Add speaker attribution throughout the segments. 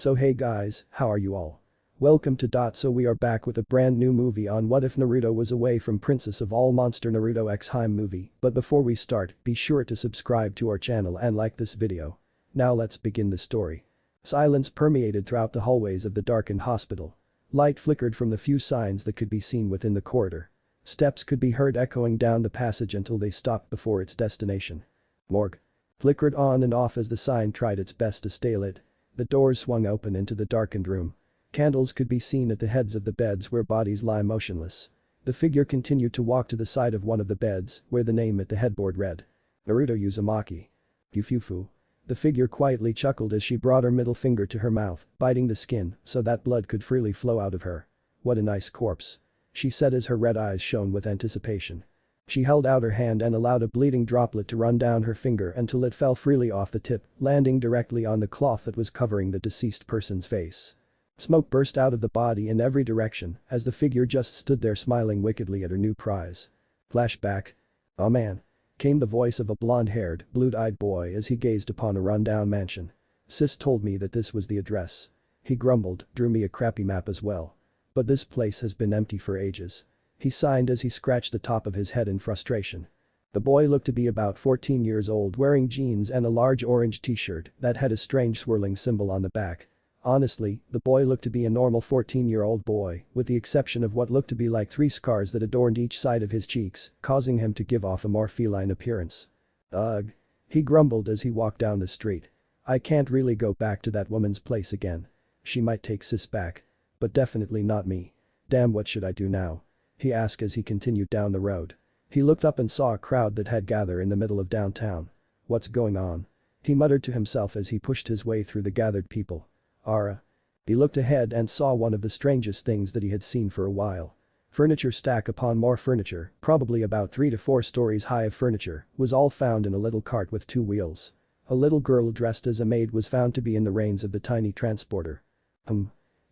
Speaker 1: So hey guys, how are you all? Welcome to So we are back with a brand new movie on What If Naruto Was Away from Princess of All Monster Naruto X Hime movie, but before we start, be sure to subscribe to our channel and like this video. Now let's begin the story. Silence permeated throughout the hallways of the darkened hospital. Light flickered from the few signs that could be seen within the corridor. Steps could be heard echoing down the passage until they stopped before its destination. Morgue. Flickered on and off as the sign tried its best to stay lit. The doors swung open into the darkened room. Candles could be seen at the heads of the beds where bodies lie motionless. The figure continued to walk to the side of one of the beds, where the name at the headboard read. Naruto Uzumaki. Yufufu. The figure quietly chuckled as she brought her middle finger to her mouth, biting the skin so that blood could freely flow out of her. What a nice corpse. She said as her red eyes shone with anticipation. She held out her hand and allowed a bleeding droplet to run down her finger until it fell freely off the tip, landing directly on the cloth that was covering the deceased person's face. Smoke burst out of the body in every direction as the figure just stood there smiling wickedly at her new prize. Flashback. "Oh man," came the voice of a blonde-haired, blue-eyed boy as he gazed upon a rundown mansion. "Sis told me that this was the address." He grumbled, "Drew me a crappy map as well. But this place has been empty for ages." He sighed as he scratched the top of his head in frustration. The boy looked to be about 14 years old, wearing jeans and a large orange t-shirt that had a strange swirling symbol on the back. Honestly, the boy looked to be a normal 14-year-old boy, with the exception of what looked to be like 3 scars that adorned each side of his cheeks, causing him to give off a more feline appearance. "Ugh." He grumbled as he walked down the street. "I can't really go back to that woman's place again. She might take sis back. But definitely not me. Damn, what should I do now?" he asked as he continued down the road. He looked up and saw a crowd that had gathered in the middle of downtown. "What's going on?" he muttered to himself as he pushed his way through the gathered people. Ara. He looked ahead and saw one of the strangest things that he had seen for a while. Furniture stack upon more furniture, probably about 3 to 4 stories high of furniture, was all found in a little cart with 2 wheels. A little girl dressed as a maid was found to be in the reins of the tiny transporter.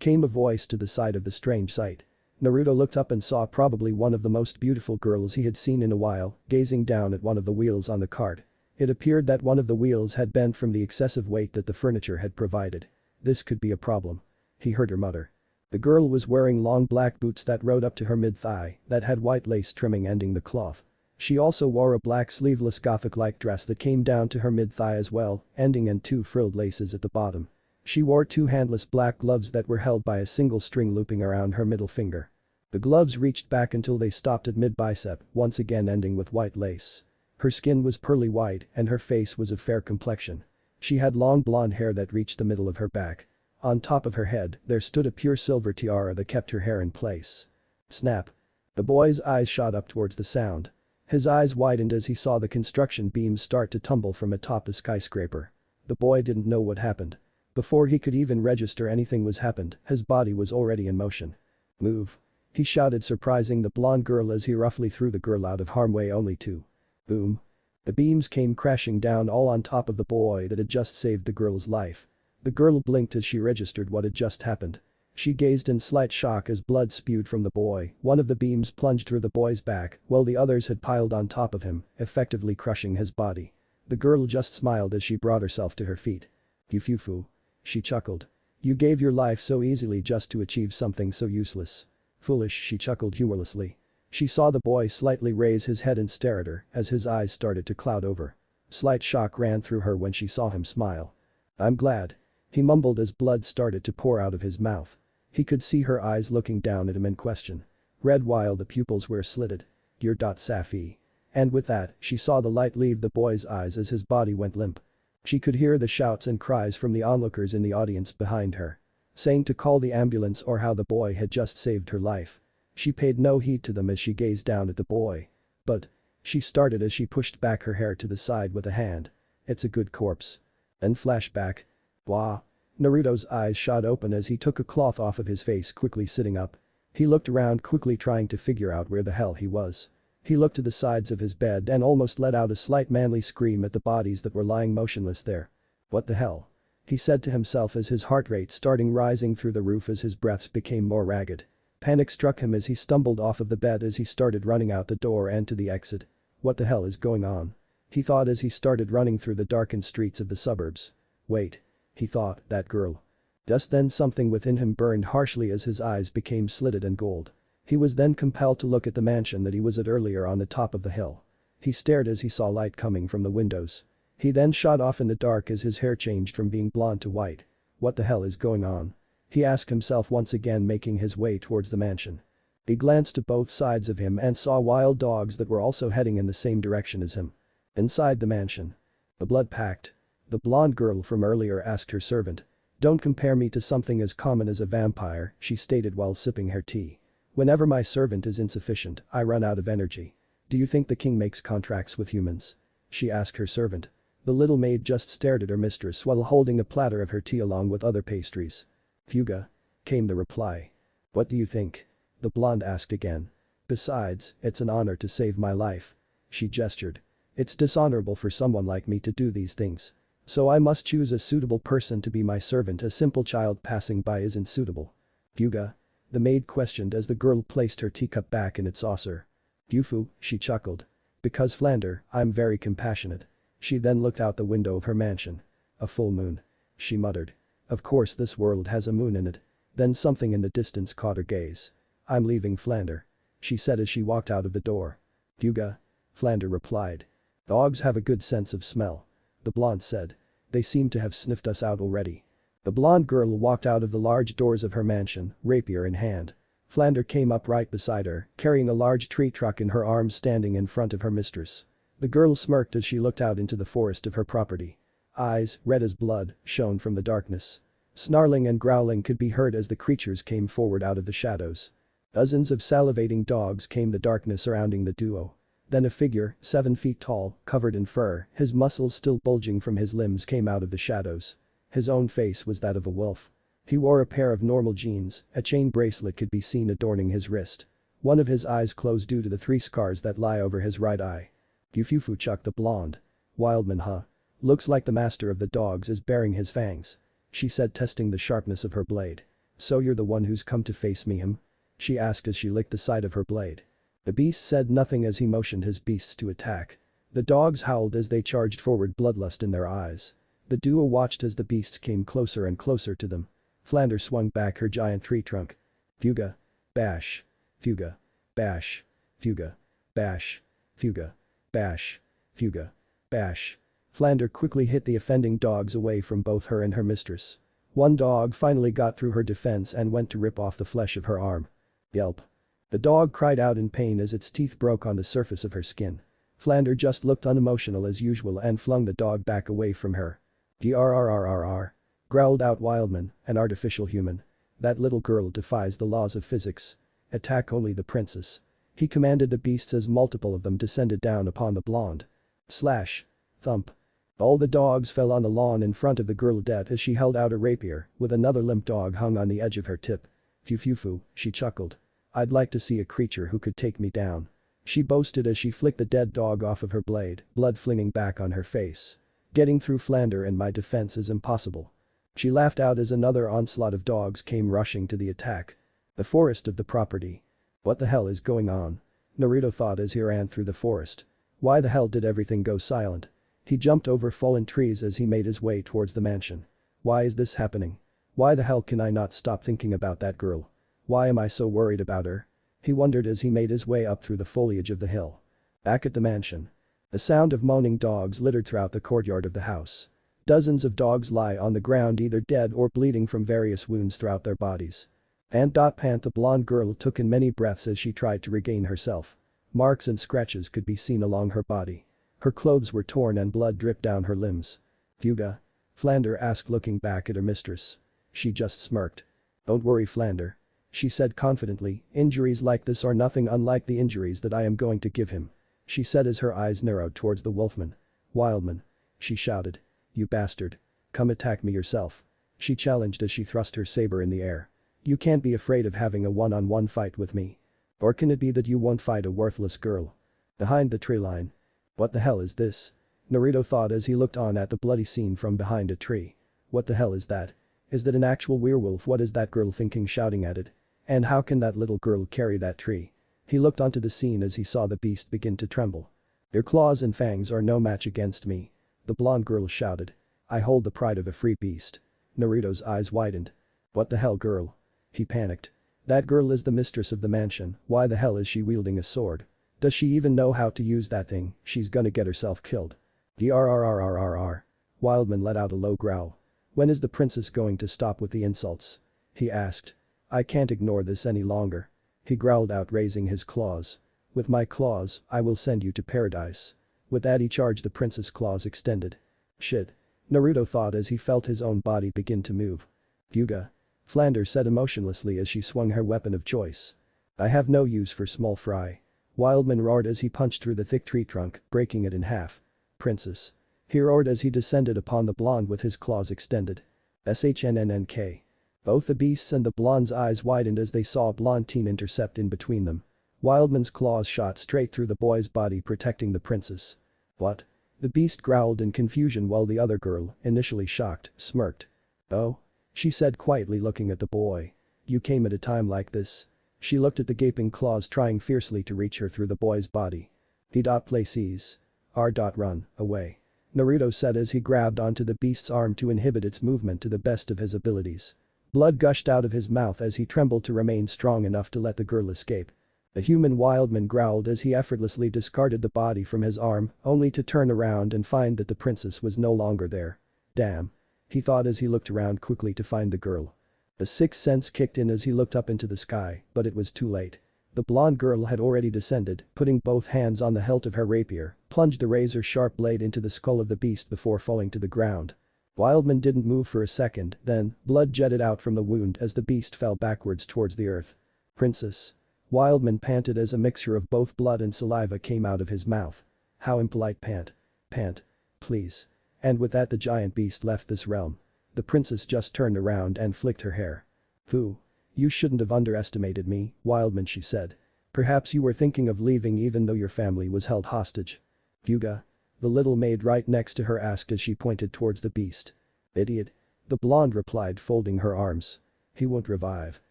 Speaker 1: Came a voice to the side of the strange sight. Naruto looked up and saw probably one of the most beautiful girls he had seen in a while, gazing down at one of the wheels on the cart. It appeared that one of the wheels had bent from the excessive weight that the furniture had provided. "This could be a problem," he heard her mutter. The girl was wearing long black boots that rode up to her mid-thigh that had white lace trimming ending the cloth. She also wore a black sleeveless gothic-like dress that came down to her mid-thigh as well, ending in 2 frilled laces at the bottom. She wore 2 handless black gloves that were held by a single string looping around her middle finger. The gloves reached back until they stopped at mid-bicep, once again ending with white lace. Her skin was pearly white and her face was of fair complexion. She had long blonde hair that reached the middle of her back. On top of her head, there stood a pure silver tiara that kept her hair in place. Snap. The boy's eyes shot up towards the sound. His eyes widened as he saw the construction beams start to tumble from atop the skyscraper. The boy didn't know what happened. Before he could even register anything was happened, his body was already in motion. "Move," he shouted, surprising the blonde girl as he roughly threw the girl out of harm's way only to. Boom. The beams came crashing down all on top of the boy that had just saved the girl's life. The girl blinked as she registered what had just happened. She gazed in slight shock as blood spewed from the boy. One of the beams plunged through the boy's back while the others had piled on top of him, effectively crushing his body. The girl just smiled as she brought herself to her feet. "Yufufu." She chuckled. "You gave your life so easily just to achieve something so useless." "Foolish," she chuckled humorlessly. She saw the boy slightly raise his head and stare at her as his eyes started to cloud over. Slight shock ran through her when she saw him smile. "I'm glad," he mumbled as blood started to pour out of his mouth. He could see her eyes looking down at him in question. Red while the pupils were slitted. "You're Safi." And with that, she saw the light leave the boy's eyes as his body went limp. She could hear the shouts and cries from the onlookers in the audience behind her. Saying to call the ambulance or how the boy had just saved her life. She paid no heed to them as she gazed down at the boy. "But," she started as she pushed back her hair to the side with a hand. "It's a good corpse." Then flashback. Wah. Naruto's eyes shot open as he took a cloth off of his face, quickly sitting up. He looked around quickly trying to figure out where the hell he was. He looked to the sides of his bed and almost let out a slight manly scream at the bodies that were lying motionless there. "What the hell?" he said to himself as his heart rate starting rising through the roof as his breaths became more ragged. Panic struck him as he stumbled off of the bed as he started running out the door and to the exit. "What the hell is going on?" he thought as he started running through the darkened streets of the suburbs. "Wait," he thought, "that girl. Just then something within him burned harshly as his eyes became slitted and gold. He was then compelled to look at the mansion that he was at earlier on the top of the hill. He stared as he saw light coming from the windows. He then shot off in the dark as his hair changed from being blonde to white. What the hell is going on? He asked himself once again, making his way towards the mansion. He glanced to both sides of him and saw wild dogs that were also heading in the same direction as him. Inside the mansion. The blood pact. The blonde girl from earlier asked her servant. "Don't compare me to something as common as a vampire," she stated while sipping her tea. "Whenever my servant is insufficient, I run out of energy. Do you think the king makes contracts with humans?" she asked her servant. The little maid just stared at her mistress while holding a platter of her tea along with other pastries. "Fuga," came the reply. "What do you think?" the blonde asked again. "Besides, it's an honor to save my life." She gestured. "It's dishonorable for someone like me to do these things. So I must choose a suitable person to be my servant. A simple child passing by isn't suitable." "Fuga?" the maid questioned as the girl placed her teacup back in its saucer. "Fufu," she chuckled. "Because Flander, I'm very compassionate." She then looked out the window of her mansion. "A full moon," she muttered. "Of course this world has a moon in it." Then something in the distance caught her gaze. "I'm leaving Flander," she said as she walked out of the door. "Fuga?" Flander replied. "Dogs have a good sense of smell," the blonde said. "They seem to have sniffed us out already." The blonde girl walked out of the large doors of her mansion, rapier in hand. Flander came up right beside her, carrying a large tree trunk in her arms, standing in front of her mistress. The girl smirked as she looked out into the forest of her property. Eyes, red as blood, shone from the darkness. Snarling and growling could be heard as the creatures came forward out of the shadows. Dozens of salivating dogs came the darkness surrounding the duo. Then a figure, 7 feet tall, covered in fur, his muscles still bulging from his limbs, came out of the shadows. His own face was that of a wolf. He wore a pair of normal jeans, a chain bracelet could be seen adorning his wrist. One of his eyes closed due to the 3 scars that lie over his right eye. "Fufu," chucked the blonde. "Wildman, huh? Looks like the master of the dogs is baring his fangs," she said, testing the sharpness of her blade. "So you're the one who's come to face me, him?" she asked as she licked the side of her blade. The beast said nothing as he motioned his beasts to attack. The dogs howled as they charged forward, bloodlust in their eyes. The duo watched as the beasts came closer and closer to them. Flander swung back her giant tree trunk. "Fuga. Bash. Fuga. Bash. Fuga. Bash. Fuga. Bash. Fuga. Bash." Flander quickly hit the offending dogs away from both her and her mistress. One dog finally got through her defense and went to rip off the flesh of her arm. Yelp. The dog cried out in pain as its teeth broke on the surface of her skin. Flander just looked unemotional as usual and flung the dog back away from her. "Grrrrrrr," growled out Wildman, an artificial human. "That little girl defies the laws of physics. Attack only the princess." He commanded the beasts as multiple of them descended down upon the blonde. Slash. Thump. All the dogs fell on the lawn in front of the girl dead as she held out a rapier, with another limp dog hung on the edge of her tip. "Fufu," she chuckled. "I'd like to see a creature who could take me down," she boasted as she flicked the dead dog off of her blade, blood flinging back on her face. "Getting through Flander and my defense is impossible." She laughed out as another onslaught of dogs came rushing to the attack. The forest of the property. "What the hell is going on?" Naruto thought as he ran through the forest. "Why the hell did everything go silent?" He jumped over fallen trees as he made his way towards the mansion. "Why is this happening? Why the hell can I not stop thinking about that girl? Why am I so worried about her?" he wondered as he made his way up through the foliage of the hill. Back at the mansion. The sound of moaning dogs littered throughout the courtyard of the house. Dozens of dogs lie on the ground, either dead or bleeding from various wounds throughout their bodies. Pant, the blonde girl took in many breaths as she tried to regain herself. Marks and scratches could be seen along her body. Her clothes were torn and blood dripped down her limbs. "Fuga?" Flander asked, looking back at her mistress. She just smirked. "Don't worry, Flander," she said confidently, "injuries like this are nothing unlike the injuries that I am going to give him," she said as her eyes narrowed towards the wolfman. "Wildman," she shouted. "You bastard. Come attack me yourself," she challenged as she thrust her saber in the air. "You can't be afraid of having a one-on-one fight with me. Or can it be that you won't fight a worthless girl?" Behind the tree line. "What the hell is this?" Naruto thought as he looked on at the bloody scene from behind a tree. "What the hell is that? Is that an actual werewolf? What is that girl thinking shouting at it? And how can that little girl carry that tree?" He looked onto the scene as he saw the beast begin to tremble. "Your claws and fangs are no match against me," the blonde girl shouted. "I hold the pride of a free beast." Naruto's eyes widened. What the hell, girl? He panicked. That girl is the mistress of the mansion, why the hell is she wielding a sword? Does she even know how to use that thing? She's gonna get herself killed. Grrrrrrrrr. Wildman let out a low growl. When is the princess going to stop with the insults? He asked. I can't ignore this any longer. He growled out, raising his claws. With my claws, I will send you to paradise. With that he charged, the princess' claws extended. Shit. Naruto thought as he felt his own body begin to move. Fuga. Flanders said emotionlessly as she swung her weapon of choice. I have no use for small fry. Wildman roared as he punched through the thick tree trunk, breaking it in half. Princess. He roared as he descended upon the blonde with his claws extended. SHNNNK. Both the beasts and the blonde's eyes widened as they saw a blonde teen intercept in between them. Wildman's claws shot straight through the boy's body, protecting the princess. What? The beast growled in confusion while the other girl, initially shocked, smirked. Oh? She said quietly, looking at the boy. You came at a time like this. She looked at the gaping claws, trying fiercely to reach her through the boy's body. Play seize. Run, away. Naruto said as he grabbed onto the beast's arm to inhibit its movement to the best of his abilities. Blood gushed out of his mouth as he trembled to remain strong enough to let the girl escape. The human Wildman growled as he effortlessly discarded the body from his arm, only to turn around and find that the princess was no longer there. Damn. He thought as he looked around quickly to find the girl. The sixth sense kicked in as he looked up into the sky, but it was too late. The blonde girl had already descended, putting both hands on the hilt of her rapier, plunged the razor-sharp blade into the skull of the beast before falling to the ground. Wildman didn't move for a second, then, blood jetted out from the wound as the beast fell backwards towards the earth. Princess. Wildman panted as a mixture of both blood and saliva came out of his mouth. How impolite. Pant. Please. And with that the giant beast left this realm. The princess just turned around and flicked her hair. Phew. You shouldn't have underestimated me, Wildman, she said. Perhaps you were thinking of leaving even though your family was held hostage. Fuga. The little maid right next to her asked as she pointed towards the beast. Idiot. The blonde replied, folding her arms. He won't revive.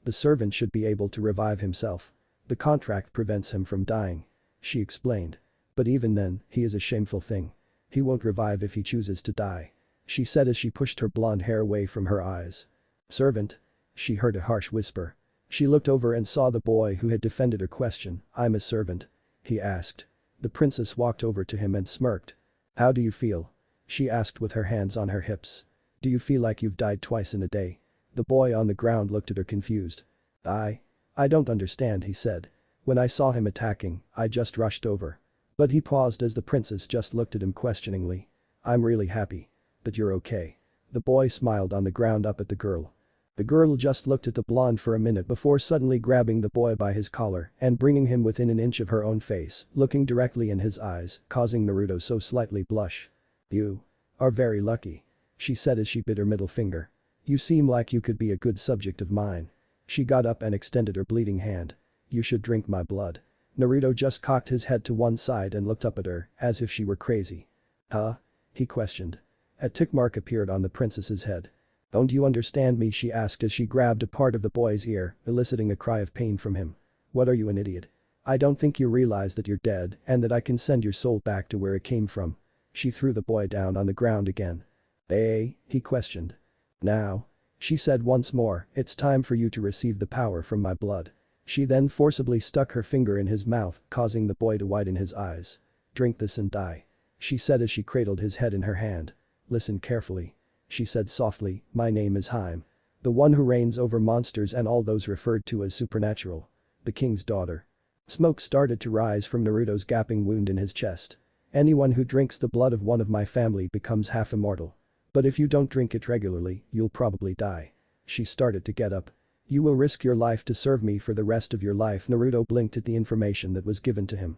Speaker 1: The servant should be able to revive himself. The contract prevents him from dying. She explained. But even then, he is a shameful thing. He won't revive if he chooses to die. She said as she pushed her blonde hair away from her eyes. Servant? She heard a harsh whisper. She looked over and saw the boy who had defended her question. I'm a servant. He asked. The princess walked over to him and smirked. How do you feel? She asked with her hands on her hips. Do you feel like you've died twice in a day? The boy on the ground looked at her confused. I don't understand, he said. When I saw him attacking, I just rushed over. But he paused as the princess just looked at him questioningly. I'm really happy. That you're okay. The boy smiled on the ground up at the girl. The girl just looked at the blonde for a minute before suddenly grabbing the boy by his collar and bringing him within an inch of her own face, looking directly in his eyes, causing Naruto so slightly blush. You are very lucky. She said as she bit her middle finger. You seem like you could be a good subject of mine. She got up and extended her bleeding hand. You should drink my blood. Naruto just cocked his head to one side and looked up at her, as if she were crazy. Huh? He questioned. A tick mark appeared on the princess's head. Don't you understand me? She asked as she grabbed a part of the boy's ear, eliciting a cry of pain from him. What, are you an idiot? I don't think you realize that you're dead and that I can send your soul back to where it came from. She threw the boy down on the ground again. He questioned. Now. She said once more, it's time for you to receive the power from my blood. She then forcibly stuck her finger in his mouth, causing the boy to widen his eyes. Drink this and die. She said as she cradled his head in her hand. Listen carefully. She said softly, my name is Hime. The one who reigns over monsters and all those referred to as supernatural. The king's daughter. Smoke started to rise from Naruto's gaping wound in his chest. Anyone who drinks the blood of one of my family becomes half immortal. But if you don't drink it regularly, you'll probably die. She started to get up. You will risk your life to serve me for the rest of your life. Naruto blinked at the information that was given to him.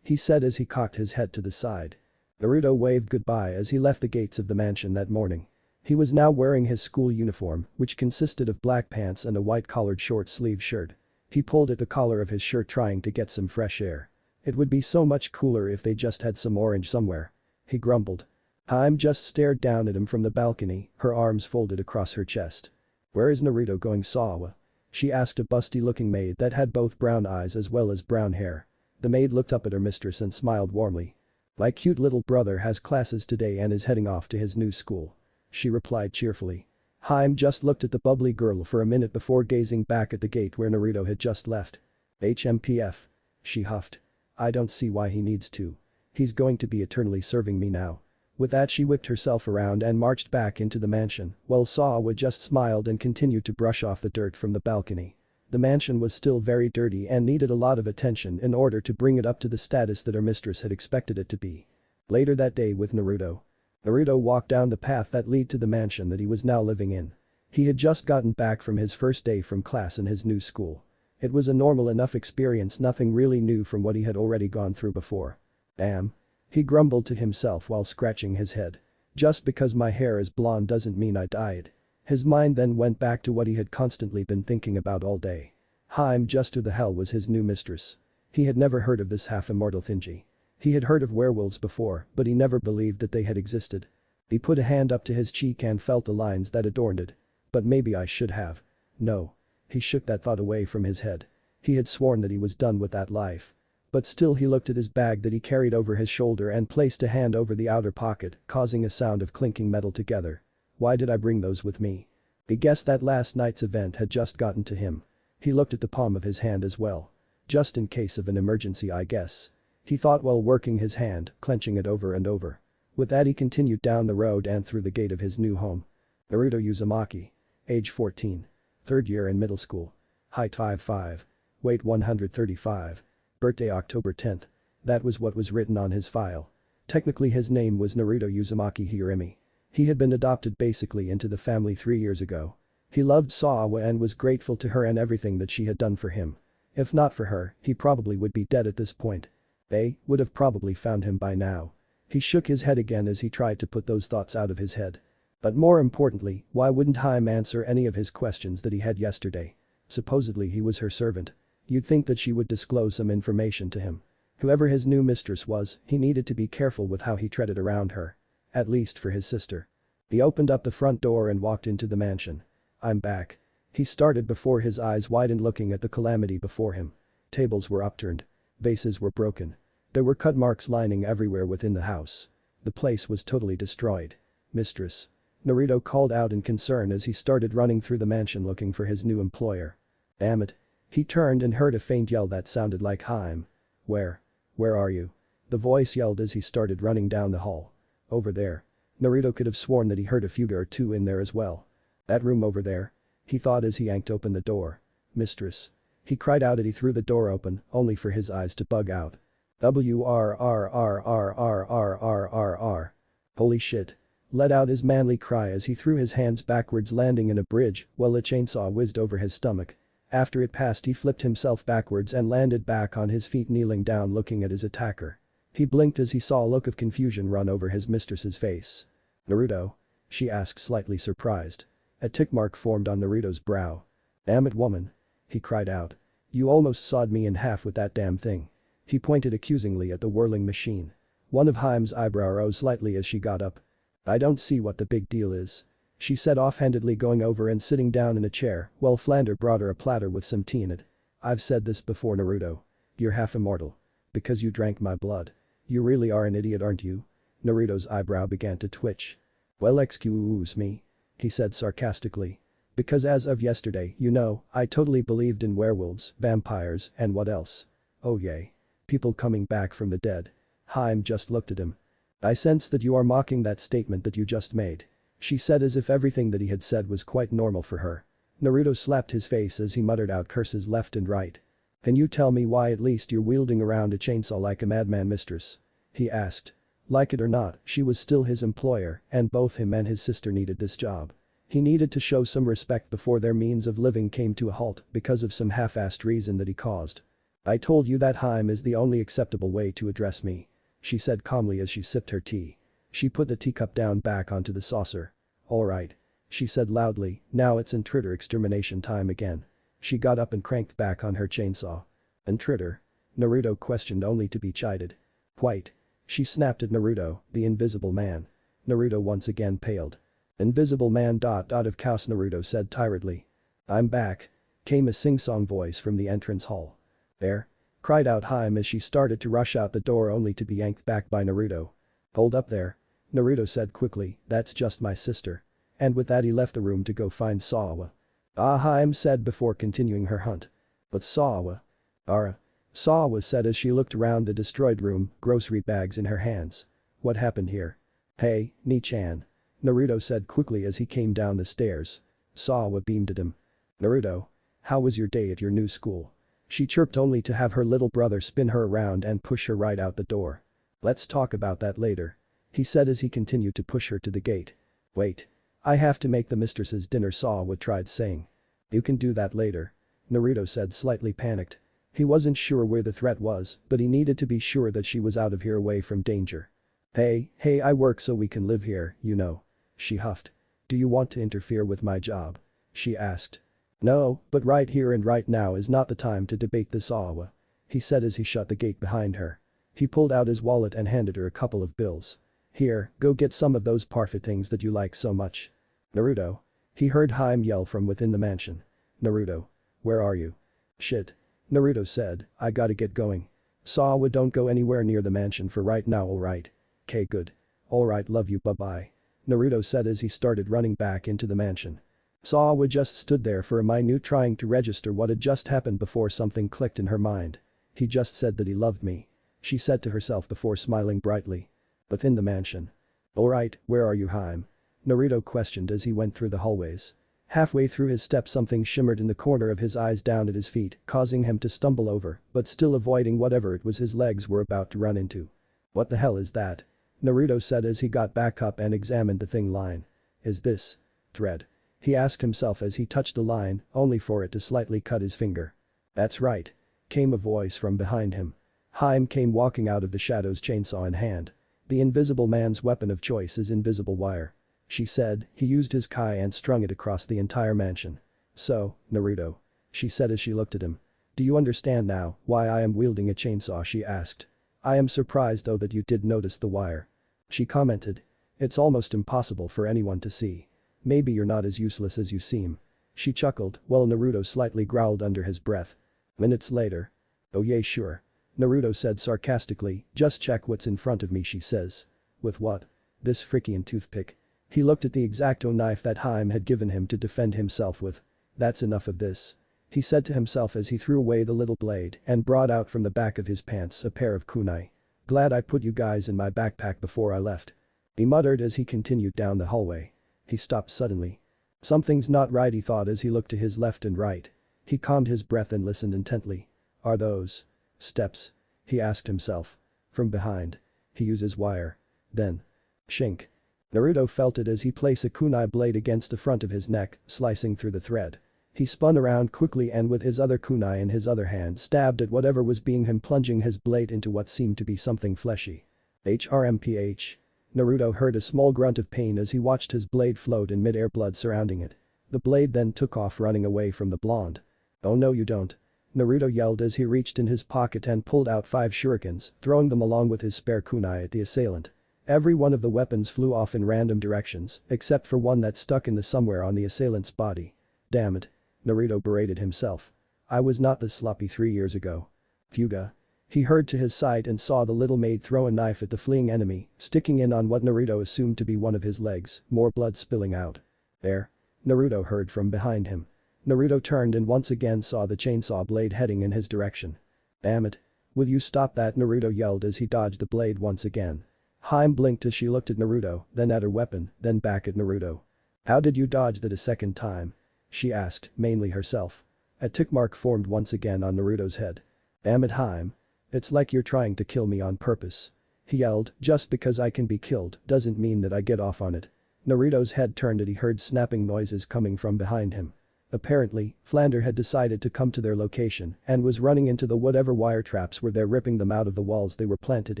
Speaker 1: He said as he cocked his head to the side. Naruto waved goodbye as he left the gates of the mansion that morning. He was now wearing his school uniform, which consisted of black pants and a white-collared short-sleeved shirt. He pulled at the collar of his shirt trying to get some fresh air. It would be so much cooler if they just had some orange somewhere. He grumbled. Hime just stared down at him from the balcony, her arms folded across her chest. Where is Naruto going, Sawa? She asked a busty-looking maid that had both brown eyes as well as brown hair. The maid looked up at her mistress and smiled warmly. My cute little brother has classes today and is heading off to his new school. She replied cheerfully. Hime just looked at the bubbly girl for a minute before gazing back at the gate where Naruto had just left. HMPF. She huffed. I don't see why he needs to. He's going to be eternally serving me now. With that she whipped herself around and marched back into the mansion, while Sawa just smiled and continued to brush off the dirt from the balcony. The mansion was still very dirty and needed a lot of attention in order to bring it up to the status that her mistress had expected it to be. Later that day with Naruto. Naruto walked down the path that led to the mansion that he was now living in. He had just gotten back from his first day from class in his new school. It was a normal enough experience, nothing really new from what he had already gone through before. Damn. He grumbled to himself while scratching his head. Just because my hair is blonde doesn't mean I dyed. His mind then went back to what he had constantly been thinking about all day. Hime, just who the hell was his new mistress? He had never heard of this half-immortal thingy. He had heard of werewolves before, but he never believed that they had existed. He put a hand up to his cheek and felt the lines that adorned it. But maybe I should have. No. He shook that thought away from his head. He had sworn that he was done with that life. But still he looked at his bag that he carried over his shoulder and placed a hand over the outer pocket, causing a sound of clinking metal together. Why did I bring those with me? He guessed that last night's event had just gotten to him. He looked at the palm of his hand as well. Just in case of an emergency, I guess. He thought while working his hand, clenching it over and over. With that he continued down the road and through the gate of his new home. Naruto Uzumaki. Age 14. Third year in middle school. Height 5'5". Weight 135. Birthday October 10th. That was what was written on his file. Technically his name was Naruto Uzumaki Hime. He had been adopted basically into the family 3 years ago. He loved Sawa and was grateful to her and everything that she had done for him. If not for her, he probably would be dead at this point. They would have probably found him by now. He shook his head again as he tried to put those thoughts out of his head. But more importantly, why wouldn't Hime answer any of his questions that he had yesterday? Supposedly he was her servant. You'd think that she would disclose some information to him. Whoever his new mistress was, he needed to be careful with how he treaded around her. At least for his sister. He opened up the front door and walked into the mansion. I'm back. He started before his eyes widened looking at the calamity before him. Tables were upturned. Vases were broken. There were cut marks lining everywhere within the house. The place was totally destroyed. Mistress. Naruto called out in concern as he started running through the mansion looking for his new employer. Damn it. He turned and heard a faint yell that sounded like Hime. Where are you? The voice yelled as he started running down the hall. Over there. Naruto could have sworn that he heard a figure or two in there as well. That room over there? He thought as he yanked open the door. Mistress. He cried out as he threw the door open, only for his eyes to bug out. WRRRRRRRRRR. Holy shit. Let out his manly cry as he threw his hands backwards landing in a bridge while a chainsaw whizzed over his stomach. After it passed he flipped himself backwards and landed back on his feet kneeling down looking at his attacker. He blinked as he saw a look of confusion run over his mistress's face. Naruto? She asked slightly surprised. A tick mark formed on Naruto's brow. Damn it woman. He cried out. You almost sawed me in half with that damn thing. He pointed accusingly at the whirling machine. One of Hime's eyebrows rose slightly as she got up. I don't see what the big deal is. She said offhandedly going over and sitting down in a chair while Flander brought her a platter with some tea in it. I've said this before Naruto. You're half immortal. Because you drank my blood. You really are an idiot aren't you? Naruto's eyebrow began to twitch. Well excuse me. He said sarcastically. Because as of yesterday, you know, I totally believed in werewolves, vampires, and what else? Oh yay. People coming back from the dead. Hime just looked at him. I sense that you are mocking that statement that you just made. She said as if everything that he had said was quite normal for her. Naruto slapped his face as he muttered out curses left and right. Can you tell me why at least you're wielding around a chainsaw like a madman mistress? He asked. Like it or not, she was still his employer and both him and his sister needed this job. He needed to show some respect before their means of living came to a halt because of some half-assed reason that he caused. I told you that Hime is the only acceptable way to address me. She said calmly as she sipped her tea. She put the teacup down back onto the saucer. Alright. She said loudly, now it's intruder extermination time again. She got up and cranked back on her chainsaw. Intruder? Naruto questioned only to be chided. Quite. She snapped at Naruto, the invisible man. Naruto once again paled. Invisible man ... of course Naruto said tiredly. I'm back. Came a sing-song voice from the entrance hall. There? Cried out Hime as she started to rush out the door only to be yanked back by Naruto. Hold up there. Naruto said quickly, that's just my sister. And with that he left the room to go find Sawa. Ah, Hime said before continuing her hunt. But Sawa. Ara. Sawa said as she looked around the destroyed room, grocery bags in her hands. What happened here? Hey, Ni-chan. Naruto said quickly as he came down the stairs. Sawa beamed at him. Naruto. How was your day at your new school? She chirped only to have her little brother spin her around and push her right out the door. Let's talk about that later. He said as he continued to push her to the gate. Wait. I have to make the mistress's dinner, Sawa tried saying. You can do that later. Naruto said slightly panicked. He wasn't sure where the threat was, but he needed to be sure that she was out of here away from danger. Hey, I work so we can live here, you know. She huffed. Do you want to interfere with my job? She asked. No, but right here and right now is not the time to debate this, Sawa. He said as he shut the gate behind her. He pulled out his wallet and handed her a couple of bills. Here, go get some of those parfait things that you like so much. Naruto. He heard Hime yell from within the mansion. Naruto. Where are you? Shit. Naruto said, I gotta get going. Sawa, don't go anywhere near the mansion for right now, alright? K, good. Alright, love you, bye-bye. Naruto said as he started running back into the mansion. Sawa just stood there for a minute trying to register what had just happened before something clicked in her mind. He just said that he loved me. She said to herself before smiling brightly. Within the mansion. Alright, where are you, Hime? Naruto questioned as he went through the hallways. Halfway through his steps something shimmered in the corner of his eyes down at his feet, causing him to stumble over, but still avoiding whatever it was his legs were about to run into. What the hell is that? Naruto said as he got back up and examined the thing line. Is this thread? He asked himself as he touched the line, only for it to slightly cut his finger. That's right. Came a voice from behind him. Hime came walking out of the shadows, chainsaw in hand. The invisible man's weapon of choice is invisible wire. She said, he used his kai and strung it across the entire mansion. So, Naruto. She said as she looked at him. Do you understand now why I am wielding a chainsaw, she asked. I am surprised though that you did notice the wire. She commented. It's almost impossible for anyone to see. Maybe you're not as useless as you seem. She chuckled while Naruto slightly growled under his breath. Minutes later. Oh yeah, sure. Naruto said sarcastically, just check what's in front of me, she says. With what? This freaking toothpick. He looked at the X-Acto knife that Hime had given him to defend himself with. That's enough of this. He said to himself as he threw away the little blade and brought out from the back of his pants a pair of kunai. Glad I put you guys in my backpack before I left. He muttered as he continued down the hallway. He stopped suddenly. Something's not right, he thought as he looked to his left and right. He calmed his breath and listened intently. Are those steps? He asked himself. From behind. He uses wire. Then. Shink. Naruto felt it as he placed a kunai blade against the front of his neck, slicing through the thread. He spun around quickly and with his other kunai in his other hand stabbed at whatever was being him, plunging his blade into what seemed to be something fleshy. HRMPH. Naruto heard a small grunt of pain as he watched his blade float in mid-air, blood surrounding it. The blade then took off running away from the blonde. Oh no you don't. Naruto yelled as he reached in his pocket and pulled out 5 shurikens, throwing them along with his spare kunai at the assailant. Every one of the weapons flew off in random directions, except for one that stuck in the somewhere on the assailant's body. Damn it. Naruto berated himself. I was not this sloppy 3 years ago. Fuga. He heard to his side and saw the little maid throw a knife at the fleeing enemy, sticking in on what Naruto assumed to be one of his legs, more blood spilling out. There. Naruto heard from behind him. Naruto turned and once again saw the chainsaw blade heading in his direction. Damn it. Will you stop that, Naruto yelled as he dodged the blade once again. Hime blinked as she looked at Naruto, then at her weapon, then back at Naruto. How did you dodge that a second time? She asked, mainly herself. A tick mark formed once again on Naruto's head. Damn it, Hime. It's like you're trying to kill me on purpose. He yelled, just because I can be killed doesn't mean that I get off on it. Naruto's head turned and he heard snapping noises coming from behind him. Apparently, Flander had decided to come to their location and was running into the whatever wire traps were there, ripping them out of the walls they were planted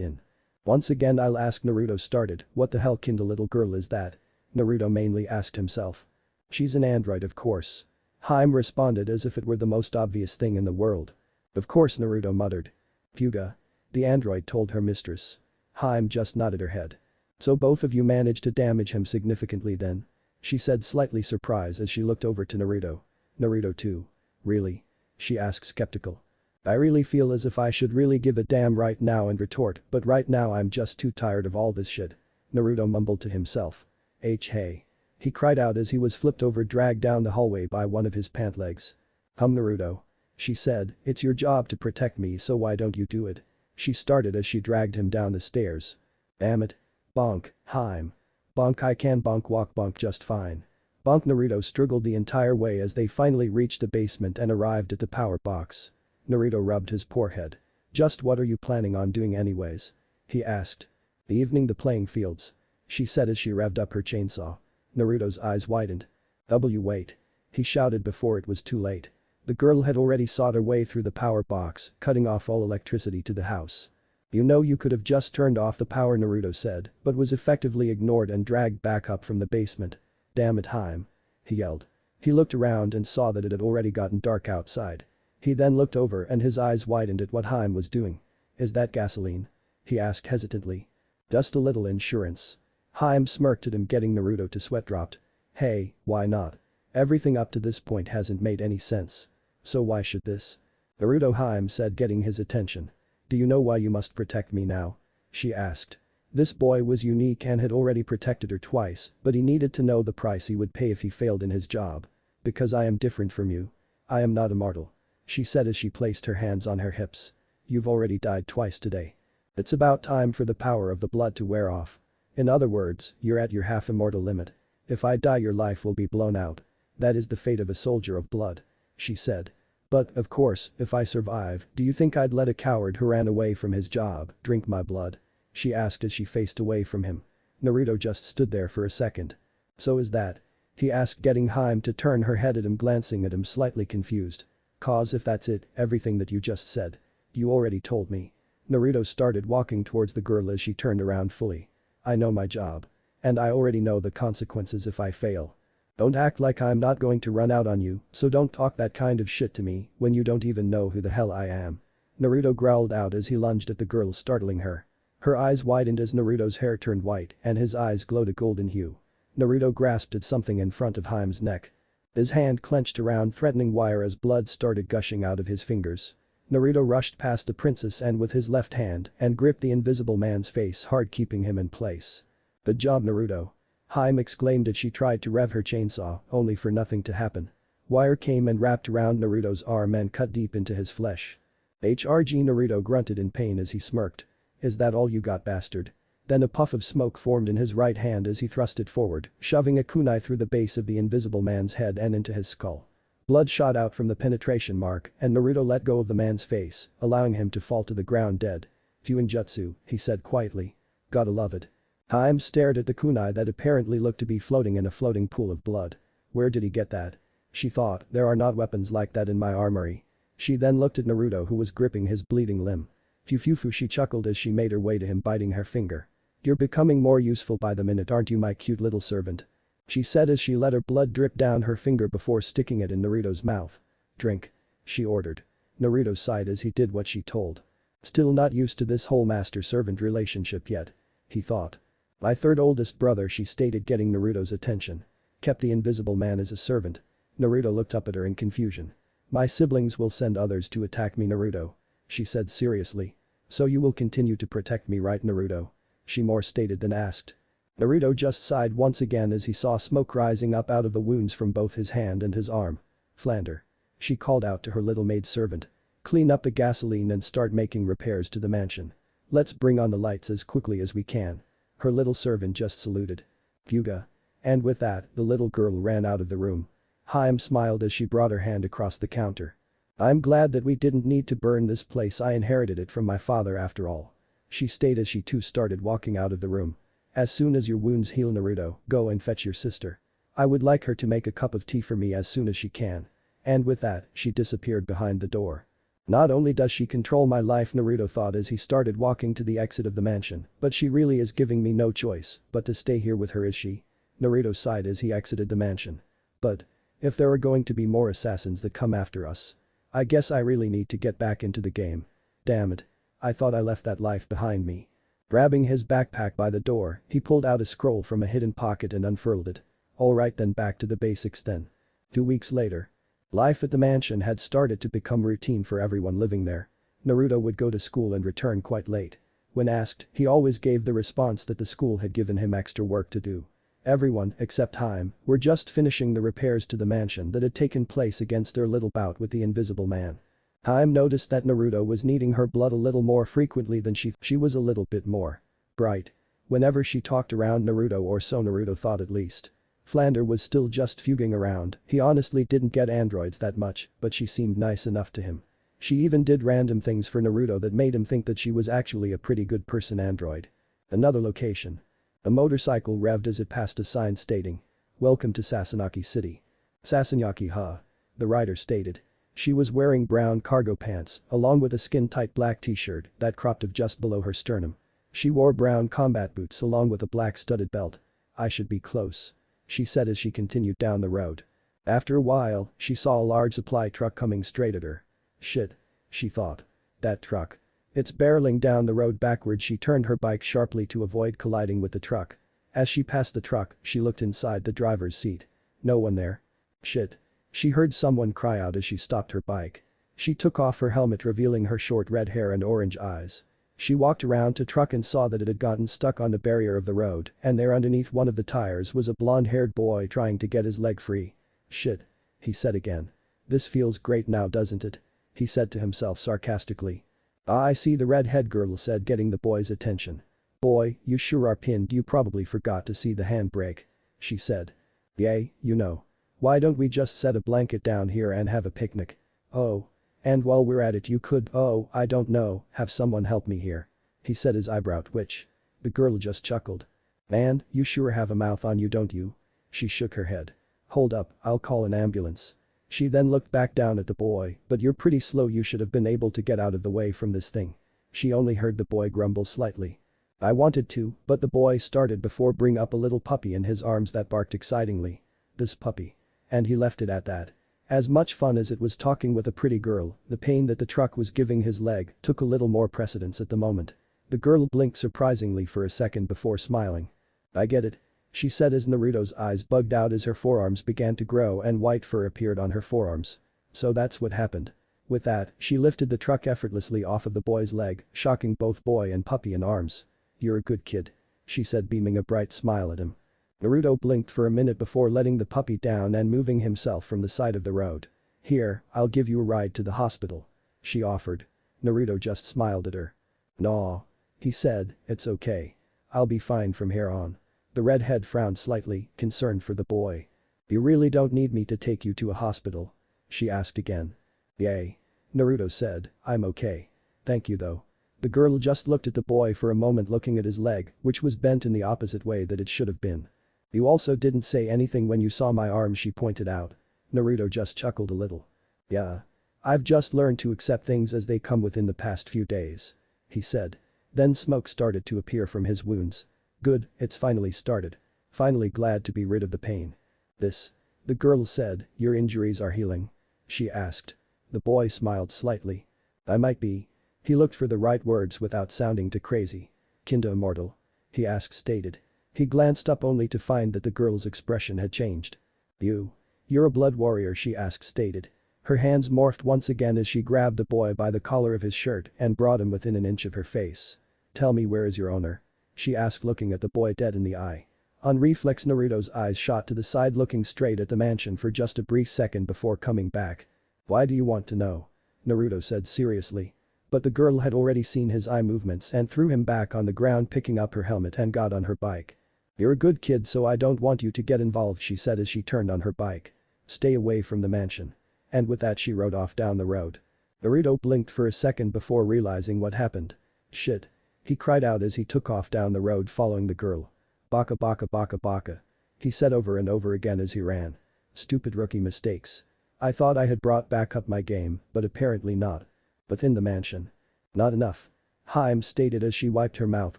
Speaker 1: in. Once again I'll ask, Naruto started, what the hell kind of little girl is that? Naruto mainly asked himself. She's an android, of course. Hime responded as if it were the most obvious thing in the world. Of course, Naruto muttered. Fuga. The android told her mistress. Hime just nodded her head. So both of you managed to damage him significantly then? She said, slightly surprised as she looked over to Naruto. Naruto too. Really? She asked, skeptical. I really feel as if I should really give a damn right now and retort, but right now I'm just too tired of all this shit. Naruto mumbled to himself. Hey. He cried out as he was flipped over, dragged down the hallway by one of his pant legs. Naruto. She said, it's your job to protect me, so why don't you do it? She started as she dragged him down the stairs. Damn it. Bonk, Hime. Bonk, I can bonk walk bonk just fine. Bonk. Naruto struggled the entire way as they finally reached the basement and arrived at the power box. Naruto rubbed his poor head. Just what are you planning on doing anyways? He asked. The evening, the playing fields. She said as she revved up her chainsaw. Naruto's eyes widened. Wait. He shouted before it was too late. The girl had already sawed her way through the power box, cutting off all electricity to the house. You know you could have just turned off the power, Naruto said, but was effectively ignored and dragged back up from the basement. Damn it, Hime. He yelled. He looked around and saw that it had already gotten dark outside. He then looked over and his eyes widened at what Hime was doing. Is that gasoline? He asked hesitantly. Just a little insurance. Hime smirked at him, getting Naruto to sweat dropped. Hey, why not? Everything up to this point hasn't made any sense. So why should this? Naruto, Hime said, getting his attention. Do you know why you must protect me now? She asked. This boy was unique and had already protected her twice, but he needed to know the price he would pay if he failed in his job. Because I am different from you. I am not immortal. She said as she placed her hands on her hips. You've already died twice today. It's about time for the power of the blood to wear off. In other words, you're at your half-immortal limit. If I die, your life will be blown out. That is the fate of a soldier of blood. She said. But, of course, if I survive, do you think I'd let a coward who ran away from his job drink my blood? She asked as she faced away from him. Naruto just stood there for a second. So is that? He asked, getting Hime to turn her head at him, glancing at him slightly confused. Cause if that's it, everything that you just said. You already told me. Naruto started walking towards the girl as she turned around fully. I know my job. And I already know the consequences if I fail. Don't act like I'm not going to run out on you, so don't talk that kind of shit to me when you don't even know who the hell I am. Naruto growled out as he lunged at the girl, startling her. Her eyes widened as Naruto's hair turned white and his eyes glowed a golden hue. Naruto grasped at something in front of Hime's neck. His hand clenched around threatening wire as blood started gushing out of his fingers. Naruto rushed past the princess and with his left hand and gripped the invisible man's face hard, keeping him in place. Good job, Naruto. Hime exclaimed as she tried to rev her chainsaw, only for nothing to happen. Wire came and wrapped around Naruto's arm and cut deep into his flesh. HRG, Naruto grunted in pain as he smirked. Is that all you got, bastard? Then a puff of smoke formed in his right hand as he thrust it forward, shoving a kunai through the base of the invisible man's head and into his skull. Blood shot out from the penetration mark and Naruto let go of the man's face, allowing him to fall to the ground dead. Fuinjutsu, he said quietly. Gotta love it. Hime stared at the kunai that apparently looked to be floating in a floating pool of blood. Where did he get that? She thought, there are not weapons like that in my armory. She then looked at Naruto, who was gripping his bleeding limb. Fufufu, she chuckled as she made her way to him, biting her finger. You're becoming more useful by the minute, aren't you, my cute little servant? She said as she let her blood drip down her finger before sticking it in Naruto's mouth. Drink. She ordered. Naruto sighed as he did what she told. Still not used to this whole master-servant relationship yet. He thought. My third oldest brother, she stated, getting Naruto's attention. Kept the invisible man as a servant. Naruto looked up at her in confusion. My siblings will send others to attack me, Naruto. She said seriously. So you will continue to protect me, right, Naruto? She more stated than asked. Naruto just sighed once again as he saw smoke rising up out of the wounds from both his hand and his arm. Flander. She called out to her little maid servant. Clean up the gasoline and start making repairs to the mansion. Let's bring on the lights as quickly as we can. Her little servant just saluted. Fuga. And with that, the little girl ran out of the room. Hime smiled as she brought her hand across the counter. I'm glad that we didn't need to burn this place, I inherited it from my father after all. She stated as she too started walking out of the room. As soon as your wounds heal, Naruto, go and fetch your sister. I would like her to make a cup of tea for me as soon as she can. And with that, she disappeared behind the door. Not only does she control my life, Naruto thought as he started walking to the exit of the mansion, but she really is giving me no choice but to stay here with her, is she? Naruto sighed as he exited the mansion. But if there are going to be more assassins that come after us, I guess I really need to get back into the game. Damn it. I thought I left that life behind me. Grabbing his backpack by the door, he pulled out a scroll from a hidden pocket and unfurled it. Alright then, back to the basics then. 2 weeks later. Life at the mansion had started to become routine for everyone living there. Naruto would go to school and return quite late. When asked, he always gave the response that the school had given him extra work to do. Everyone, except Hime, were just finishing the repairs to the mansion that had taken place against their little bout with the Invisible Man. Hime noticed that Naruto was needing her blood a little more frequently than she was a little bit more bright. Whenever she talked around Naruto, or so Naruto thought at least. Flander was still just fuguing around, he honestly didn't get androids that much, but she seemed nice enough to him. She even did random things for Naruto that made him think that she was actually a pretty good person android. Another location. A motorcycle revved as it passed a sign stating, "Welcome to Sasaki City." Sasanyaki, huh? The rider stated. She was wearing brown cargo pants, along with a skin-tight black t-shirt that cropped of just below her sternum. She wore brown combat boots along with a black studded belt. "I should be close," she said as she continued down the road. After a while, she saw a large supply truck coming straight at her. Shit, she thought. That truck. It's barreling down the road backward. She turned her bike sharply to avoid colliding with the truck. As she passed the truck, she looked inside the driver's seat. No one there. Shit. She heard someone cry out as she stopped her bike. She took off her helmet, revealing her short red hair and orange eyes. She walked around to truck and saw that it had gotten stuck on the barrier of the road, and there underneath one of the tires was a blonde-haired boy trying to get his leg free. Shit. He said again. This feels great now, doesn't it? He said to himself sarcastically. "Ah, I see," the redhead girl said, getting the boy's attention. "Boy, you sure are pinned. You probably forgot to see the handbrake," she said. "Yay, you know. Why don't we just set a blanket down here and have a picnic? Oh. And while we're at it you could, I don't know, have someone help me here," he said, his eyebrow twitch. The girl just chuckled. "Man, you sure have a mouth on you, don't you?" She shook her head. "Hold up, I'll call an ambulance." She then looked back down at the boy, "But you're pretty slow, you should have been able to get out of the way from this thing." She only heard the boy grumble slightly. "I wanted to, but the boy started before bring up a little puppy in his arms that barked excitingly. This puppy." And he left it at that. As much fun as it was talking with a pretty girl, the pain that the truck was giving his leg took a little more precedence at the moment. The girl blinked surprisingly for a second before smiling. "I get it," she said as Naruto's eyes bugged out as her forearms began to grow and white fur appeared on her forearms. "So that's what happened." With that, she lifted the truck effortlessly off of the boy's leg, shocking both boy and puppy in arms. "You're a good kid," she said, beaming a bright smile at him. Naruto blinked for a minute before letting the puppy down and moving himself from the side of the road. "Here, I'll give you a ride to the hospital," she offered. Naruto just smiled at her. "No," he said, "it's okay. I'll be fine from here on." The redhead frowned slightly, concerned for the boy. "You really don't need me to take you to a hospital?" she asked again. "Yay," Naruto said, "I'm okay. Thank you though." The girl just looked at the boy for a moment, looking at his leg, which was bent in the opposite way that it should have been. "You also didn't say anything when you saw my arm," she pointed out. Naruto just chuckled a little. "Yeah. I've just learned to accept things as they come within the past few days," he said. Then smoke started to appear from his wounds. "Good, it's finally started. Finally glad to be rid of the pain." The girl said, "Your injuries are healing?" she asked. The boy smiled slightly. "I might be." He looked for the right words without sounding too crazy. "Kinda immortal?" he asked stated. He glanced up only to find that the girl's expression had changed. You're a blood warrior?" she asked stated. Her hands morphed once again as she grabbed the boy by the collar of his shirt and brought him within an inch of her face. "Tell me, where is your owner?" she asked, looking at the boy dead in the eye. On reflex, Naruto's eyes shot to the side, looking straight at the mansion for just a brief second before coming back. "Why do you want to know?" Naruto said seriously. But the girl had already seen his eye movements and threw him back on the ground, picking up her helmet and got on her bike. "You're a good kid, so I don't want you to get involved," she said as she turned on her bike. "Stay away from the mansion." And with that she rode off down the road. Naruto blinked for a second before realizing what happened. "Shit," he cried out as he took off down the road following the girl. "Baka baka baka baka," he said over and over again as he ran. "Stupid rookie mistakes. I thought I had brought back up my game, but apparently not." Within the mansion. "Not enough," Hime stated as she wiped her mouth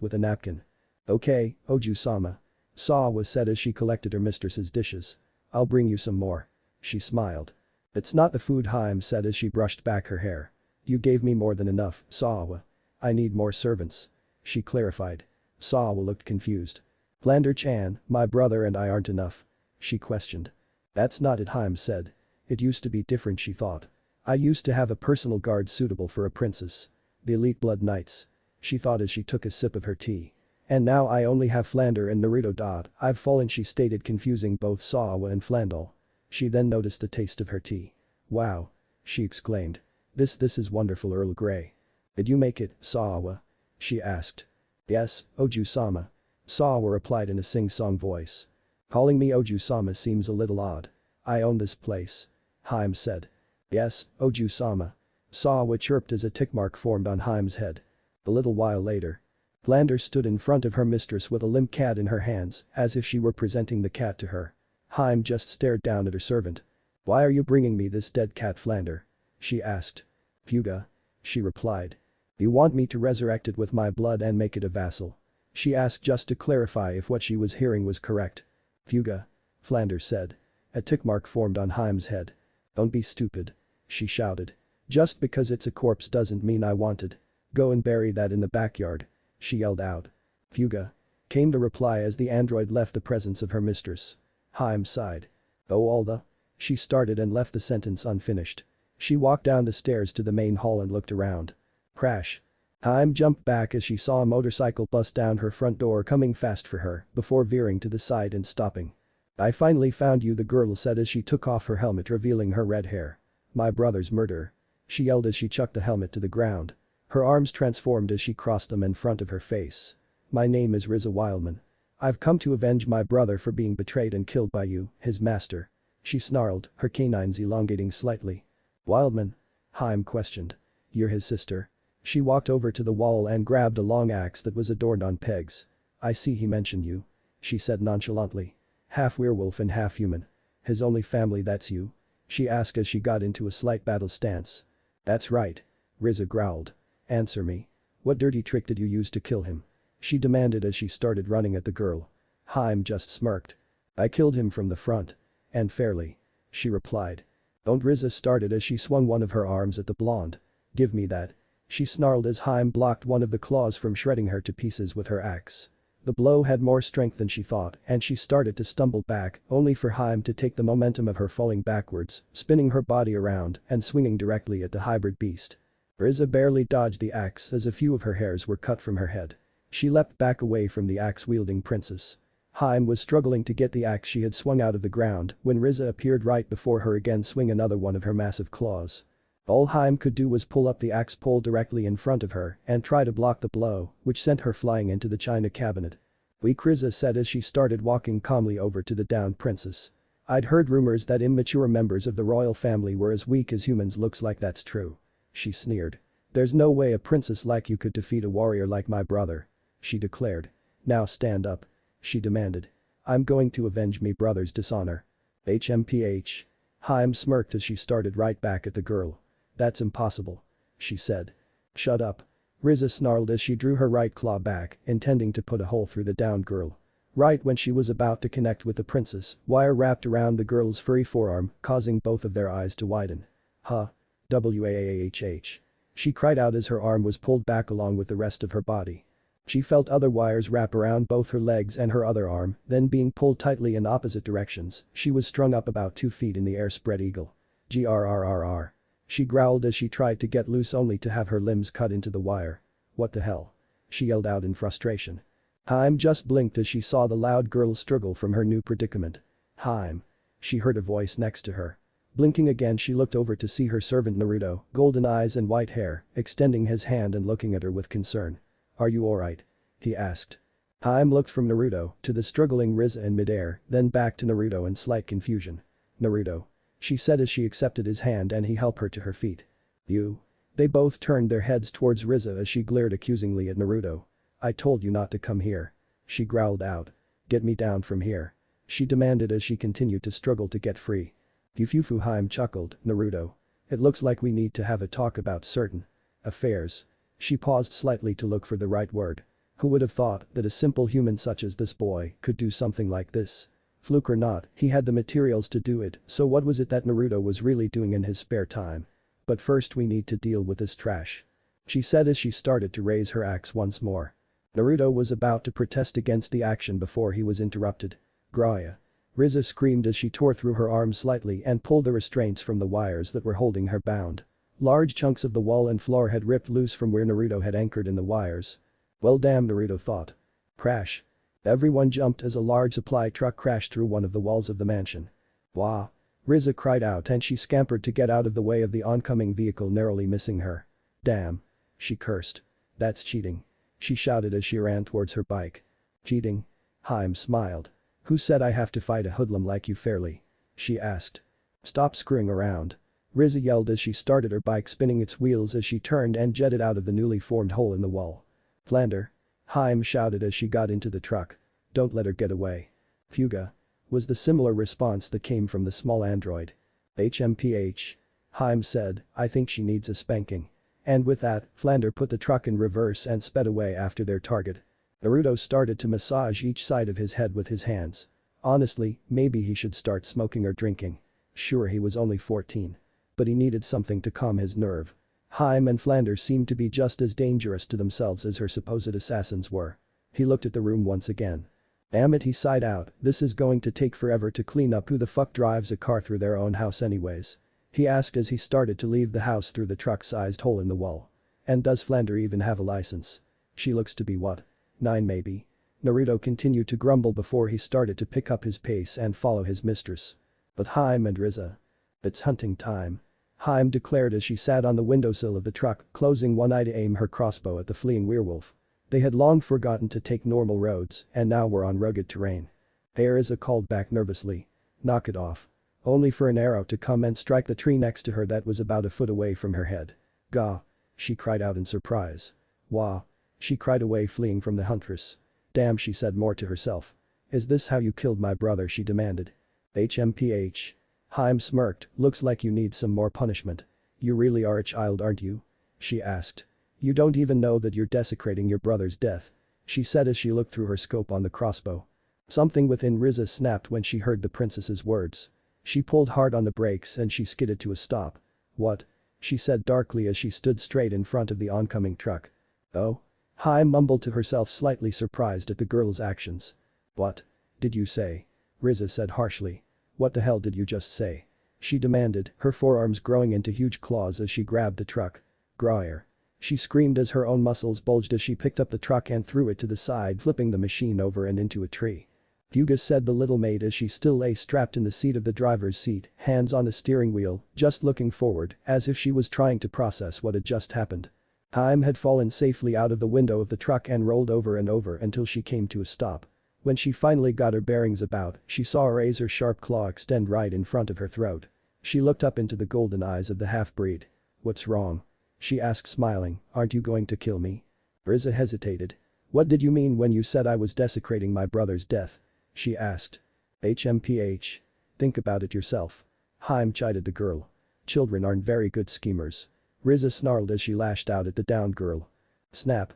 Speaker 1: with a napkin. "Okay, Oju-sama." Sawa said as she collected her mistress's dishes. "I'll bring you some more." She smiled. "It's not the food," Hime said as she brushed back her hair. "You gave me more than enough, Sawa. I need more servants," she clarified. Sawa looked confused. "Flander-chan, my brother and I aren't enough?" she questioned. "That's not it," Hime said. "It used to be different," she thought. "I used to have a personal guard suitable for a princess. The elite blood knights," she thought as she took a sip of her tea. And now I only have Flander and Naruto. I've fallen, she stated, confusing both Sawa and Flandel. She then noticed the taste of her tea. Wow. She exclaimed. This is wonderful Earl Grey. Did you make it, Sawa? She asked. Yes, Oju-sama. Sawa replied in a sing-song voice. Calling me Oju-sama seems a little odd. I own this place. Hime said. Yes, Oju-sama. Sawa chirped as a tick mark formed on Hime's head. A little while later. Flander stood in front of her mistress with a limp cat in her hands, as if she were presenting the cat to her. Hime just stared down at her servant. Why are you bringing me this dead cat, Flander? She asked. Fuga. She replied. You want me to resurrect it with my blood and make it a vassal? She asked just to clarify if what she was hearing was correct. Fuga. Flander said. A tick mark formed on Hime's head. Don't be stupid. She shouted. Just because it's a corpse doesn't mean I want it. Go and bury that in the backyard. She yelled out. Fuga. Came the reply as the android left the presence of her mistress. Hime sighed. Oh all the. She started and left the sentence unfinished. She walked down the stairs to the main hall and looked around. Crash. Hime jumped back as she saw a motorcycle bust down her front door coming fast for her before veering to the side and stopping. I finally found you, the girl said as she took off her helmet revealing her red hair. My brother's murderer. She yelled as she chucked the helmet to the ground. Her arms transformed as she crossed them in front of her face. My name is Rizza Wildman. I've come to avenge my brother for being betrayed and killed by you, his master. She snarled, her canines elongating slightly. Wildman? Hime questioned. You're his sister. She walked over to the wall and grabbed a long axe that was adorned on pegs. I see he mentioned you. She said nonchalantly. Half werewolf and half human. His only family, that's you? She asked as she got into a slight battle stance. That's right. Rizza growled. Answer me. What dirty trick did you use to kill him? She demanded as she started running at the girl. Hime just smirked. I killed him from the front. And fairly. She replied. Don't. Rizza started as she swung one of her arms at the blonde. Give me that. She snarled as Hime blocked one of the claws from shredding her to pieces with her axe. The blow had more strength than she thought and she started to stumble back only for Hime to take the momentum of her falling backwards, spinning her body around and swinging directly at the hybrid beast. Rizza barely dodged the axe as a few of her hairs were cut from her head. She leapt back away from the axe-wielding princess. Hime was struggling to get the axe she had swung out of the ground when Rizza appeared right before her again, swing another one of her massive claws. All Hime could do was pull up the axe pole directly in front of her and try to block the blow, which sent her flying into the china cabinet. Weak, Rizza said as she started walking calmly over to the downed princess. I'd heard rumors that immature members of the royal family were as weak as humans. Looks like that's true. She sneered. There's no way a princess like you could defeat a warrior like my brother. She declared. Now stand up. She demanded. I'm going to avenge me brother's dishonor. HMPH. Hime smirked as she started right back at the girl. That's impossible. She said. Shut up. Rizza snarled as she drew her right claw back, intending to put a hole through the downed girl. Right when she was about to connect with the princess, wire wrapped around the girl's furry forearm, causing both of their eyes to widen. Huh. Waahhh. She cried out as her arm was pulled back along with the rest of her body. She felt other wires wrap around both her legs and her other arm, then being pulled tightly in opposite directions, she was strung up about 2 feet in the air, spread eagle. Grrrr. She growled as she tried to get loose only to have her limbs cut into the wire. What the hell? She yelled out in frustration. Hime just blinked as she saw the loud girl struggle from her new predicament. Hime. She heard a voice next to her. Blinking again, she looked over to see her servant Naruto, golden eyes and white hair, extending his hand and looking at her with concern. Are you alright? He asked. Hime looked from Naruto to the struggling Rizza in midair, then back to Naruto in slight confusion. Naruto. She said as she accepted his hand and he helped her to her feet. You. They both turned their heads towards Rizza as she glared accusingly at Naruto. I told you not to come here. She growled out. Get me down from here. She demanded as she continued to struggle to get free. Fufu. Hime chuckled. Naruto. It looks like we need to have a talk about certain affairs. She paused slightly to look for the right word. Who would have thought that a simple human such as this boy could do something like this? Fluke or not, he had the materials to do it, so what was it that Naruto was really doing in his spare time? But first we need to deal with this trash. She said as she started to raise her axe once more. Naruto was about to protest against the action before he was interrupted. Graya. Rizza screamed as she tore through her arm slightly and pulled the restraints from the wires that were holding her bound. Large chunks of the wall and floor had ripped loose from where Naruto had anchored in the wires. Well damn, Naruto thought. Crash. Everyone jumped as a large supply truck crashed through one of the walls of the mansion. Wah! Rizza cried out and she scampered to get out of the way of the oncoming vehicle, narrowly missing her. Damn. She cursed. That's cheating. She shouted as she ran towards her bike. Cheating? Hime smiled. Who said I have to fight a hoodlum like you fairly? She asked. Stop screwing around. Rizza yelled as she started her bike, spinning its wheels as she turned and jetted out of the newly formed hole in the wall. Flander. Hime shouted as she got into the truck. Don't let her get away. Fuga. Was the similar response that came from the small android. HMPH. Hime said, I think she needs a spanking. And with that, Flander put the truck in reverse and sped away after their target. Naruto started to massage each side of his head with his hands. Honestly, maybe he should start smoking or drinking. Sure, he was only 14. But he needed something to calm his nerve. Hime and Flander seemed to be just as dangerous to themselves as her supposed assassins were. He looked at the room once again. Damn it, he sighed out, this is going to take forever to clean up. Who the fuck drives a car through their own house anyways? He asked as he started to leave the house through the truck-sized hole in the wall. And does Flander even have a license? She looks to be what? 9 maybe? Naruto continued to grumble before he started to pick up his pace and follow his mistress. But Hime and Rizza. It's hunting time. Hime declared as she sat on the windowsill of the truck, closing one eye to aim her crossbow at the fleeing werewolf. They had long forgotten to take normal roads and now were on rugged terrain. Hey, Rizza called back nervously. Knock it off. Only for an arrow to come and strike the tree next to her that was about a foot away from her head. Gah! She cried out in surprise. Wah! She cried away, fleeing from the huntress. Damn, she said more to herself. Is this how you killed my brother? She demanded. HMPH. Hime smirked, looks like you need some more punishment. You really are a child, aren't you? She asked. You don't even know that you're desecrating your brother's death. She said as she looked through her scope on the crossbow. Something within Rizza snapped when she heard the princess's words. She pulled hard on the brakes and she skidded to a stop. What? She said darkly as she stood straight in front of the oncoming truck. Oh? Hime mumbled to herself, slightly surprised at the girl's actions. What did you say? Rizza said harshly. What the hell did you just say? She demanded, her forearms growing into huge claws as she grabbed the truck. Growler. She screamed as her own muscles bulged as she picked up the truck and threw it to the side, flipping the machine over and into a tree. Fuga, said the little maid as she still lay strapped in the seat of the driver's seat, hands on the steering wheel, just looking forward, as if she was trying to process what had just happened. Hime had fallen safely out of the window of the truck and rolled over and over until she came to a stop. When she finally got her bearings about, she saw a razor-sharp claw extend right in front of her throat. She looked up into the golden eyes of the half-breed. What's wrong? She asked, smiling. Aren't you going to kill me? Rizza hesitated. What did you mean when you said I was desecrating my brother's death? She asked. HMPH. Think about it yourself. Hime chided the girl. Children aren't very good schemers. Rizza snarled as she lashed out at the downed girl. Snap.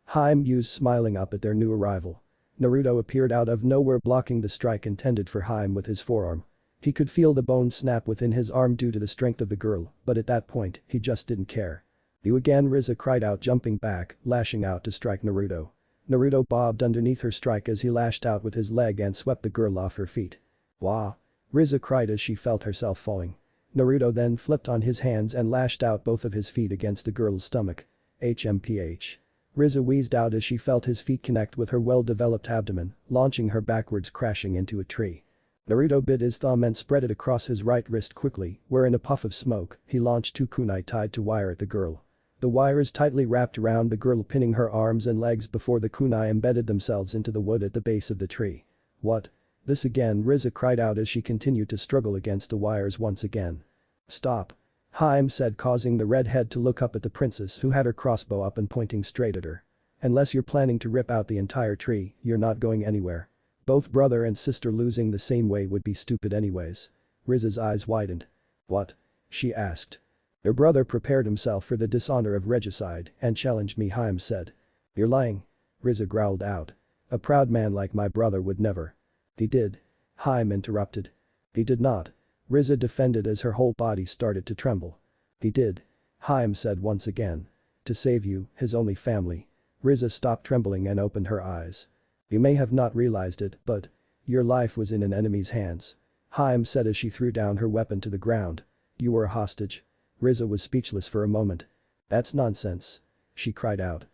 Speaker 1: Hime mused, smiling up at their new arrival. Naruto appeared out of nowhere, blocking the strike intended for Hime with his forearm. He could feel the bone snap within his arm due to the strength of the girl, but at that point, he just didn't care. You again, Rizza cried out, jumping back, lashing out to strike Naruto. Naruto bobbed underneath her strike as he lashed out with his leg and swept the girl off her feet. Wah! Rizza cried as she felt herself falling. Naruto then flipped on his hands and lashed out both of his feet against the girl's stomach. HMPH. Rizza wheezed out as she felt his feet connect with her well-developed abdomen, launching her backwards, crashing into a tree. Naruto bit his thumb and spread it across his right wrist quickly, where in a puff of smoke, he launched 2 kunai tied to wire at the girl. The wires tightly wrapped around the girl, pinning her arms and legs before the kunai embedded themselves into the wood at the base of the tree. What? This again, Rizza cried out as she continued to struggle against the wires once again. Stop. Hime said, causing the redhead to look up at the princess, who had her crossbow up and pointing straight at her. Unless you're planning to rip out the entire tree, you're not going anywhere. Both brother and sister losing the same way would be stupid anyways. Rizza's eyes widened. What? She asked. Their brother prepared himself for the dishonor of regicide and challenged me, Hime said. You're lying. Rizza growled out. A proud man like my brother would never. He did. Hime interrupted. He did not. Rizza defended as her whole body started to tremble. He did. Hime said once again. To save you, his only family. Rizza stopped trembling and opened her eyes. You may have not realized it, but your life was in an enemy's hands. Hime said as she threw down her weapon to the ground. You were a hostage. Rizza was speechless for a moment. That's nonsense. She cried out.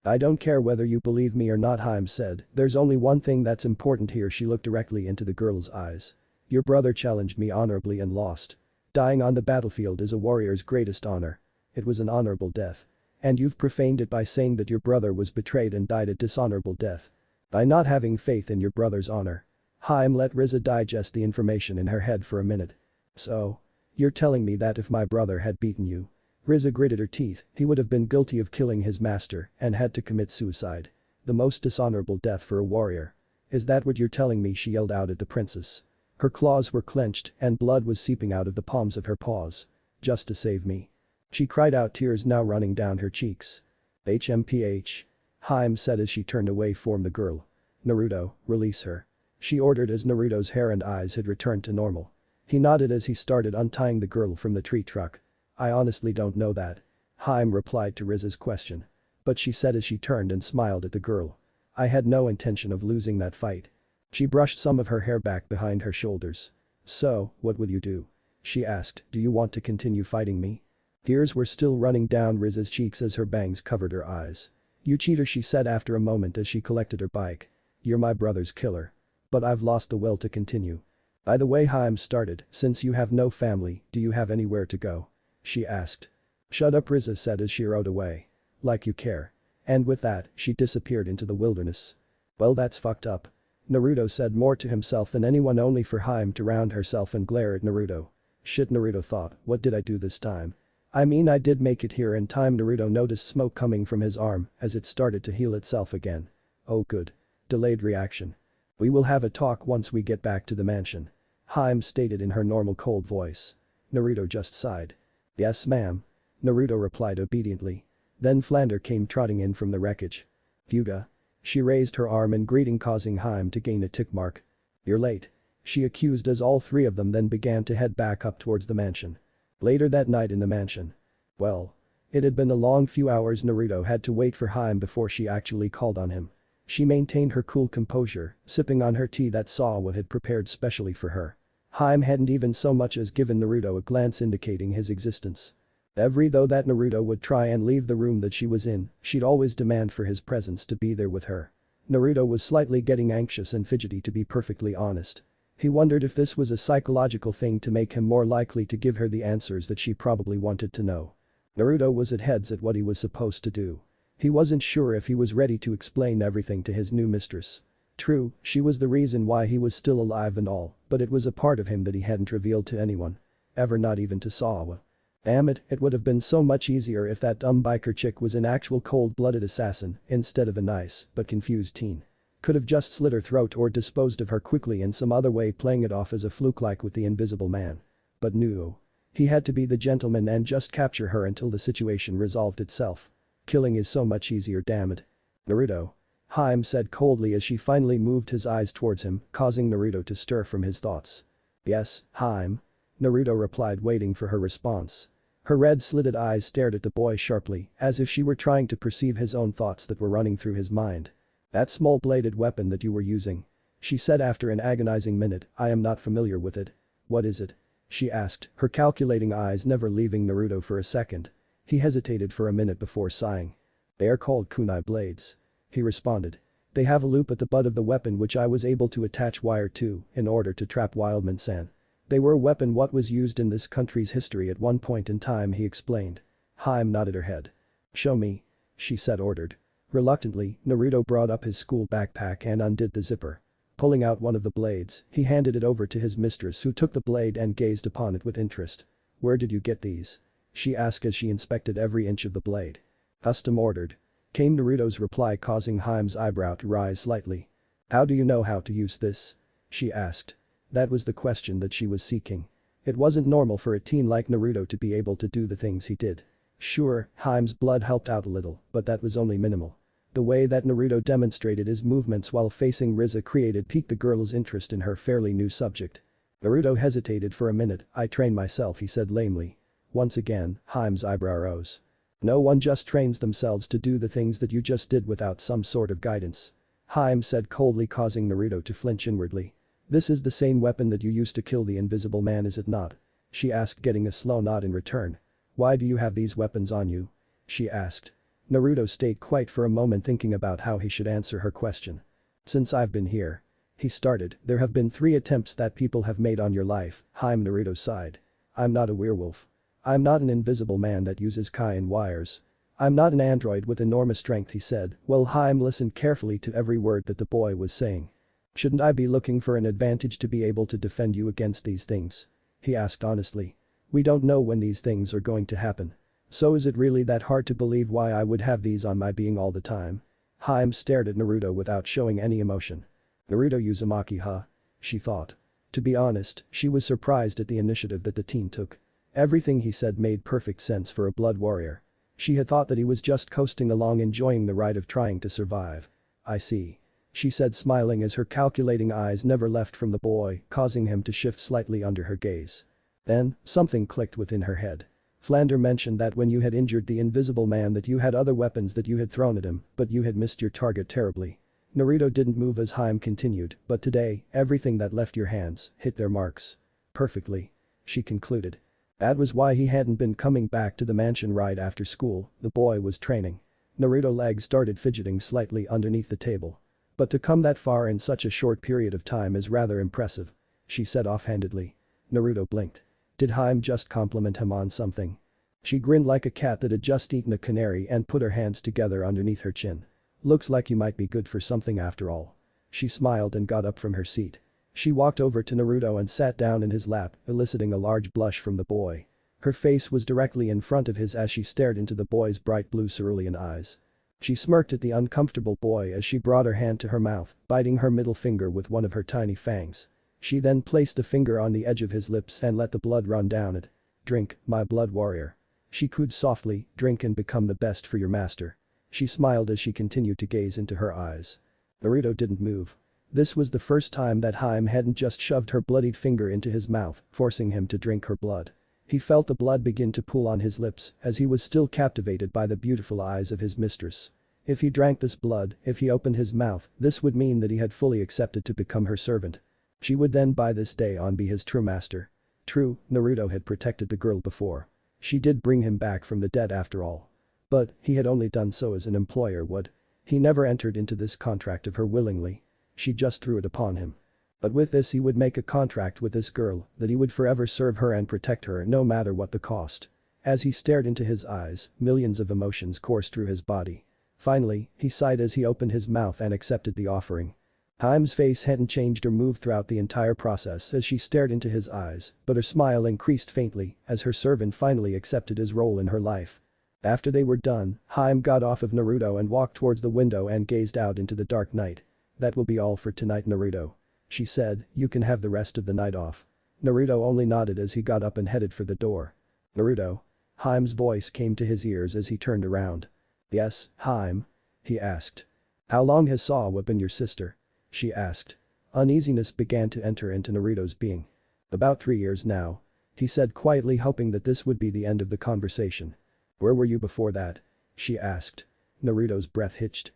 Speaker 1: I don't care whether you believe me or not, Hime said. There's only one thing that's important here. She looked directly into the girl's eyes. Your brother challenged me honorably and lost. Dying on the battlefield is a warrior's greatest honor. It was an honorable death. And you've profaned it by saying that your brother was betrayed and died a dishonorable death. By not having faith in your brother's honor. Hime let Rizza digest the information in her head for a minute. So? You're telling me that if my brother had beaten you. Rizza gritted her teeth, he would have been guilty of killing his master and had to commit suicide. The most dishonorable death for a warrior. Is that what you're telling me? She yelled out at the princess. Her claws were clenched and blood was seeping out of the palms of her paws. Just to save me. She cried out, tears now running down her cheeks. HMPH. Hime said as she turned away from the girl. Naruto, release her. She ordered as Naruto's hair and eyes had returned to normal. He nodded as he started untying the girl from the tree truck. I honestly don't know that. Hime replied to Rizza's question. But she said as she turned and smiled at the girl. I had no intention of losing that fight. She brushed some of her hair back behind her shoulders. So, what will you do? She asked, do you want to continue fighting me? Tears were still running down Rizza's cheeks as her bangs covered her eyes. You cheater, she said after a moment as she collected her bike. You're my brother's killer. But I've lost the will to continue. By the way, Hime started, since you have no family, do you have anywhere to go? She asked. Shut up, Rizza said as she rode away. Like you care. And with that, she disappeared into the wilderness. Well, that's fucked up. Naruto said more to himself than anyone, only for Hime to round herself and glare at Naruto. Shit, Naruto thought, what did I do this time? I mean, I did make it here in time. Naruto noticed smoke coming from his arm as it started to heal itself again. Oh good. Delayed reaction. We will have a talk once we get back to the mansion. Hime stated in her normal cold voice. Naruto just sighed. Yes ma'am. Naruto replied obediently. Then Flander came trotting in from the wreckage. Hyuga. She raised her arm in greeting, causing Hime to gain a tick mark. You're late. She accused as all three of them then began to head back up towards the mansion. Later that night in the mansion. Well. It had been a long few hours. Naruto had to wait for Hime before she actually called on him. She maintained her cool composure, sipping on her tea that Sawa had prepared specially for her. Hime hadn't even so much as given Naruto a glance indicating his existence. Every though that Naruto would try and leave the room that she was in, she'd always demand for his presence to be there with her. Naruto was slightly getting anxious and fidgety, to be perfectly honest. He wondered if this was a psychological thing to make him more likely to give her the answers that she probably wanted to know. Naruto was at heads at what he was supposed to do. He wasn't sure if he was ready to explain everything to his new mistress. True, she was the reason why he was still alive and all, but it was a part of him that he hadn't revealed to anyone. Ever, not even to Sawa. Damn it, it would have been so much easier if that dumb biker chick was an actual cold-blooded assassin instead of a nice but confused teen. Could have just slit her throat or disposed of her quickly in some other way, playing it off as a fluke like with the invisible man. But no. He had to be the gentleman and just capture her until the situation resolved itself. Killing is so much easier, damn it. Naruto. Hime said coldly as she finally moved his eyes towards him, causing Naruto to stir from his thoughts. Yes, Hime. Naruto replied, waiting for her response. Her red-slitted eyes stared at the boy sharply, as if she were trying to perceive his own thoughts that were running through his mind. That small-bladed weapon that you were using. She said after an agonizing minute, I am not familiar with it. What is it? She asked, her calculating eyes never leaving Naruto for a second. He hesitated for a minute before sighing. They are called kunai blades. He responded. They have a loop at the butt of the weapon which I was able to attach wire to in order to trap Wildman-san. They were a weapon what was used in this country's history at one point in time, he explained. Hime nodded her head. Show me. She said, ordered. Reluctantly, Naruto brought up his school backpack and undid the zipper. Pulling out one of the blades, he handed it over to his mistress, who took the blade and gazed upon it with interest. Where did you get these? She asked as she inspected every inch of the blade. Custom ordered. Came Naruto's reply, causing Hime's eyebrow to rise slightly. How do you know how to use this? She asked. That was the question that she was seeking. It wasn't normal for a teen like Naruto to be able to do the things he did. Sure, Hime's blood helped out a little, but that was only minimal. The way that Naruto demonstrated his movements while facing Rizza piqued the girl's interest in her fairly new subject. Naruto hesitated for a minute. I train myself, he said lamely. Once again, Hime's eyebrow rose. No one just trains themselves to do the things that you just did without some sort of guidance. Hime said coldly, causing Naruto to flinch inwardly. This is the same weapon that you used to kill the invisible man, is it not? She asked, getting a slow nod in return. Why do you have these weapons on you? She asked. Naruto stayed quiet for a moment thinking about how he should answer her question. Since I've been here. He started, there have been 3 attempts that people have made on your life, Hime. Naruto sighed. I'm not a werewolf. I'm not an invisible man that uses Kai and wires. I'm not an android with enormous strength, he said, while Hime listened carefully to every word that the boy was saying. Shouldn't I be looking for an advantage to be able to defend you against these things? He asked honestly. We don't know when these things are going to happen. So is it really that hard to believe why I would have these on my being all the time? Hime stared at Naruto without showing any emotion. Naruto Uzumaki, huh? She thought. To be honest, she was surprised at the initiative that the teen took. Everything he said made perfect sense for a blood warrior. She had thought that he was just coasting along enjoying the ride of trying to survive. I see. She said smiling as her calculating eyes never left from the boy, causing him to shift slightly under her gaze. Then, something clicked within her head. Flander mentioned that when you had injured the invisible man that you had other weapons that you had thrown at him, but you had missed your target terribly. Naruto didn't move as Hime continued, but today, everything that left your hands hit their marks. Perfectly. She concluded. That was why he hadn't been coming back to the mansion right after school, the boy was training. Naruto's legs started fidgeting slightly underneath the table. But to come that far in such a short period of time is rather impressive. She said offhandedly. Naruto blinked. Did Hime just compliment him on something? She grinned like a cat that had just eaten a canary and put her hands together underneath her chin. Looks like you might be good for something after all. She smiled and got up from her seat. She walked over to Naruto and sat down in his lap, eliciting a large blush from the boy. Her face was directly in front of his as she stared into the boy's bright blue cerulean eyes. She smirked at the uncomfortable boy as she brought her hand to her mouth, biting her middle finger with one of her tiny fangs. She then placed a finger on the edge of his lips and let the blood run down it. Drink, my blood warrior. She cooed softly, drink and become the best for your master. She smiled as she continued to gaze into her eyes. Naruto didn't move. This was the first time that Hime hadn't just shoved her bloodied finger into his mouth, forcing him to drink her blood. He felt the blood begin to pool on his lips as he was still captivated by the beautiful eyes of his mistress. If he drank this blood, if he opened his mouth, this would mean that he had fully accepted to become her servant. She would then by this day on be his true master. True, Naruto had protected the girl before. She did bring him back from the dead after all. But, he had only done so as an employer would. He never entered into this contract of her willingly. She just threw it upon him. But with this he would make a contract with this girl that he would forever serve her and protect her no matter what the cost. As he stared into his eyes, millions of emotions coursed through his body. Finally, he sighed as he opened his mouth and accepted the offering. Hime's face hadn't changed or moved throughout the entire process as she stared into his eyes, but her smile increased faintly as her servant finally accepted his role in her life. After they were done, Hime got off of Naruto and walked towards the window and gazed out into the dark night. That will be all for tonight, Naruto. She said, you can have the rest of the night off. Naruto only nodded as he got up and headed for the door. Naruto? Hime's voice came to his ears as he turned around. Yes, Hime? He asked. How long has Sawa been your sister? She asked. Uneasiness began to enter into Naruto's being. About 3 years now. He said quietly, hoping that this would be the end of the conversation. Where were you before that? She asked. Naruto's breath hitched.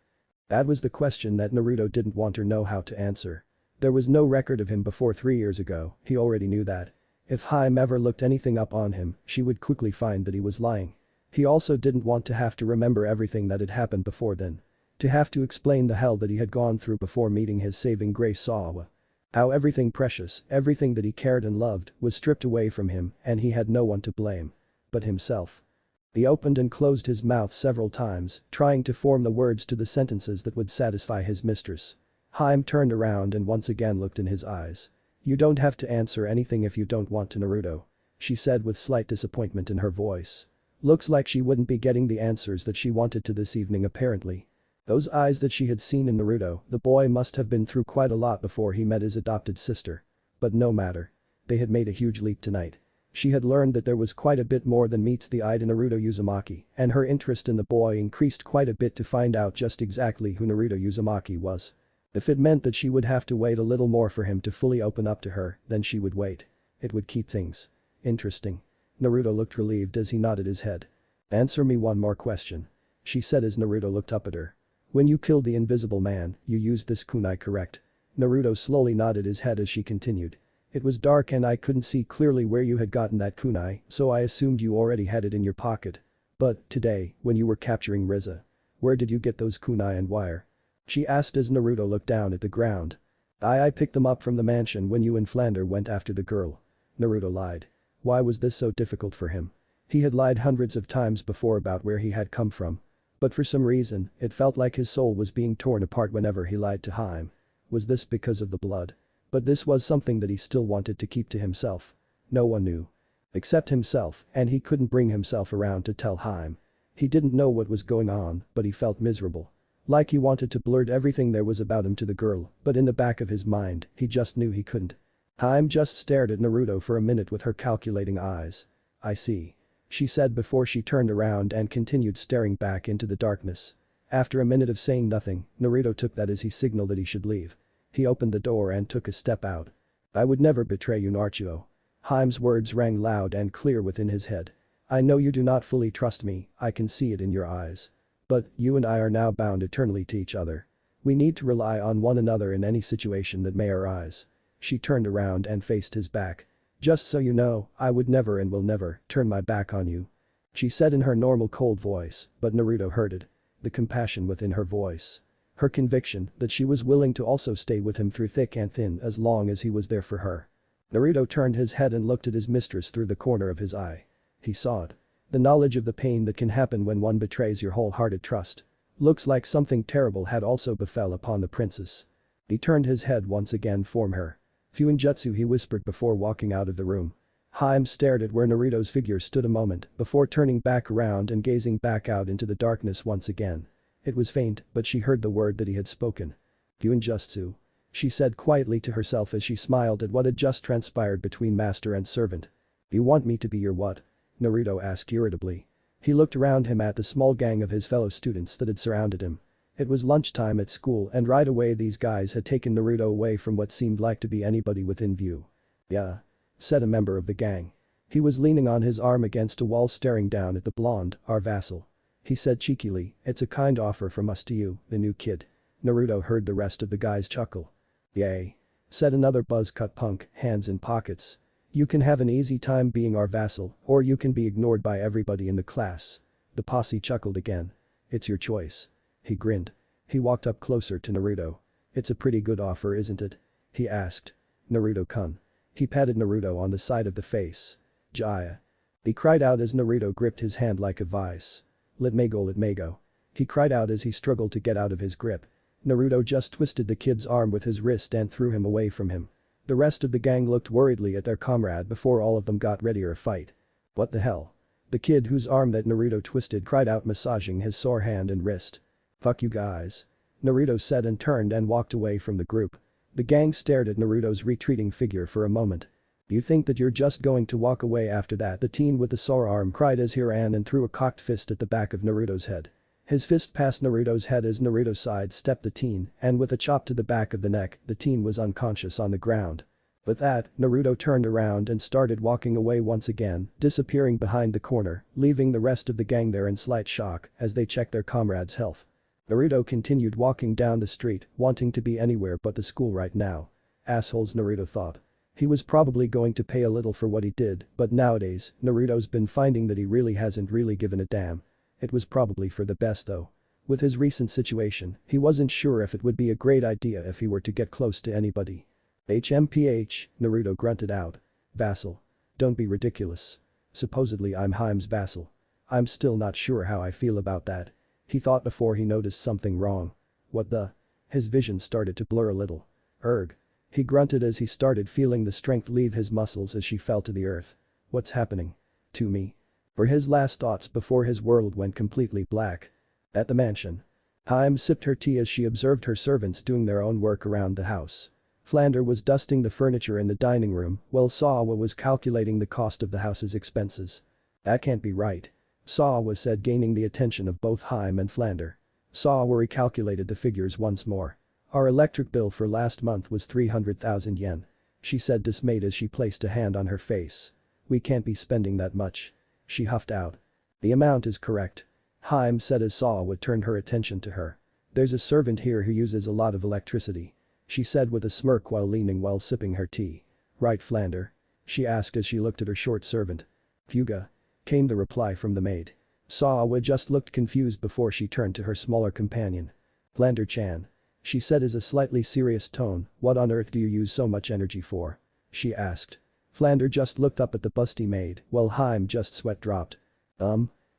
Speaker 1: That was the question that Naruto didn't want to know how to answer. There was no record of him before 3 years ago, he already knew that. If Hime ever looked anything up on him, she would quickly find that he was lying. He also didn't want to have to remember everything that had happened before then. To have to explain the hell that he had gone through before meeting his saving grace Sawa. How everything precious, everything that he cared and loved, was stripped away from him and he had no one to blame. But himself. He opened and closed his mouth several times, trying to form the words to the sentences that would satisfy his mistress. Hime turned around and once again looked in his eyes. You don't have to answer anything if you don't want to, Naruto. She said with slight disappointment in her voice. Looks like she wouldn't be getting the answers that she wanted to this evening apparently. Those eyes that she had seen in Naruto, the boy must have been through quite a lot before he met his adopted sister. But no matter. They had made a huge leap tonight. She had learned that there was quite a bit more than meets the eye to Naruto Uzumaki, and her interest in the boy increased quite a bit to find out just exactly who Naruto Uzumaki was. If it meant that she would have to wait a little more for him to fully open up to her, then she would wait. It would keep things interesting. Naruto looked relieved as he nodded his head. Answer me one more question. She said as Naruto looked up at her. When you killed the invisible man, you used this kunai, correct? Naruto slowly nodded his head as she continued. It was dark and I couldn't see clearly where you had gotten that kunai, so I assumed you already had it in your pocket. But, today, when you were capturing Rizza. Where did you get those kunai and wire? She asked as Naruto looked down at the ground. I picked them up from the mansion when you and Flander went after the girl. Naruto lied. Why was this so difficult for him? He had lied hundreds of times before about where he had come from. But for some reason, it felt like his soul was being torn apart whenever he lied to Hime. Was this because of the blood? But this was something that he still wanted to keep to himself. No one knew. Except himself, and he couldn't bring himself around to tell Hime. He didn't know what was going on, but he felt miserable. Like he wanted to blurt everything there was about him to the girl, but in the back of his mind, he just knew he couldn't. Hime just stared at Naruto for a minute with her calculating eyes. I see. She said before she turned around and continued staring back into the darkness. After a minute of saying nothing, Naruto took that as he signaled that he should leave. He opened the door and took a step out. I would never betray you, Naruto. Hime's words rang loud and clear within his head. I know you do not fully trust me, I can see it in your eyes. But, you and I are now bound eternally to each other. We need to rely on one another in any situation that may arise. She turned around and faced his back. Just so you know, I would never and will never turn my back on you. She said in her normal cold voice, but Naruto heard it. The compassion within her voice. Her conviction that she was willing to also stay with him through thick and thin as long as he was there for her. Naruto turned his head and looked at his mistress through the corner of his eye. He saw it. The knowledge of the pain that can happen when one betrays your wholehearted trust. Looks like something terrible had also befell upon the princess. He turned his head once again from her. Fuinjutsu, he whispered before walking out of the room. Hime stared at where Naruto's figure stood a moment before turning back around and gazing back out into the darkness once again. It was faint, but she heard the word that he had spoken. Fuinjutsu. She said quietly to herself as she smiled at what had just transpired between master and servant. You want me to be your what? Naruto asked irritably. He looked around him at the small gang of his fellow students that had surrounded him. It was lunchtime at school and right away these guys had taken Naruto away from what seemed like to be anybody within view. Yeah. Said a member of the gang. He was leaning on his arm against a wall staring down at the blonde, our vassal. He said cheekily, it's a kind offer from us to you, the new kid. Naruto heard the rest of the guys chuckle. Yay. Said another buzz-cut punk, hands in pockets. You can have an easy time being our vassal, or you can be ignored by everybody in the class. The posse chuckled again. It's your choice. He grinned. He walked up closer to Naruto. It's a pretty good offer, isn't it? He asked. Naruto-kun. He patted Naruto on the side of the face. Jaya. He cried out as Naruto gripped his hand like a vice. Let me go. He cried out as he struggled to get out of his grip. Naruto just twisted the kid's arm with his wrist and threw him away from him. The rest of the gang looked worriedly at their comrade before all of them got ready for a fight. What the hell? The kid whose arm that Naruto twisted cried out, massaging his sore hand and wrist. Fuck you guys. Naruto said and turned and walked away from the group. The gang stared at Naruto's retreating figure for a moment. You think that you're just going to walk away after that? The teen with the sore arm cried as he ran and threw a cocked fist at the back of Naruto's head. His fist passed Naruto's head as Naruto sidestepped the teen, and with a chop to the back of the neck, the teen was unconscious on the ground. With that, Naruto turned around and started walking away once again, disappearing behind the corner, leaving the rest of the gang there in slight shock as they checked their comrade's health. Naruto continued walking down the street, wanting to be anywhere but the school right now. Assholes, Naruto thought. He was probably going to pay a little for what he did, but nowadays, Naruto's been finding that he really hasn't really given a damn. It was probably for the best though. With his recent situation, he wasn't sure if it would be a great idea if he were to get close to anybody. HMPH, Naruto grunted out. Vassal. Don't be ridiculous. Supposedly I'm Hime's vassal. I'm still not sure how I feel about that. He thought before he noticed something wrong. What the? His vision started to blur a little. Erg. He grunted as he started feeling the strength leave his muscles as she fell to the earth. What's happening? To me? Were his last thoughts before his world went completely black. At the mansion. Hime sipped her tea as she observed her servants doing their own work around the house. Flander was dusting the furniture in the dining room while Sawa was calculating the cost of the house's expenses. That can't be right. Sawa said, gaining the attention of both Hime and Flander. Sawa recalculated the figures once more. Our electric bill for last month was 300,000 yen. She said, dismayed as she placed a hand on her face. We can't be spending that much. She huffed out. The amount is correct. Hime said as Sawa turned her attention to her. There's a servant here who uses a lot of electricity. She said with a smirk while leaning while sipping her tea. Right, Flander? She asked as she looked at her short servant. Fuga. Came the reply from the maid. Sawa just looked confused before she turned to her smaller companion. Flander-chan. She said in a slightly serious tone, what on earth do you use so much energy for? She asked. Flander just looked up at the busty maid while Hime just sweat dropped.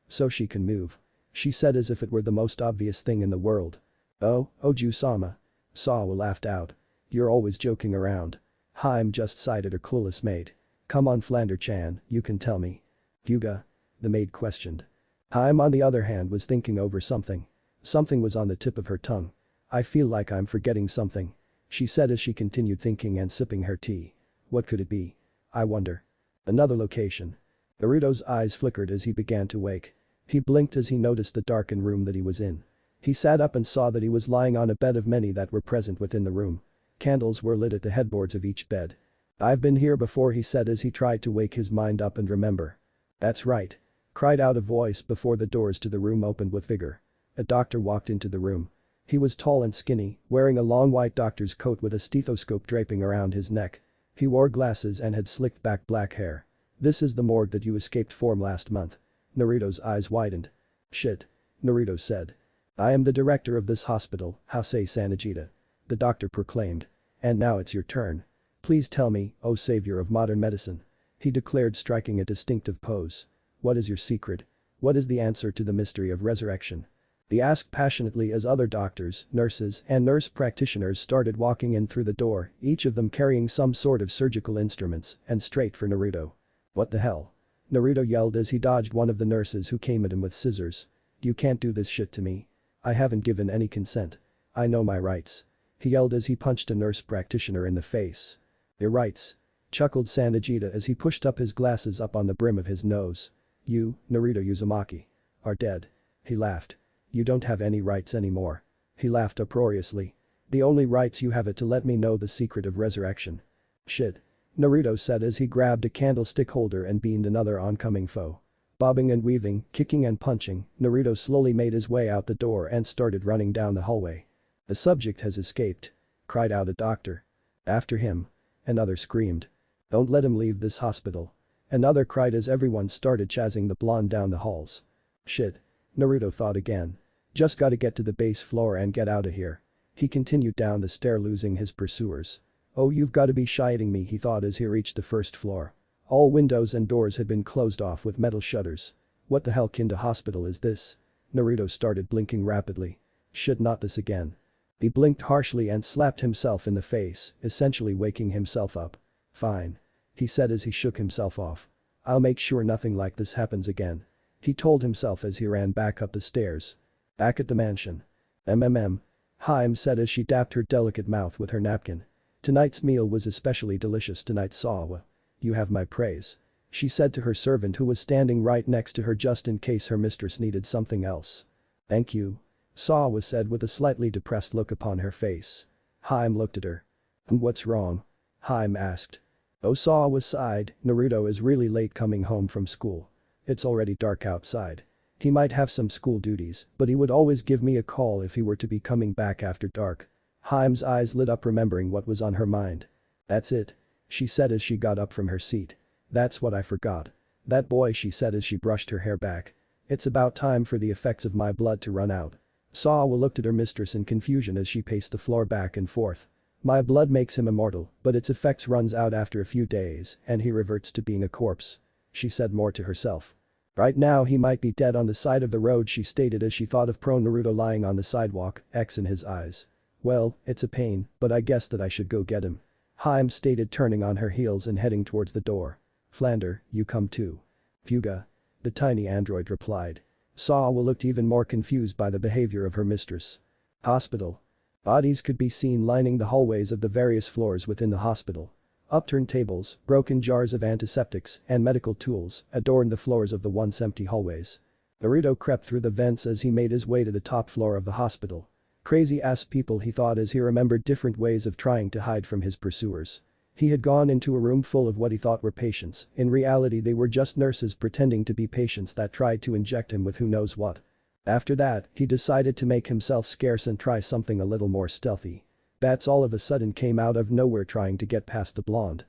Speaker 1: So she can move. She said as if it were the most obvious thing in the world. Oh, Oju-sama. Sawa laughed out. You're always joking around. Hime just sighed at her clueless maid. Come on Flander-chan, you can tell me. Hyuga? The maid questioned. Hime on the other hand was thinking over something. Something was on the tip of her tongue. I feel like I'm forgetting something. She said as she continued thinking and sipping her tea. What could it be? I wonder. Another location. Naruto's eyes flickered as he began to wake. He blinked as he noticed the darkened room that he was in. He sat up and saw that he was lying on a bed of many that were present within the room. Candles were lit at the headboards of each bed. I've been here before, he said as he tried to wake his mind up and remember. That's right. Cried out a voice before the doors to the room opened with vigor. A doctor walked into the room. He was tall and skinny, wearing a long white doctor's coat with a stethoscope draping around his neck. He wore glasses and had slicked back black hair. This is the morgue that you escaped from last month. Naruto's eyes widened. Shit. Naruto said. I am the director of this hospital, Hasei Sanajita. The doctor proclaimed. And now it's your turn. Please tell me, oh savior of modern medicine. He declared, striking a distinctive pose. What is your secret? What is the answer to the mystery of resurrection? He asked passionately as other doctors, nurses, and nurse practitioners started walking in through the door, each of them carrying some sort of surgical instruments, and straight for Naruto. What the hell? Naruto yelled as he dodged one of the nurses who came at him with scissors. You can't do this shit to me. I haven't given any consent. I know my rights. He yelled as he punched a nurse practitioner in the face. Your rights? Chuckled Sanajita as he pushed up his glasses up on the brim of his nose. You, Naruto Uzumaki, are dead. He laughed. You don't have any rights anymore. He laughed uproariously. The only rights you have are to let me know the secret of resurrection. Shit. Naruto said as he grabbed a candlestick holder and beamed another oncoming foe. Bobbing and weaving, kicking and punching, Naruto slowly made his way out the door and started running down the hallway. The subject has escaped. Cried out a doctor. After him. Another screamed. Don't let him leave this hospital. Another cried as everyone started chasing the blonde down the halls. Shit. Naruto thought again. Just gotta get to the base floor and get out of here. He continued down the stair losing his pursuers. Oh, you've gotta be shitting me, he thought as he reached the first floor. All windows and doors had been closed off with metal shutters. What the hell kind of hospital is this? Naruto started blinking rapidly. Shit, not this again. He blinked harshly and slapped himself in the face, essentially waking himself up. Fine. He said as he shook himself off. I'll make sure nothing like this happens again. He told himself as he ran back up the stairs. Back at the mansion. Hime said as she dapped her delicate mouth with her napkin. Tonight's meal was especially delicious tonight, Sawa. You have my praise. She said to her servant who was standing right next to her just in case her mistress needed something else. Thank you. Sawa said with a slightly depressed look upon her face. Hime looked at her. What's wrong? Hime asked. Oh, Sawa sighed, Naruto is really late coming home from school. It's already dark outside. He might have some school duties, but he would always give me a call if he were to be coming back after dark. Hime's eyes lit up remembering what was on her mind. That's it. She said as she got up from her seat. That's what I forgot. That boy, she said as she brushed her hair back. It's about time for the effects of my blood to run out. Sawa looked at her mistress in confusion as she paced the floor back and forth. My blood makes him immortal, but its effects runs out after a few days and he reverts to being a corpse. She said more to herself. Right now he might be dead on the side of the road, she stated as she thought of prone Naruto lying on the sidewalk, X in his eyes. Well, it's a pain, but I guess that I should go get him. Hime stated, turning on her heels and heading towards the door. Flander, you come too. Fuga. The tiny android replied. Sawa looked even more confused by the behavior of her mistress. Hospital. Bodies could be seen lining the hallways of the various floors within the hospital. Upturned tables, broken jars of antiseptics, and medical tools adorned the floors of the once empty hallways. Naruto crept through the vents as he made his way to the top floor of the hospital. Crazy ass people, he thought as he remembered different ways of trying to hide from his pursuers. He had gone into a room full of what he thought were patients, in reality they were just nurses pretending to be patients that tried to inject him with who knows what. After that, he decided to make himself scarce and try something a little more stealthy. Bats all of a sudden came out of nowhere trying to get past the blonde.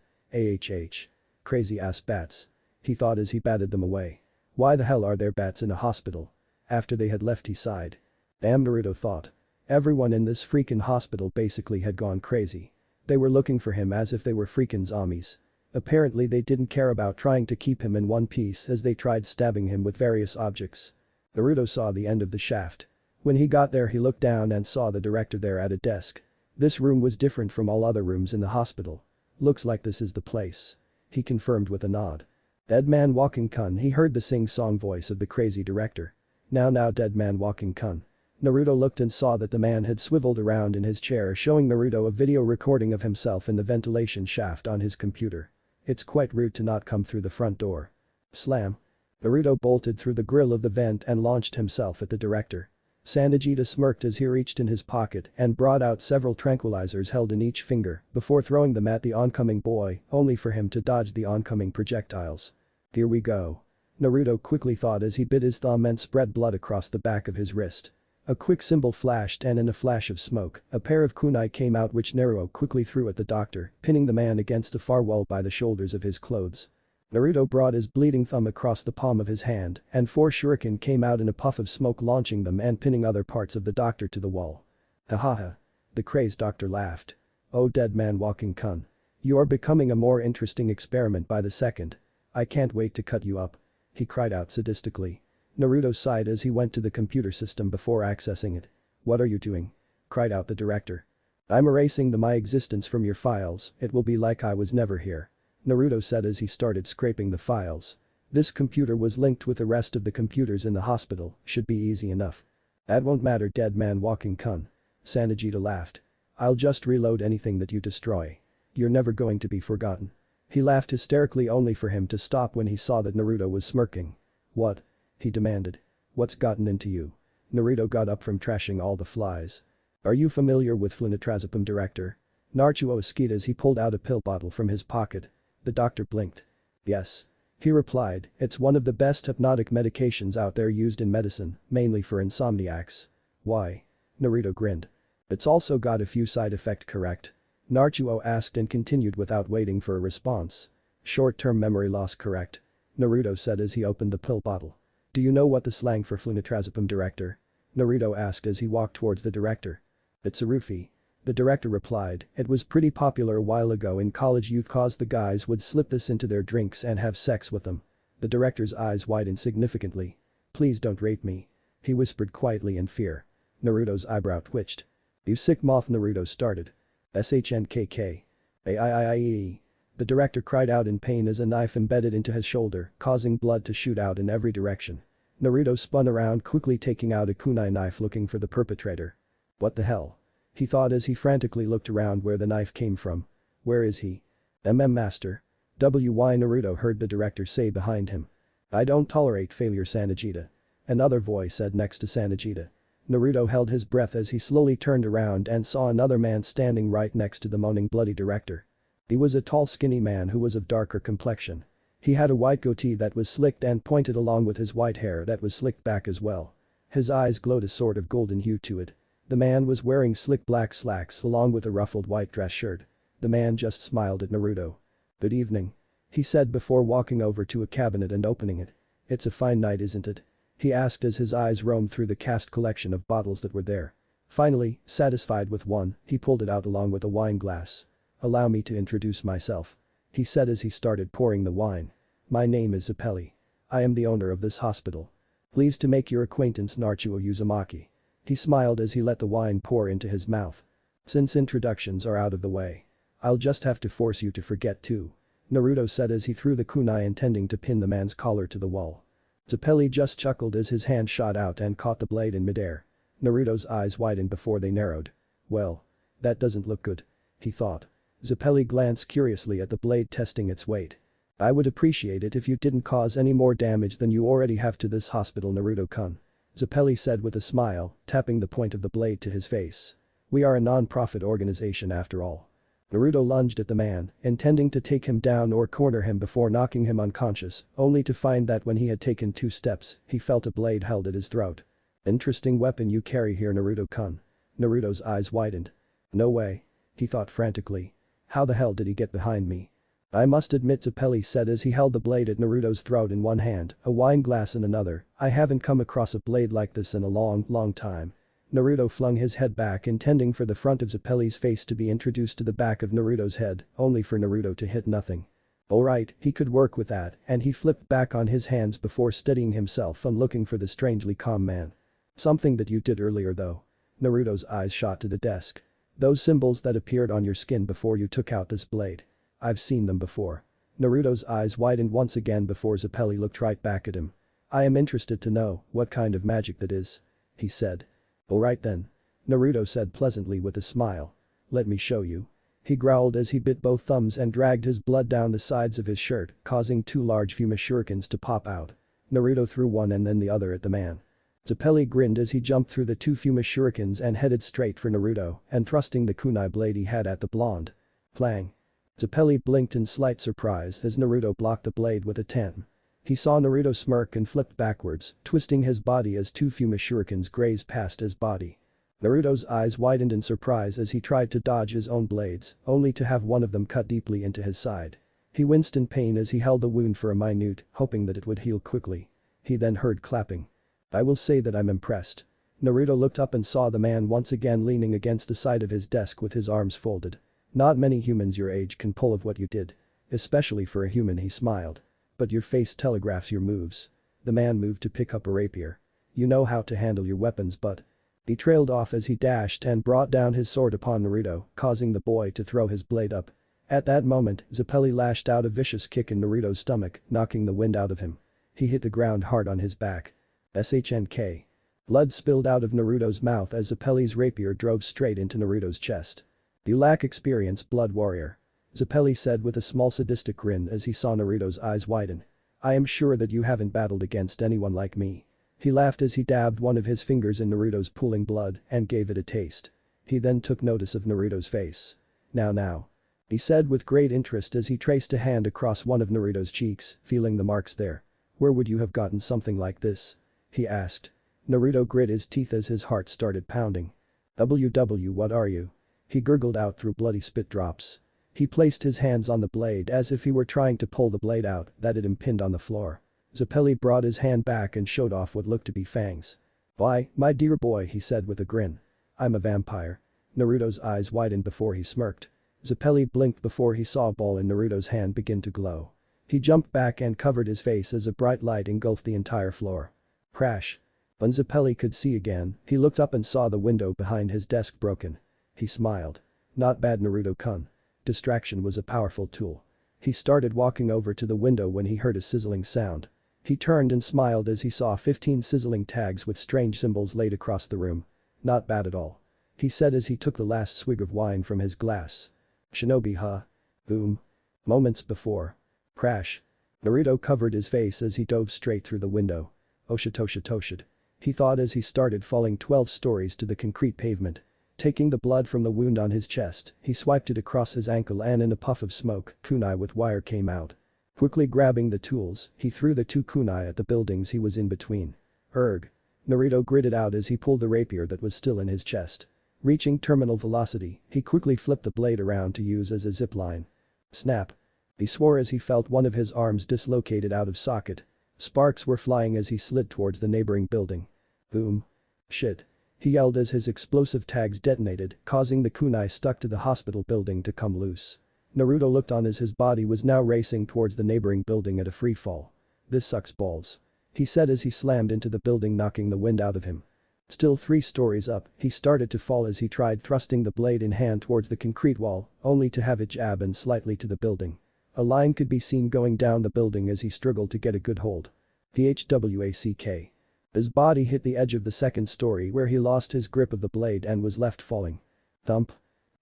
Speaker 1: Crazy ass bats. He thought as he batted them away. Why the hell are there bats in a hospital? After they had left he sighed. Damn, Naruto thought. Everyone in this freaking hospital basically had gone crazy. They were looking for him as if they were freaking zombies. Apparently they didn't care about trying to keep him in one piece as they tried stabbing him with various objects. Naruto saw the end of the shaft. When he got there he looked down and saw the director there at a desk. This room was different from all other rooms in the hospital. Looks like this is the place. He confirmed with a nod. Dead man walking kun, he heard the sing-song voice of the crazy director. Now dead man walking kun. Naruto looked and saw that the man had swiveled around in his chair showing Naruto a video recording of himself in the ventilation shaft on his computer. It's quite rude to not come through the front door. Slam. Naruto bolted through the grill of the vent and launched himself at the director. Sanjita smirked as he reached in his pocket and brought out several tranquilizers held in each finger before throwing them at the oncoming boy, only for him to dodge the oncoming projectiles. Here we go. Naruto quickly thought as he bit his thumb and spread blood across the back of his wrist. A quick symbol flashed and in a flash of smoke, a pair of kunai came out which Naruto quickly threw at the doctor, pinning the man against a far wall by the shoulders of his clothes. Naruto brought his bleeding thumb across the palm of his hand and 4 shuriken came out in a puff of smoke launching them and pinning other parts of the doctor to the wall. Hahaha. The crazed doctor laughed. Oh dead man walking kun. You are becoming a more interesting experiment by the second. I can't wait to cut you up. He cried out sadistically. Naruto sighed as he went to the computer system before accessing it. What are you doing? Cried out the director. I'm erasing my existence from your files, it will be like I was never here. Naruto said as he started scraping the files. This computer was linked with the rest of the computers in the hospital, should be easy enough. That won't matter dead man walking kun. Sanjita laughed. I'll just reload anything that you destroy. You're never going to be forgotten. He laughed hysterically only for him to stop when he saw that Naruto was smirking. What? He demanded. What's gotten into you? Naruto got up from trashing all the flies. Are you familiar with flunitrazepam director? Naruto asked as he pulled out a pill bottle from his pocket. The doctor blinked. Yes. He replied, it's one of the best hypnotic medications out there used in medicine, mainly for insomniacs. Why? Naruto grinned. It's also got a few side effects, correct? Naruto asked and continued without waiting for a response. Short-term memory loss, correct? Naruto said as he opened the pill bottle. Do you know what the slang for flunitrazepam director? Naruto asked as he walked towards the director. It's a roofie. The director replied, it was pretty popular a while ago in college youth cause the guys would slip this into their drinks and have sex with them. The director's eyes widened significantly. Please don't rape me. He whispered quietly in fear. Naruto's eyebrow twitched. You sick moth, Naruto started. SHNKK. AIIIE. The director cried out in pain as a knife embedded into his shoulder, causing blood to shoot out in every direction. Naruto spun around quickly taking out a kunai knife looking for the perpetrator. What the hell? He thought as he frantically looked around where the knife came from. Where is he? Master. WY Naruto heard the director say behind him. I don't tolerate failure Sanjita. Another voice said next to Sanjita. Naruto held his breath as he slowly turned around and saw another man standing right next to the moaning bloody director. He was a tall skinny man who was of darker complexion. He had a white goatee that was slicked and pointed along with his white hair that was slicked back as well. His eyes glowed a sort of golden hue to it. The man was wearing slick black slacks along with a ruffled white dress shirt. The man just smiled at Naruto. Good evening. He said before walking over to a cabinet and opening it. It's a fine night, isn't it? He asked as his eyes roamed through the cast collection of bottles that were there. Finally, satisfied with one, he pulled it out along with a wine glass. Allow me to introduce myself. He said as he started pouring the wine. My name is Zelli. I am the owner of this hospital. Pleased to make your acquaintance Naruto Uzumaki. He smiled as he let the wine pour into his mouth. Since introductions are out of the way. I'll just have to force you to forget too. Naruto said as he threw the kunai intending to pin the man's collar to the wall. Zelli just chuckled as his hand shot out and caught the blade in midair. Naruto's eyes widened before they narrowed. Well. That doesn't look good. He thought. Zelli glanced curiously at the blade testing its weight. I would appreciate it if you didn't cause any more damage than you already have to this hospital Naruto-kun. Zelli said with a smile, tapping the point of the blade to his face. We are a non-profit organization after all. Naruto lunged at the man, intending to take him down or corner him before knocking him unconscious, only to find that when he had taken 2 steps, he felt a blade held at his throat. Interesting weapon you carry here Naruto-kun. Naruto's eyes widened. No way. He thought frantically. How the hell did he get behind me? I must admit, Zeppeli said as he held the blade at Naruto's throat in one hand, a wine glass in another, I haven't come across a blade like this in a long time. Naruto flung his head back, intending for the front of Zeppeli's face to be introduced to the back of Naruto's head, only for Naruto to hit nothing. Alright, he could work with that, and he flipped back on his hands before steadying himself and looking for the strangely calm man. Something that you did earlier though. Naruto's eyes shot to the desk. Those symbols that appeared on your skin before you took out this blade. I've seen them before. Naruto's eyes widened once again before Zeppeli looked right back at him. I am interested to know what kind of magic that is. He said. Alright then. Naruto said pleasantly with a smile. Let me show you. He growled as he bit both thumbs and dragged his blood down the sides of his shirt, causing two large Fuma shurikens to pop out. Naruto threw one and then the other at the man. Zeppeli grinned as he jumped through the two Fuma shurikens and headed straight for Naruto and thrusting the kunai blade he had at the blonde. Clang. Zeppeli blinked in slight surprise as Naruto blocked the blade with a ten. He saw Naruto smirk and flipped backwards, twisting his body as two Fuma shurikens grazed past his body. Naruto's eyes widened in surprise as he tried to dodge his own blades, only to have one of them cut deeply into his side. He winced in pain as he held the wound for a minute, hoping that it would heal quickly. He then heard clapping. I will say that I'm impressed. Naruto looked up and saw the man once again leaning against the side of his desk with his arms folded. Not many humans your age can pull off what you did. Especially for a human, he smiled. But your face telegraphs your moves. The man moved to pick up a rapier. You know how to handle your weapons, but. He trailed off as he dashed and brought down his sword upon Naruto, causing the boy to throw his blade up. At that moment, Zeppeli lashed out a vicious kick in Naruto's stomach, knocking the wind out of him. He hit the ground hard on his back. SHNK. Blood spilled out of Naruto's mouth as Zeppeli's rapier drove straight into Naruto's chest. You lack experience, blood warrior. Zeppeli said with a small sadistic grin as he saw Naruto's eyes widen. I am sure that you haven't battled against anyone like me. He laughed as he dabbed one of his fingers in Naruto's pooling blood and gave it a taste. He then took notice of Naruto's face. Now. He said with great interest as he traced a hand across one of Naruto's cheeks, feeling the marks there. Where would you have gotten something like this? He asked. Naruto grit his teeth as his heart started pounding. What are you? He gurgled out through bloody spit drops. He placed his hands on the blade as if he were trying to pull the blade out that had impinged on the floor. Zeppeli brought his hand back and showed off what looked to be fangs. Why, my dear boy, he said with a grin. I'm a vampire. Naruto's eyes widened before he smirked. Zeppeli blinked before he saw a ball in Naruto's hand begin to glow. He jumped back and covered his face as a bright light engulfed the entire floor. Crash. When Zeppeli could see again, he looked up and saw the window behind his desk broken. He smiled. Not bad, Naruto-kun. Distraction was a powerful tool. He started walking over to the window when he heard a sizzling sound. He turned and smiled as he saw 15 sizzling tags with strange symbols laid across the room. Not bad at all. He said as he took the last swig of wine from his glass. Shinobi, huh? Boom. Moments before. Crash. Naruto covered his face as he dove straight through the window. Oshitoshitoshid. He thought as he started falling 12 stories to the concrete pavement. Taking the blood from the wound on his chest, he swiped it across his ankle and in a puff of smoke, kunai with wire came out. Quickly grabbing the tools, he threw the two kunai at the buildings he was in between. Erg. Naruto gritted out as he pulled the rapier that was still in his chest. Reaching terminal velocity, he quickly flipped the blade around to use as a zipline. Snap. He swore as he felt one of his arms dislocated out of socket. Sparks were flying as he slid towards the neighboring building. Boom. Shit. He yelled as his explosive tags detonated, causing the kunai stuck to the hospital building to come loose. Naruto looked on as his body was now racing towards the neighboring building at a free fall. This sucks balls. He said as he slammed into the building, knocking the wind out of him. Still 3 stories up, he started to fall as he tried thrusting the blade in hand towards the concrete wall, only to have it jab in slightly to the building. A line could be seen going down the building as he struggled to get a good hold. PHWACK. His body hit the edge of the 2nd story where he lost his grip of the blade and was left falling. Thump.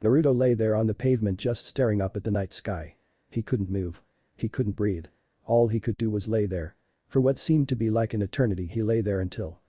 Speaker 1: Naruto lay there on the pavement just staring up at the night sky. He couldn't move. He couldn't breathe. All he could do was lay there. For what seemed to be like an eternity he lay there until.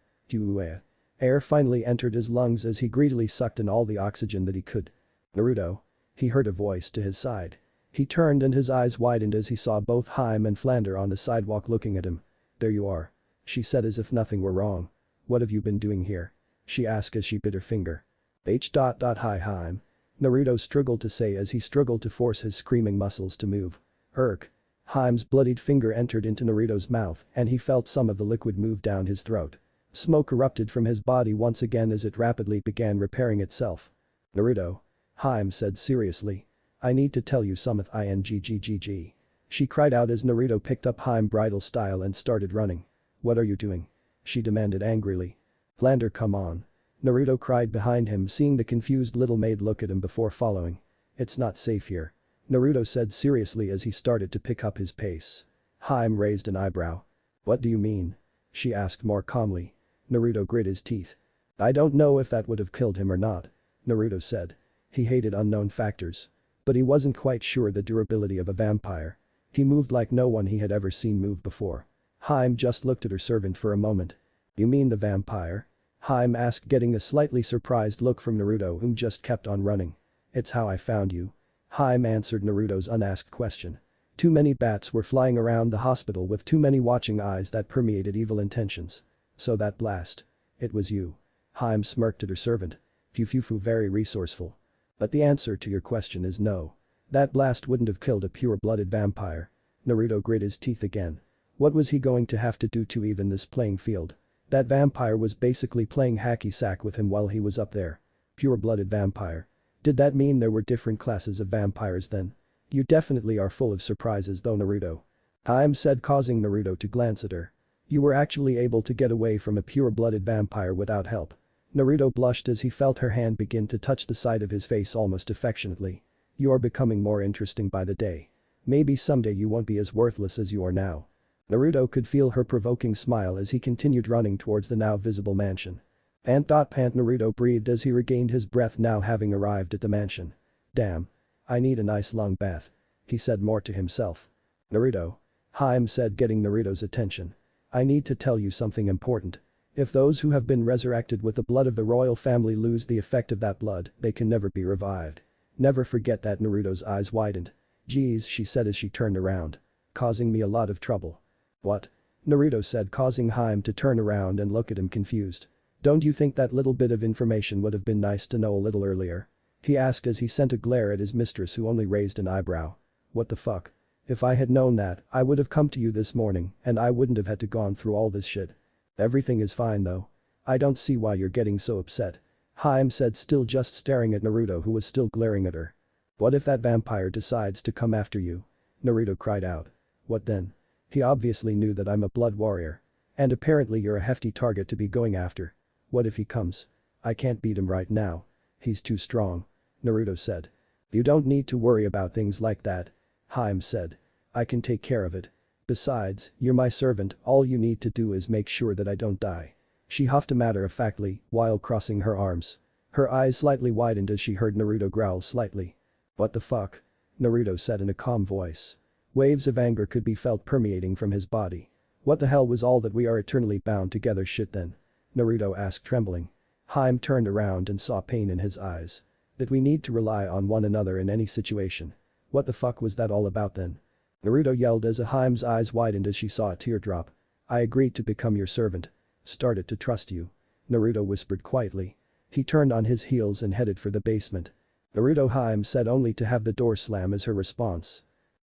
Speaker 1: Air finally entered his lungs as he greedily sucked in all the oxygen that he could. Naruto. He heard a voice to his side. He turned and his eyes widened as he saw both Hime and Flander on the sidewalk looking at him. There you are. She said as if nothing were wrong. What have you been doing here? She asked as she bit her finger. Hi Hime. Naruto struggled to say as he struggled to force his screaming muscles to move. Irk. Hime's bloodied finger entered into Naruto's mouth and he felt some of the liquid move down his throat. Smoke erupted from his body once again as it rapidly began repairing itself. Naruto. Hime said seriously. I need to tell you something ingggg. She cried out as Naruto picked up Hime bridal style and started running. What are you doing? She demanded angrily. Flander, come on. Naruto cried behind him, seeing the confused little maid look at him before following. It's not safe here. Naruto said seriously as he started to pick up his pace. Hime raised an eyebrow. What do you mean? She asked more calmly. Naruto grit his teeth. I don't know if that would have killed him or not. Naruto said. He hated unknown factors. But he wasn't quite sure the durability of a vampire. He moved like no one he had ever seen move before. Hime just looked at her servant for a moment. You mean the vampire? Hime asked, getting a slightly surprised look from Naruto, whom just kept on running. It's how I found you. Hime answered Naruto's unasked question. Too many bats were flying around the hospital with too many watching eyes that permeated evil intentions. So that blast. It was you. Hime smirked at her servant. Fufufu, very resourceful. But the answer to your question is no. That blast wouldn't have killed a pure-blooded vampire. Naruto grit his teeth again. What was he going to have to do to even this playing field? That vampire was basically playing hacky sack with him while he was up there. Pure-blooded vampire. Did that mean there were different classes of vampires then? You definitely are full of surprises though, Naruto. Hime said, causing Naruto to glance at her. You were actually able to get away from a pure-blooded vampire without help. Naruto blushed as he felt her hand begin to touch the side of his face almost affectionately. You are becoming more interesting by the day. Maybe someday you won't be as worthless as you are now. Naruto could feel her provoking smile as he continued running towards the now visible mansion. Pant. Naruto breathed as he regained his breath, now having arrived at the mansion. Damn. I need a nice long bath. He said more to himself. Naruto. Hime said, getting Naruto's attention. I need to tell you something important. If those who have been resurrected with the blood of the royal family lose the effect of that blood, they can never be revived. Never forget that. Naruto's eyes widened. Geez, she said as she turned around. Causing me a lot of trouble. What? Naruto said, causing Hime to turn around and look at him confused. Don't you think that little bit of information would have been nice to know a little earlier? He asked as he sent a glare at his mistress, who only raised an eyebrow. What the fuck? If I had known that, I would have come to you this morning and I wouldn't have had to gone through all this shit. Everything is fine though. I don't see why you're getting so upset. Hime said, still just staring at Naruto, who was still glaring at her. What if that vampire decides to come after you? Naruto cried out. What then? He obviously knew that I'm a blood warrior. And apparently you're a hefty target to be going after. What if he comes? I can't beat him right now. He's too strong. Naruto said. You don't need to worry about things like that. Hime said. I can take care of it. Besides, you're my servant, all you need to do is make sure that I don't die. She huffed matter-of-factly while crossing her arms. Her eyes slightly widened as she heard Naruto growl slightly. What the fuck? Naruto said in a calm voice. Waves of anger could be felt permeating from his body. What the hell was all that we are eternally bound together shit then? Naruto asked, trembling. Hime turned around and saw pain in his eyes. That we need to rely on one another in any situation. What the fuck was that all about then? Naruto yelled as Hime's eyes widened as she saw a teardrop. I agreed to become your servant. Started to trust you. Naruto whispered quietly. He turned on his heels and headed for the basement. Naruto. Hime said, only to have the door slam as her response.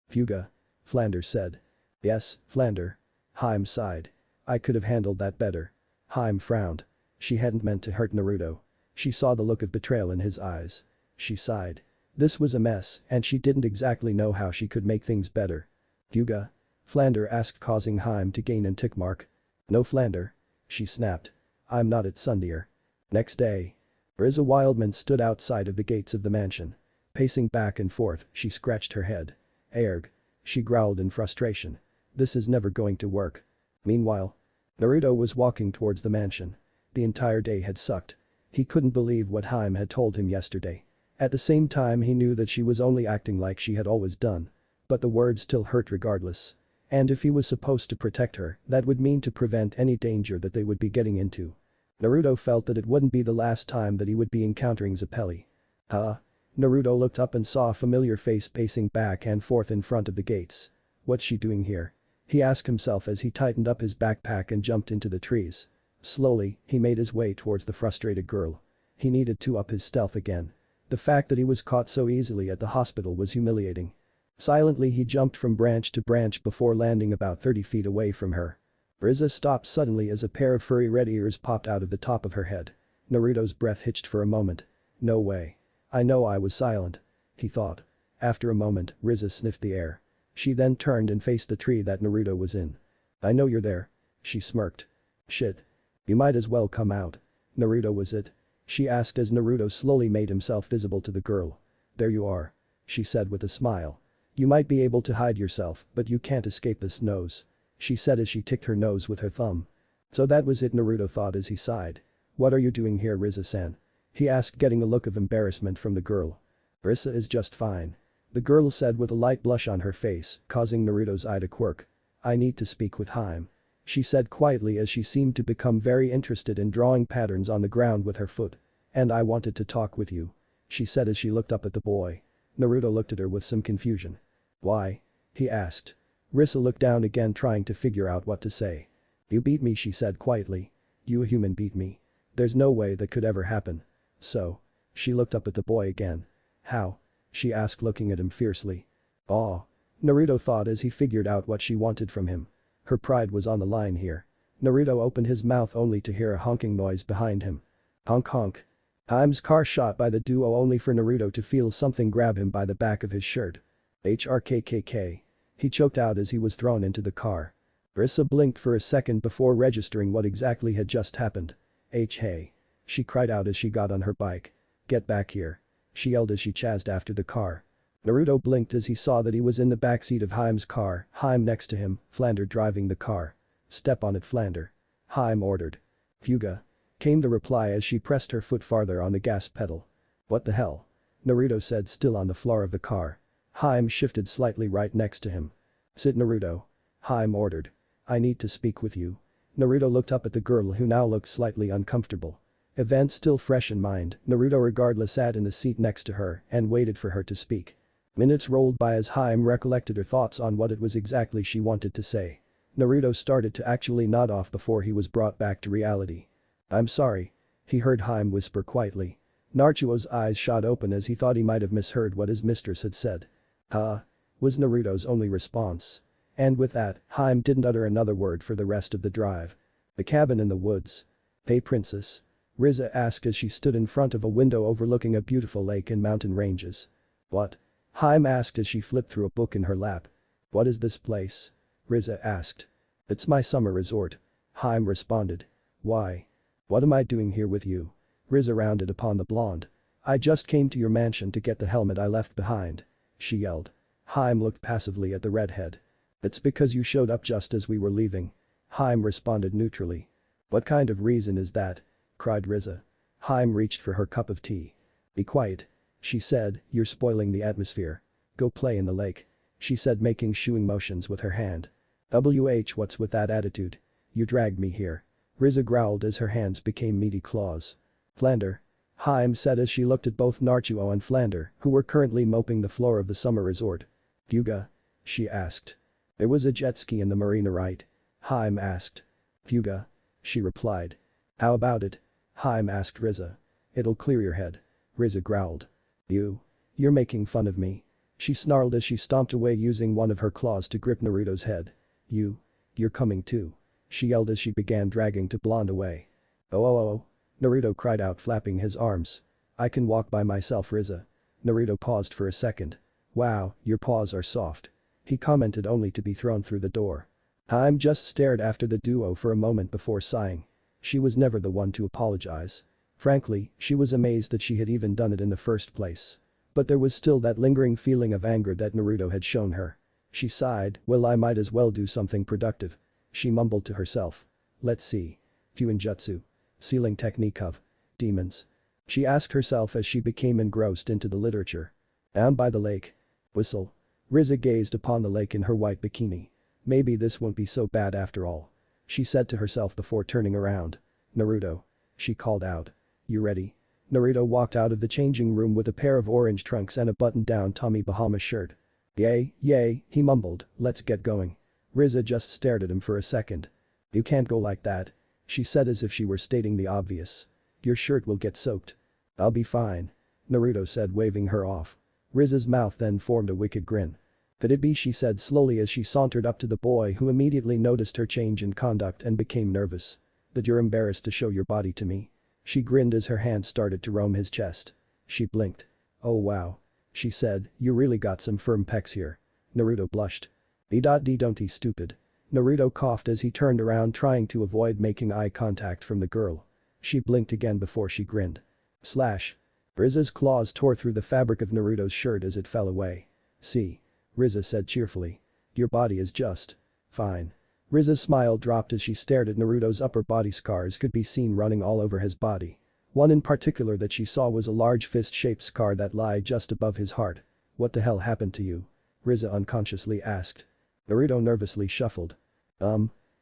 Speaker 1: Fuga. Flander said. Yes, Flander. Hime sighed. I could have handled that better. Hime frowned. She hadn't meant to hurt Naruto. She saw the look of betrayal in his eyes. She sighed. This was a mess and she didn't exactly know how she could make things better. Fuga? Flander asked, causing Hime to gain a tick mark. No, Flander. She snapped. I'm not at Sundeer. Next day. Rizza Wildman stood outside of the gates of the mansion. Pacing back and forth, she scratched her head. Erg. She growled in frustration. This is never going to work. Meanwhile, Naruto was walking towards the mansion. The entire day had sucked. He couldn't believe what Hime had told him yesterday. At the same time, he knew that she was only acting like she had always done. But the words still hurt regardless. And if he was supposed to protect her, that would mean to prevent any danger that they would be getting into. Naruto felt that it wouldn't be the last time that he would be encountering Zeppeli. Huh? Naruto looked up and saw a familiar face pacing back and forth in front of the gates. What's she doing here? He asked himself as he tightened up his backpack and jumped into the trees. Slowly, he made his way towards the frustrated girl. He needed to up his stealth again. The fact that he was caught so easily at the hospital was humiliating. Silently he jumped from branch to branch before landing about 30 feet away from her. Rizza stopped suddenly as a pair of furry red ears popped out of the top of her head. Naruto's breath hitched for a moment. No way. I know I was silent. He thought. After a moment, Rizza sniffed the air. She then turned and faced the tree that Naruto was in. I know you're there. She smirked. Shit. You might as well come out. Naruto was it? She asked as Naruto slowly made himself visible to the girl. There you are. She said with a smile. You might be able to hide yourself, but you can't escape this nose. She said as she ticked her nose with her thumb. So that was it, Naruto thought as he sighed. What are you doing here, Rizza-san? He asked, getting a look of embarrassment from the girl. Rizza is just fine. The girl said with a light blush on her face, causing Naruto's eye to quirk. I need to speak with Hime. She said quietly as she seemed to become very interested in drawing patterns on the ground with her foot. And I wanted to talk with you. She said as she looked up at the boy. Naruto looked at her with some confusion. Why? He asked. Rizza looked down again, trying to figure out what to say. You beat me, she said quietly. You, a human, beat me. There's no way that could ever happen. So? She looked up at the boy again. How? She asked, looking at him fiercely. Aw. Naruto thought as he figured out what she wanted from him. Her pride was on the line here. Naruto opened his mouth only to hear a honking noise behind him. Honk honk. Hime's car shot by the duo only for Naruto to feel something grab him by the back of his shirt. HRKKK. He choked out as he was thrown into the car. Rizza blinked for a second before registering what exactly had just happened. Hey. She cried out as she got on her bike. Get back here. She yelled as she chased after the car. Naruto blinked as he saw that he was in the backseat of Hime's car, Hime next to him, Flander driving the car. Step on it, Flander. Hime ordered. Fuga. Came the reply as she pressed her foot farther on the gas pedal. What the hell? Naruto said, still on the floor of the car. Hime shifted slightly right next to him. Sit, Naruto. Hime ordered. I need to speak with you. Naruto looked up at the girl, who now looked slightly uncomfortable. Events still fresh in mind, Naruto regardless sat in the seat next to her and waited for her to speak. Minutes rolled by as Hime recollected her thoughts on what it was exactly she wanted to say. Naruto started to actually nod off before he was brought back to reality. I'm sorry. He heard Hime whisper quietly. Naruto's eyes shot open as he thought he might have misheard what his mistress had said. Huh? Was Naruto's only response. And with that, Hime didn't utter another word for the rest of the drive. The cabin in the woods. Hey, princess? Rizza asked as she stood in front of a window overlooking a beautiful lake and mountain ranges. What? Hime asked as she flipped through a book in her lap. What is this place? Rizza asked. It's my summer resort. Hime responded. Why? What am I doing here with you? Rizza rounded upon the blonde. I just came to your mansion to get the helmet I left behind. She yelled. Hime looked passively at the redhead. It's because you showed up just as we were leaving. Hime responded neutrally. What kind of reason is that? Cried Rizza. Hime reached for her cup of tea. Be quiet. She said, you're spoiling the atmosphere. Go play in the lake. She said, making shooing motions with her hand. What's with that attitude? You dragged me here. Rizza growled as her hands became meaty claws. Flander. Hime said as she looked at both Naruto and Flander, who were currently moping the floor of the summer resort. Fuga? She asked. There was a jet ski in the marina, right? Hime asked. Fuga? She replied. How about it? Hime asked Rizza. It'll clear your head. Rizza growled. You're making fun of me. She snarled as she stomped away using one of her claws to grip Naruto's head. You're coming too. She yelled as she began dragging the blonde away. Oh. Naruto cried out, flapping his arms. I can walk by myself, Rizza. Naruto paused for a second. Wow, your paws are soft. He commented only to be thrown through the door. Hime just stared after the duo for a moment before sighing. She was never the one to apologize. Frankly, she was amazed that she had even done it in the first place. But there was still that lingering feeling of anger that Naruto had shown her. She sighed, well, I might as well do something productive. She mumbled to herself. Let's see. Fuinjutsu. Sealing technique of demons. She asked herself as she became engrossed into the literature. Down by the lake. Whistle. Rizza gazed upon the lake in her white bikini. Maybe this won't be so bad after all. She said to herself before turning around. Naruto. She called out. You ready? Naruto walked out of the changing room with a pair of orange trunks and a buttoned-down Tommy Bahama shirt. Yay, he mumbled, let's get going. Rizza just stared at him for a second. You can't go like that. She said as if she were stating the obvious. Your shirt will get soaked. I'll be fine. Naruto said, waving her off. Rizza's mouth then formed a wicked grin. Could it be, she said slowly as she sauntered up to the boy, who immediately noticed her change in conduct and became nervous. That you're embarrassed to show your body to me? She grinned as her hand started to roam his chest. She blinked. Oh wow. She said, you really got some firm pecs here. Naruto blushed. Don't he stupid. Naruto coughed as he turned around, trying to avoid making eye contact from the girl. She blinked again before she grinned. Slash. Rizza's claws tore through the fabric of Naruto's shirt as it fell away. See. Rizza said cheerfully. Your body is just fine. Rizza's smile dropped as she stared at Naruto's upper body. Scars could be seen running all over his body. One in particular that she saw was a large fist-shaped scar that lay just above his heart. What the hell happened to you? Rizza unconsciously asked. Naruto nervously shuffled.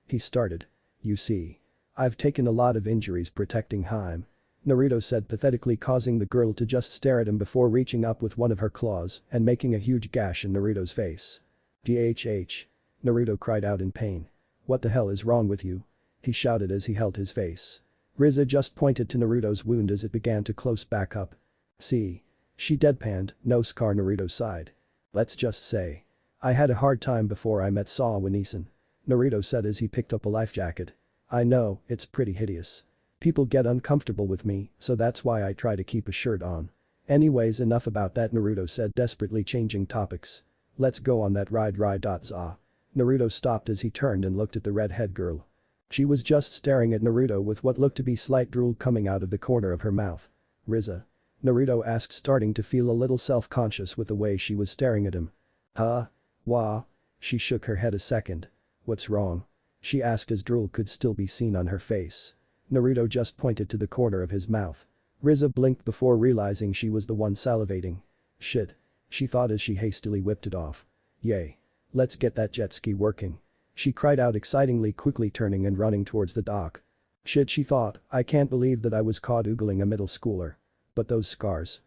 Speaker 1: He started. You see. I've taken a lot of injuries protecting Hime. Naruto said pathetically, causing the girl to just stare at him before reaching up with one of her claws and making a huge gash in Naruto's face. DHH. Naruto cried out in pain. What the hell is wrong with you? He shouted as he held his face. Rizza just pointed to Naruto's wound as it began to close back up. See. She deadpanned. No scar. Naruto sighed. Let's just say. I had a hard time before I met Sawa-Nisan. Naruto said as he picked up a life jacket. I know, it's pretty hideous. People get uncomfortable with me, so that's why I try to keep a shirt on. Anyways, enough about that, Naruto said, desperately changing topics. Let's go on that ride. Za. Naruto stopped as he turned and looked at the redhead girl. She was just staring at Naruto with what looked to be slight drool coming out of the corner of her mouth. Rizza? Naruto asked, starting to feel a little self-conscious with the way she was staring at him. Huh? Wah? She shook her head a second. What's wrong? She asked as drool could still be seen on her face. Naruto just pointed to the corner of his mouth. Rizza blinked before realizing she was the one salivating. Shit. She thought as she hastily whipped it off. Yay. Let's get that jet ski working. She cried out excitingly, quickly turning and running towards the dock. Shit, she thought, I can't believe that I was caught oogling a middle schooler. But those scars.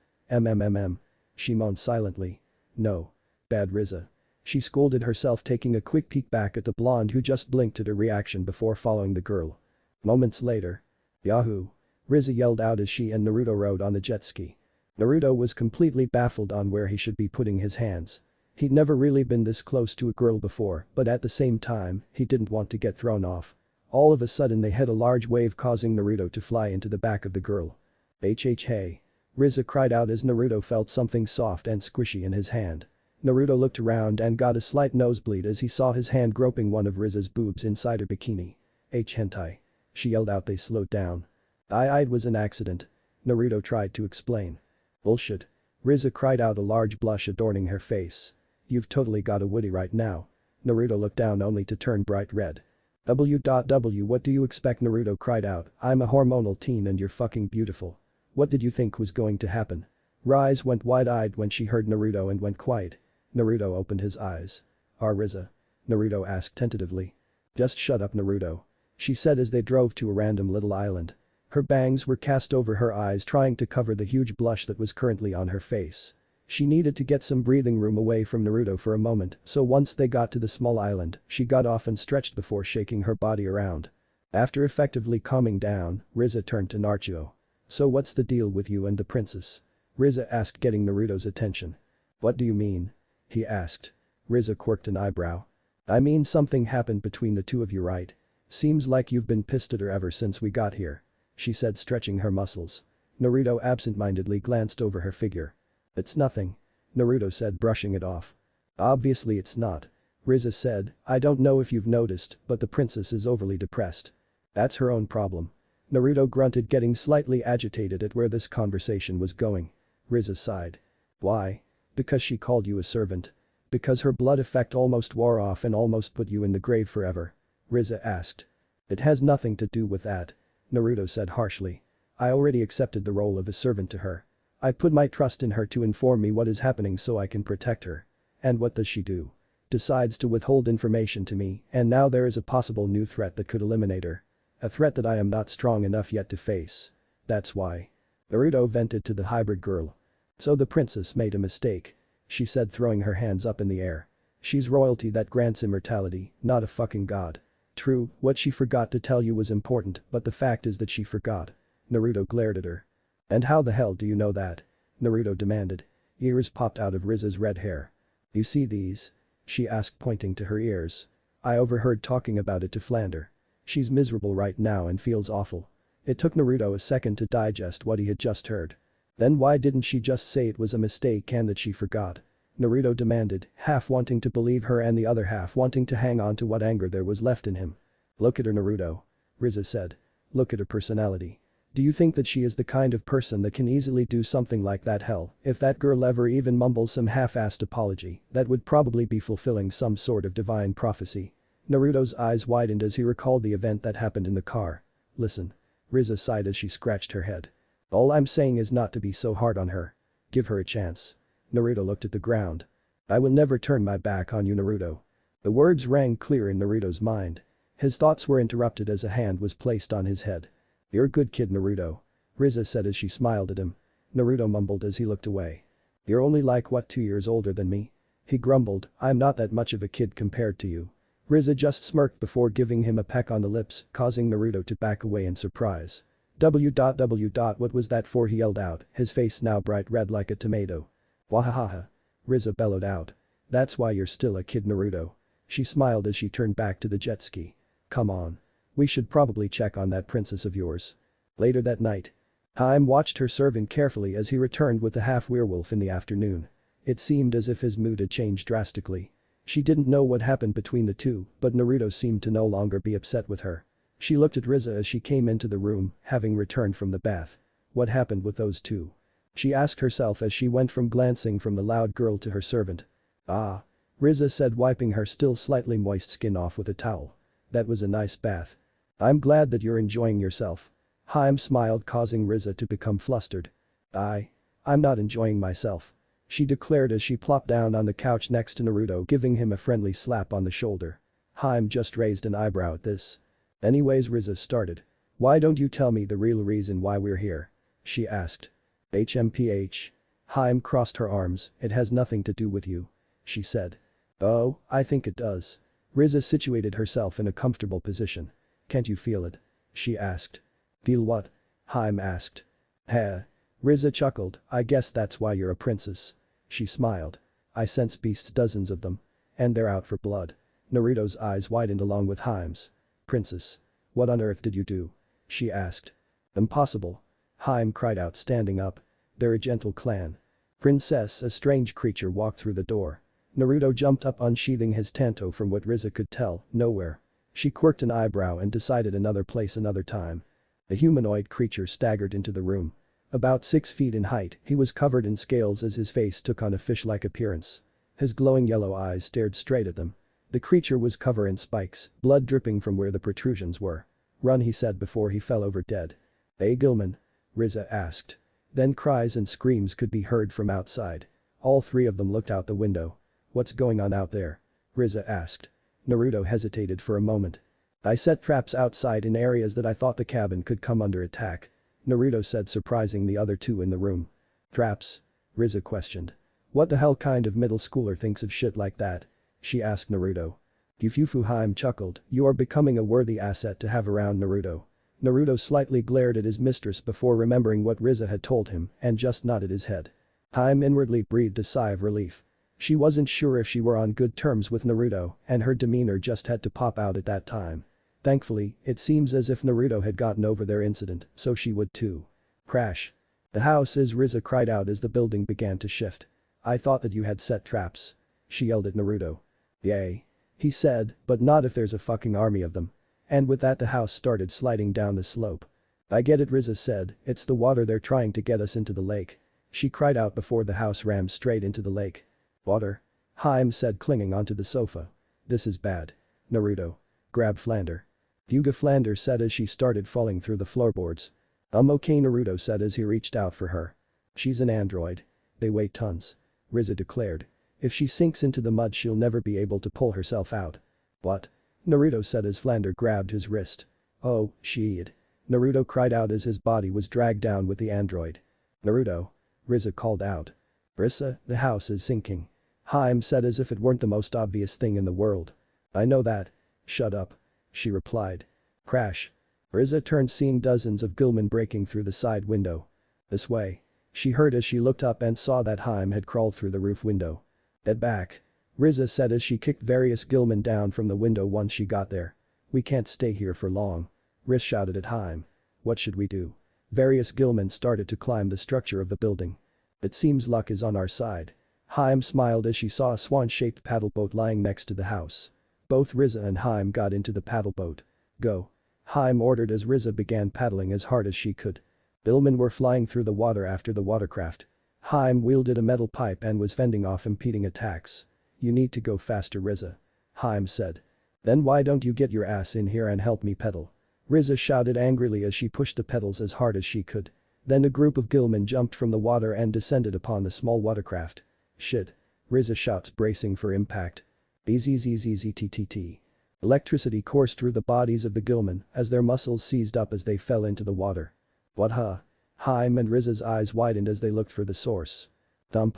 Speaker 1: She moaned silently. No. Bad Rizza. She scolded herself, taking a quick peek back at the blonde who just blinked at her reaction before following the girl. Moments later. Yahoo! Rizza yelled out as she and Naruto rode on the jet ski. Naruto was completely baffled on where he should be putting his hands. He'd never really been this close to a girl before, but at the same time, he didn't want to get thrown off. All of a sudden they hit a large wave, causing Naruto to fly into the back of the girl. Hey. Rizza cried out as Naruto felt something soft and squishy in his hand. Naruto looked around and got a slight nosebleed as he saw his hand groping one of Rizza's boobs inside her bikini. Hentai. She yelled out. They slowed down. It was an accident. Naruto tried to explain. Bullshit. Rizza cried out, a large blush adorning her face. You've totally got a woody right now. Naruto looked down only to turn bright red. What do you expect? Naruto cried out. I'm a hormonal teen and you're fucking beautiful. What did you think was going to happen? Rise went wide-eyed when she heard Naruto and went quiet. Naruto opened his eyes. Rizza? Naruto asked tentatively. Just shut up, Naruto. She said as they drove to a random little island. Her bangs were cast over her eyes, trying to cover the huge blush that was currently on her face. She needed to get some breathing room away from Naruto for a moment, so once they got to the small island, she got off and stretched before shaking her body around. After effectively calming down, Rizza turned to Naruto. So what's the deal with you and the princess? Rizza asked, getting Naruto's attention. What do you mean? He asked. Rizza quirked an eyebrow. I mean, something happened between the two of you, right? Seems like you've been pissed at her ever since we got here. She said, stretching her muscles. Naruto absent-mindedly glanced over her figure. It's nothing. Naruto said, brushing it off. Obviously it's not. Rizza said, I don't know if you've noticed, but the princess is overly depressed. That's her own problem. Naruto grunted, getting slightly agitated at where this conversation was going. Rizza sighed. Why? Because she called you a servant? Because her blood effect almost wore off and almost put you in the grave forever? Rizza asked. It has nothing to do with that. Naruto said harshly. I already accepted the role of a servant to her. I put my trust in her to inform me what is happening so I can protect her. And what does she do? Decides to withhold information to me, and now there is a possible new threat that could eliminate her. A threat that I am not strong enough yet to face. That's why. Naruto vented to the hybrid girl. So the princess made a mistake. She said, throwing her hands up in the air. She's royalty that grants immortality, not a fucking god. True, what she forgot to tell you was important, but the fact is that she forgot. Naruto glared at her. And how the hell do you know that? Naruto demanded. Ears popped out of Rizza's red hair. You see these? she asked pointing to her ears. I overheard talking about it to Flander. She's miserable right now and feels awful. It took Naruto a second to digest what he had just heard. Then why didn't she just say it was a mistake and that she forgot? Naruto demanded, half wanting to believe her and the other half wanting to hang on to what anger there was left in him. Look at her, Naruto. Rizza said. Look at her personality. Do you think that she is the kind of person that can easily do something like that? Hell, if that girl ever even mumbles some half-assed apology, that would probably be fulfilling some sort of divine prophecy. Naruto's eyes widened as he recalled the event that happened in the car. Listen. Rizza sighed as she scratched her head. All I'm saying is not to be so hard on her. Give her a chance. Naruto looked at the ground. I will never turn my back on you, Naruto. The words rang clear in Naruto's mind. His thoughts were interrupted as a hand was placed on his head. You're a good kid, Naruto. Rizza said as she smiled at him. Naruto mumbled as he looked away. You're only like 2 years older than me? He grumbled, I'm not that much of a kid compared to you. Rizza just smirked before giving him a peck on the lips, causing Naruto to back away in surprise. What was that for? He yelled out, his face now bright red like a tomato. Wahahaha. Rizza bellowed out. That's why you're still a kid, Naruto. She smiled as she turned back to the jet ski. Come on. We should probably check on that princess of yours. Later that night. Hime watched her servant carefully as he returned with the half-werewolf in the afternoon. It seemed as if his mood had changed drastically. She didn't know what happened between the two, but Naruto seemed to no longer be upset with her. She looked at Rizza as she came into the room, having returned from the bath. What happened with those two? She asked herself as she went from glancing from the loud girl to her servant. Ah. Rizza said, wiping her still slightly moist skin off with a towel. That was a nice bath. I'm glad that you're enjoying yourself. Hime smiled, causing Rizza to become flustered. I'm not enjoying myself. She declared as she plopped down on the couch next to Naruto, giving him a friendly slap on the shoulder. Hime just raised an eyebrow at this. Anyways, Rizza started. Why don't you tell me the real reason why we're here? She asked. HMPH. Hime crossed her arms, it has nothing to do with you. She said. Oh, I think it does. Rizza situated herself in a comfortable position. Can't you feel it? She asked. Feel what? Hime asked. Heh. Rizza chuckled, I guess that's why you're a princess. She smiled. I sense beasts, dozens of them. And they're out for blood. Naruto's eyes widened along with Hime's. Princess. What on earth did you do? She asked. Impossible. Hime cried out, standing up. They're a gentle clan. Princess, a strange creature walked through the door. Naruto jumped up, unsheathing his tanto. From what Rizza could tell, nowhere. She quirked an eyebrow and decided another place, another time. A humanoid creature staggered into the room. About 6 feet in height, he was covered in scales as his face took on a fish-like appearance. His glowing yellow eyes stared straight at them. The creature was covered in spikes, blood dripping from where the protrusions were. Run, he said before he fell over dead. Hey, Gilman? Rizza asked. Then cries and screams could be heard from outside. All three of them looked out the window. What's going on out there? Rizza asked. Naruto hesitated for a moment. I set traps outside in areas that I thought the cabin could come under attack. Naruto said, surprising the other two in the room. Traps? Rizza questioned. What the hell kind of middle schooler thinks of shit like that? She asked Naruto. Yufufu. Hime chuckled, you are becoming a worthy asset to have around, Naruto. Naruto slightly glared at his mistress before remembering what Rizza had told him and just nodded his head. Hime inwardly breathed a sigh of relief. She wasn't sure if she were on good terms with Naruto, and her demeanor just had to pop out at that time. Thankfully, it seems as if Naruto had gotten over their incident, so she would too. Crash. The house is, Rizza cried out as the building began to shift. I thought that you had set traps. She yelled at Naruto. Yay. He said, but not if there's a fucking army of them. And with that the house started sliding down the slope. I get it, Rizza said, it's the water, they're trying to get us into the lake. She cried out before the house rammed straight into the lake. Water? Hime said, clinging onto the sofa. This is bad. Naruto. Grab Flander. Yuga, Flander said as she started falling through the floorboards. Okay, Naruto said as he reached out for her. She's an android. They weigh tons. Rizza declared. If she sinks into the mud she'll never be able to pull herself out. What? Naruto said as Flander grabbed his wrist. Oh, shit. Naruto cried out as his body was dragged down with the android. Naruto. Rizza called out. Rizza, the house is sinking. Hime said as if it weren't the most obvious thing in the world. I know that. Shut up. She replied. Crash. Rizza turned, seeing dozens of Gilman breaking through the side window. This way. She heard as she looked up and saw that Hime had crawled through the roof window. Get back. Rizza said as she kicked various Gilman down from the window once she got there. We can't stay here for long. Riz shouted at Hime. What should we do? Various Gilman started to climb the structure of the building. It seems luck is on our side. Hime smiled as she saw a swan-shaped paddle boat lying next to the house. Both Rizza and Hime got into the paddle boat. Go. Hime ordered as Rizza began paddling as hard as she could. Gilman were flying through the water after the watercraft. Hime wielded a metal pipe and was fending off impeding attacks. You need to go faster, Rizza. Hime said. Then why don't you get your ass in here and help me pedal? Rizza shouted angrily as she pushed the pedals as hard as she could. Then a group of Gilman jumped from the water and descended upon the small watercraft. Shit. Rizza shouts, bracing for impact. Bzzzzzztt. Electricity coursed through the bodies of the Gilman as their muscles seized up as they fell into the water. What huh? Hime and Rizza's eyes widened as they looked for the source. Thump.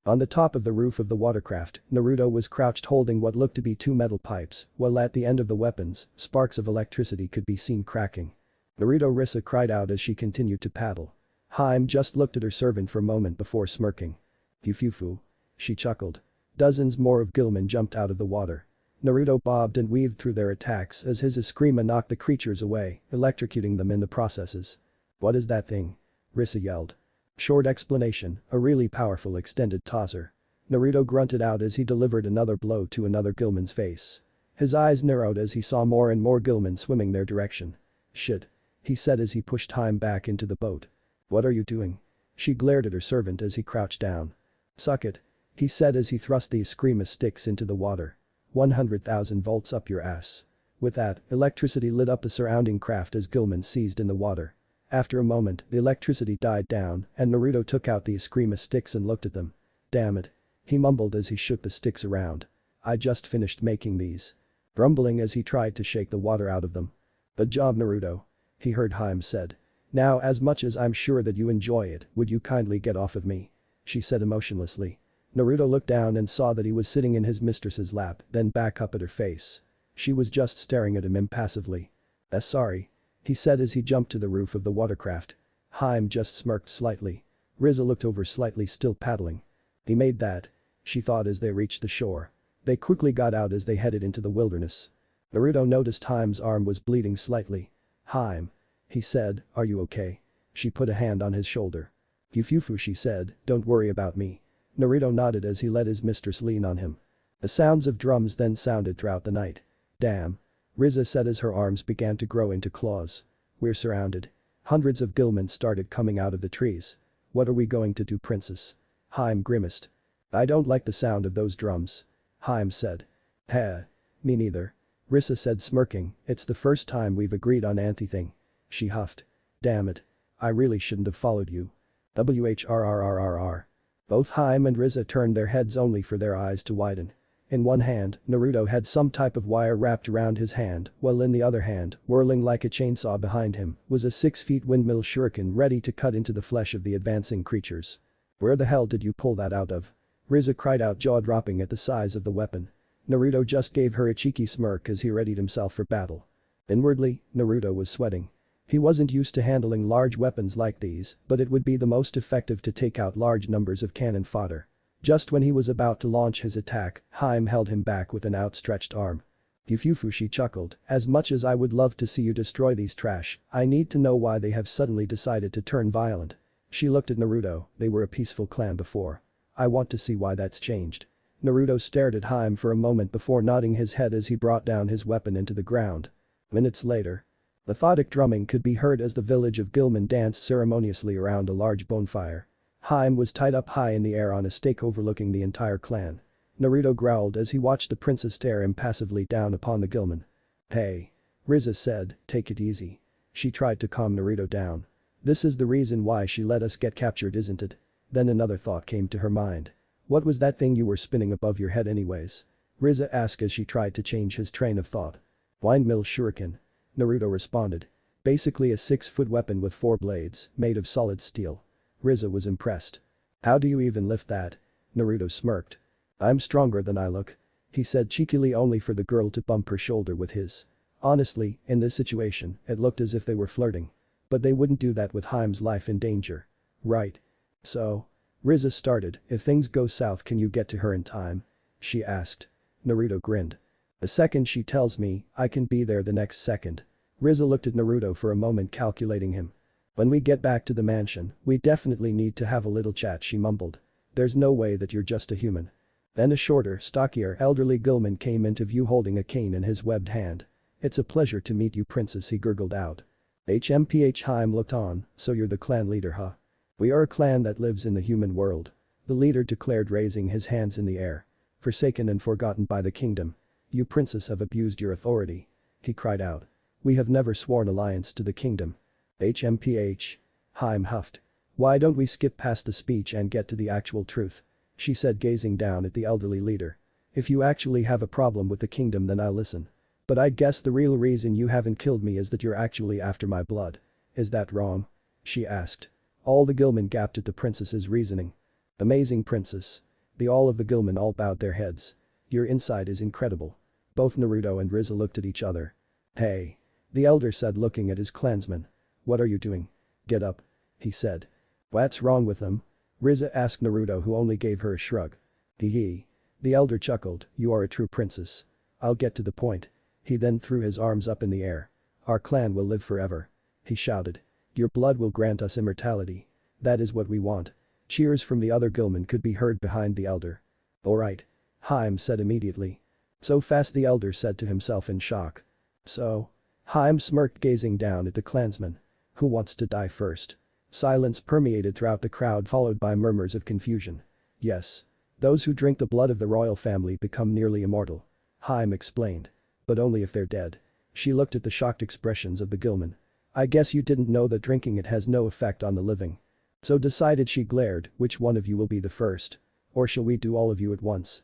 Speaker 1: On the top of the roof of the watercraft, Naruto was crouched holding what looked to be two metal pipes, while at the end of the weapons, sparks of electricity could be seen cracking. Naruto Rizza cried out as she continued to paddle. Hime just looked at her servant for a moment before smirking. Fufufu. She chuckled. Dozens more of Gilman jumped out of the water. Naruto bobbed and weaved through their attacks as his Eskrima knocked the creatures away, electrocuting them in the processes. What is that thing? Rizza yelled. Short explanation, a really powerful extended tosser. Naruto grunted out as he delivered another blow to another Gilman's face. His eyes narrowed as he saw more and more Gilman swimming their direction. Shit. He said as he pushed Hime back into the boat. What are you doing? She glared at her servant as he crouched down. Suck it. He said as he thrust the Eskrima sticks into the water. 100,000 volts up your ass. With that, electricity lit up the surrounding craft as Gilman seized in the water. After a moment, the electricity died down and Naruto took out the Eskrima sticks and looked at them. Damn it. He mumbled as he shook the sticks around. I just finished making these. Grumbling as he tried to shake the water out of them. Good job, Naruto. He heard Hime said. Now as much as I'm sure that you enjoy it, would you kindly get off of me? She said emotionlessly. Naruto looked down and saw that he was sitting in his mistress's lap, then back up at her face. She was just staring at him impassively. Sorry. He said as he jumped to the roof of the watercraft. Hime just smirked slightly. Rizza looked over slightly, still paddling. He made that. She thought as they reached the shore. They quickly got out as they headed into the wilderness. Naruto noticed Hime's arm was bleeding slightly. Hime. He said, are you okay? She put a hand on his shoulder. Fufufu, she said, don't worry about me. Naruto nodded as he let his mistress lean on him. The sounds of drums then sounded throughout the night. Damn. Rizza said as her arms began to grow into claws. We're surrounded. Hundreds of Gilman started coming out of the trees. What are we going to do, princess? Hime grimaced. I don't like the sound of those drums. Hime said. Heh. Me neither. Rizza said, smirking, it's the first time we've agreed on anything. She huffed. Damn it. I really shouldn't have followed you. WHRRRRR. Both Hime and Rizza turned their heads only for their eyes to widen. In one hand, Naruto had some type of wire wrapped around his hand, while in the other hand, whirling like a chainsaw behind him, was a 6-foot windmill shuriken ready to cut into the flesh of the advancing creatures. Where the hell did you pull that out of? Rizza cried out, jaw dropping at the size of the weapon. Naruto just gave her a cheeky smirk as he readied himself for battle. Inwardly, Naruto was sweating. He wasn't used to handling large weapons like these, but it would be the most effective to take out large numbers of cannon fodder. Just when he was about to launch his attack, Hime held him back with an outstretched arm. Fufufu, she chuckled, as much as I would love to see you destroy these trash, I need to know why they have suddenly decided to turn violent. She looked at Naruto, they were a peaceful clan before. I want to see why that's changed. Naruto stared at Hime for a moment before nodding his head as he brought down his weapon into the ground. Minutes later. Methodic drumming could be heard as the village of Gilman danced ceremoniously around a large bonfire. Hime was tied up high in the air on a stake overlooking the entire clan. Naruto growled as he watched the princess stare impassively down upon the Gilman. Hey. Rizza said, take it easy. She tried to calm Naruto down. This is the reason why she let us get captured, isn't it? Then another thought came to her mind. What was that thing you were spinning above your head anyways? Rizza asked as she tried to change his train of thought. Windmill shuriken. Naruto responded. Basically a 6-foot weapon with 4 blades, made of solid steel. Rizza was impressed. How do you even lift that? Naruto smirked. I'm stronger than I look. He said cheekily, only for the girl to bump her shoulder with his. Honestly, in this situation, it looked as if they were flirting. But they wouldn't do that with Hime's life in danger. Right. So. Rizza started, if things go south, can you get to her in time? she asked. Naruto grinned. The second she tells me, I can be there the next second. Rizza looked at Naruto for a moment calculating him. When we get back to the mansion, we definitely need to have a little chat, she mumbled. There's no way that you're just a human. Then a shorter, stockier, elderly Gilman came into view holding a cane in his webbed hand. It's a pleasure to meet you, princess, he gurgled out. HMPH Hime looked on, so you're the clan leader, huh? We are a clan that lives in the human world. The leader declared, raising his hands in the air. Forsaken and forgotten by the kingdom. You princes have abused your authority. He cried out. We have never sworn alliance to the kingdom. HMPH. Hime huffed. Why don't we skip past the speech and get to the actual truth? She said, gazing down at the elderly leader. If you actually have a problem with the kingdom, then I'll listen. But I'd guess the real reason you haven't killed me is that you're actually after my blood. Is that wrong? She asked. All the Gilman gaped at the princess's reasoning. Amazing, princess. All of the Gilman all bowed their heads. Your insight is incredible. Both Naruto and Rizza looked at each other. Hey. The elder said, looking at his clansman. What are you doing? Get up. He said. What's wrong with them? Rizza asked Naruto, who only gave her a shrug. Hee. The elder chuckled. You are a true princess. I'll get to the point. He then threw his arms up in the air. Our clan will live forever. He shouted. Your blood will grant us immortality. That is what we want. Cheers from the other Gilman could be heard behind the elder. Alright. Hime said immediately. So fast, the elder said to himself in shock. So? Hime smirked, gazing down at the clansman. Who wants to die first? Silence permeated throughout the crowd, followed by murmurs of confusion. Yes. Those who drink the blood of the royal family become nearly immortal. Hime explained. But only if they're dead. She looked at the shocked expressions of the Gilman. I guess you didn't know that drinking it has no effect on the living. So decided, she glared, which one of you will be the first? Or shall we do all of you at once?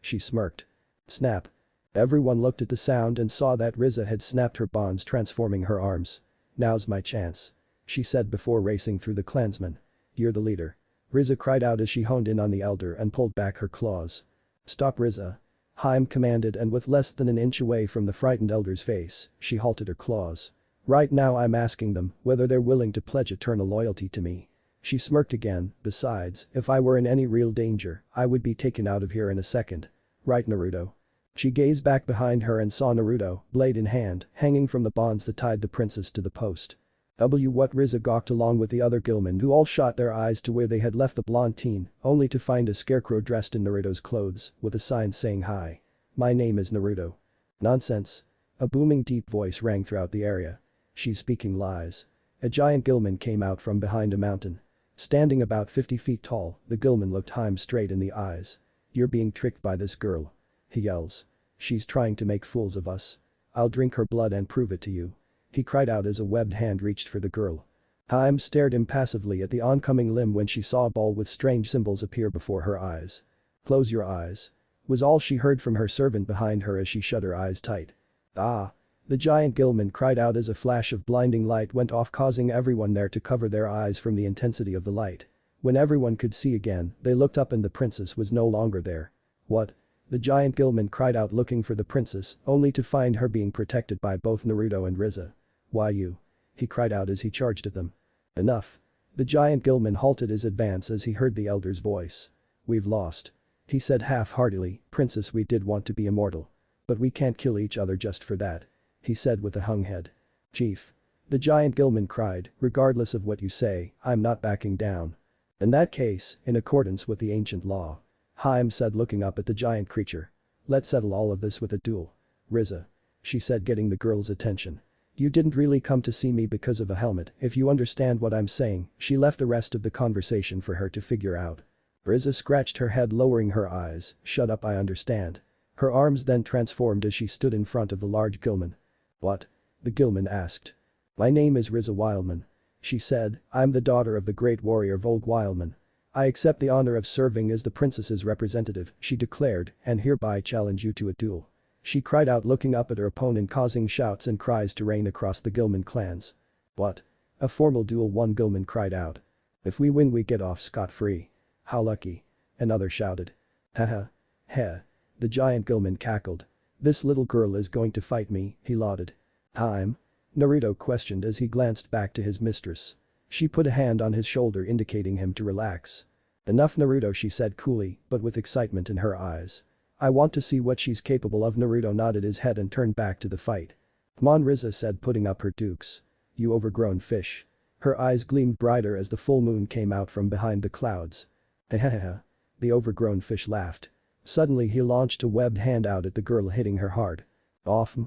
Speaker 1: She smirked. Snap. Everyone looked at the sound and saw that Rizza had snapped her bonds, transforming her arms. Now's my chance. She said before racing through the clansmen. You're the leader. Rizza cried out as she honed in on the elder and pulled back her claws. Stop, Rizza. Hime commanded, and with less than an inch away from the frightened elder's face, she halted her claws. Right now I'm asking them whether they're willing to pledge eternal loyalty to me. She smirked again. Besides, if I were in any real danger, I would be taken out of here in a second. Right, Naruto? She gazed back behind her and saw Naruto, blade in hand, hanging from the bonds that tied the princess to the post. What? Rizza gawked, along with the other Gilman, who all shot their eyes to where they had left the blonde teen, only to find a scarecrow dressed in Naruto's clothes, with a sign saying, Hi. My name is Naruto. Nonsense. A booming deep voice rang throughout the area. She's speaking lies. A giant Gilman came out from behind a mountain. Standing about 50 feet tall, the Gilman looked Hime straight in the eyes. You're being tricked by this girl. He yells. She's trying to make fools of us. I'll drink her blood and prove it to you. He cried out as a webbed hand reached for the girl. Hime stared impassively at the oncoming limb when she saw a ball with strange symbols appear before her eyes. Close your eyes. Was all she heard from her servant behind her as she shut her eyes tight. Ah. The giant Gilman cried out as a flash of blinding light went off, causing everyone there to cover their eyes from the intensity of the light. When everyone could see again, they looked up and the princess was no longer there. What? The giant Gilman cried out, looking for the princess, only to find her being protected by both Naruto and Rizza. Why you? He cried out as he charged at them. Enough. The giant Gilman halted his advance as he heard the elder's voice. We've lost. He said half-heartedly, Princess, we did want to be immortal. But we can't kill each other just for that. He said with a hung head. Chief. The giant Gilman cried, regardless of what you say, I'm not backing down. In that case, in accordance with the ancient law. Hime said, looking up at the giant creature. Let's settle all of this with a duel. Rizza. She said, getting the girl's attention. You didn't really come to see me because of a helmet, if you understand what I'm saying. She left the rest of the conversation for her to figure out. Rizza scratched her head, lowering her eyes. Shut up, I understand. Her arms then transformed as she stood in front of the large Gilman. What? The Gilman asked. My name is Rizza Wildman. She said, I'm the daughter of the great warrior Volg Wildman. I accept the honor of serving as the princess's representative, she declared, and hereby challenge you to a duel. She cried out, looking up at her opponent, causing shouts and cries to rain across the Gilman clans. What? A formal duel, one Gilman cried out. If we win we get off scot-free. How lucky. Another shouted. Haha. Heh. The giant Gilman cackled. This little girl is going to fight me, he lauded. Hime? Naruto questioned as he glanced back to his mistress. She put a hand on his shoulder, indicating him to relax. Enough Naruto, she said coolly, but with excitement in her eyes. I want to see what she's capable of. Naruto nodded his head and turned back to the fight. Come on, Rizza said, putting up her dukes. You overgrown fish. Her eyes gleamed brighter as the full moon came out from behind the clouds. Hehehe. The overgrown fish laughed. Suddenly he launched a webbed hand out at the girl, hitting her hard. Off.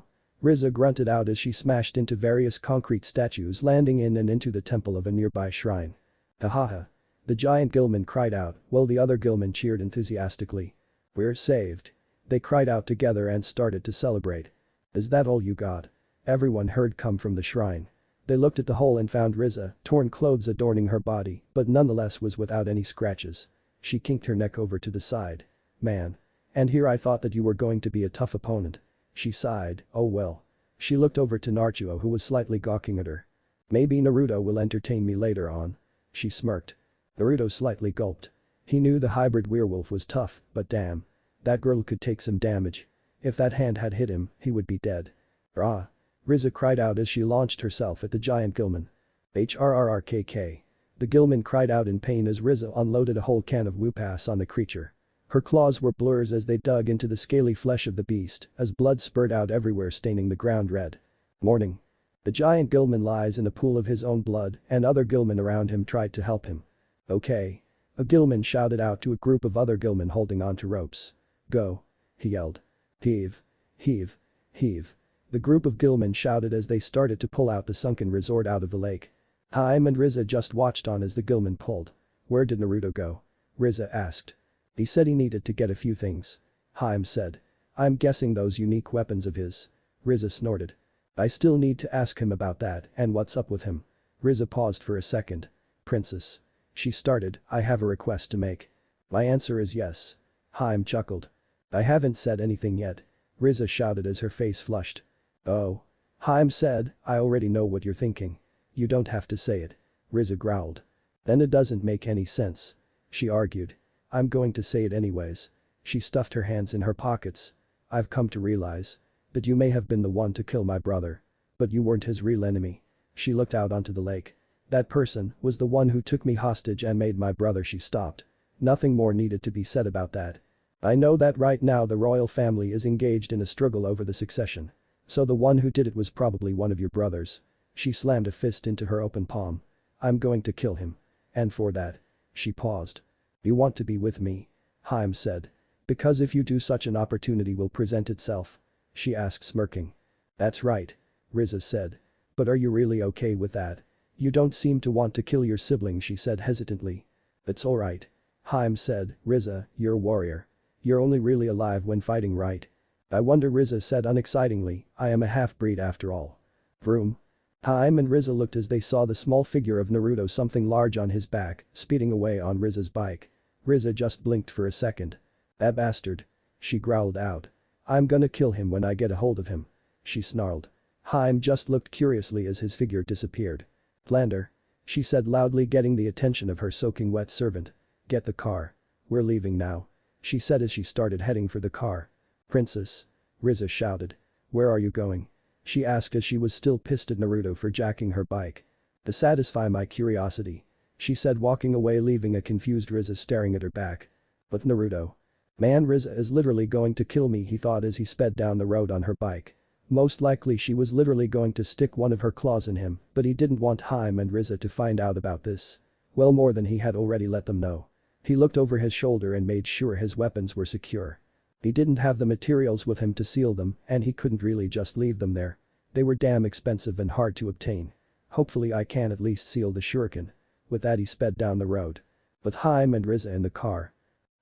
Speaker 1: Rizza grunted out as she smashed into various concrete statues, landing in and into the temple of a nearby shrine. Hahaha. The giant Gilman cried out, while the other Gilman cheered enthusiastically. We're saved. They cried out together and started to celebrate. Is that all you got? Everyone heard come from the shrine. They looked at the hole and found Rizza, torn clothes adorning her body, but nonetheless was without any scratches. She kinked her neck over to the side. Man. And here I thought that you were going to be a tough opponent. She sighed, oh well. She looked over to Naruto, who was slightly gawking at her. Maybe Naruto will entertain me later on. She smirked. Naruto slightly gulped. He knew the hybrid werewolf was tough, but damn. That girl could take some damage. If that hand had hit him, he would be dead. Rah. Rizza cried out as she launched herself at the giant Gilman. HRRRKK. The Gilman cried out in pain as Rizza unloaded a whole can of whoopass on the creature. Her claws were blurs as they dug into the scaly flesh of the beast, as blood spurted out everywhere, staining the ground red. Morning. The giant Gilman lies in a pool of his own blood, and other Gilman around him tried to help him. Okay. A Gilman shouted out to a group of other Gilman holding onto ropes. Go. He yelled. Heave. Heave. Heave. The group of Gilman shouted as they started to pull out the sunken resort out of the lake. Hime and Rizza just watched on as the Gilman pulled. Where did Naruto go? Rizza asked. He said he needed to get a few things. Hime said. I'm guessing those unique weapons of his. Rizza snorted. I still need to ask him about that and what's up with him. Rizza paused for a second. Princess. She started, I have a request to make. My answer is yes. Hime chuckled. I haven't said anything yet. Rizza shouted as her face flushed. Oh. Hime said, I already know what you're thinking. You don't have to say it. Rizza growled. Then it doesn't make any sense. She argued. I'm going to say it anyways. She stuffed her hands in her pockets. I've come to realize that you may have been the one to kill my brother. But you weren't his real enemy. She looked out onto the lake. That person was the one who took me hostage and made my brother. She stopped. Nothing more needed to be said about that. I know that right now the royal family is engaged in a struggle over the succession. So the one who did it was probably one of your brothers. She slammed a fist into her open palm. I'm going to kill him. And for that. She paused. You want to be with me? Hime said. Because if you do, such an opportunity will present itself. She asked, smirking. That's right. Rizza said. But are you really okay with that? You don't seem to want to kill your sibling, she said hesitantly. It's alright. Hime said. Rizza, you're a warrior. You're only really alive when fighting, right? I wonder, Rizza said unexcitingly. I am a half-breed after all. Vroom. Hime and Rizza looked as they saw the small figure of Naruto, something large on his back, speeding away on Rizza's bike. Rizza just blinked for a second. That bastard. She growled out. I'm gonna kill him when I get a hold of him. She snarled. Hime just looked curiously as his figure disappeared. Flander. She said loudly, getting the attention of her soaking wet servant. Get the car. We're leaving now. She said as she started heading for the car. Princess. Rizza shouted. Where are you going? She asked as she was still pissed at Naruto for jacking her bike. To satisfy my curiosity. She said, walking away, leaving a confused Rizza staring at her back. But Naruto. Man, Rizza is literally going to kill me, he thought as he sped down the road on her bike. Most likely she was literally going to stick one of her claws in him, but he didn't want Hime and Rizza to find out about this. Well, more than he had already let them know. He looked over his shoulder and made sure his weapons were secure. He didn't have the materials with him to seal them, and he couldn't really just leave them there. They were damn expensive and hard to obtain. Hopefully I can at least seal the shuriken. With that he sped down the road. With Hime and Rizza in the car.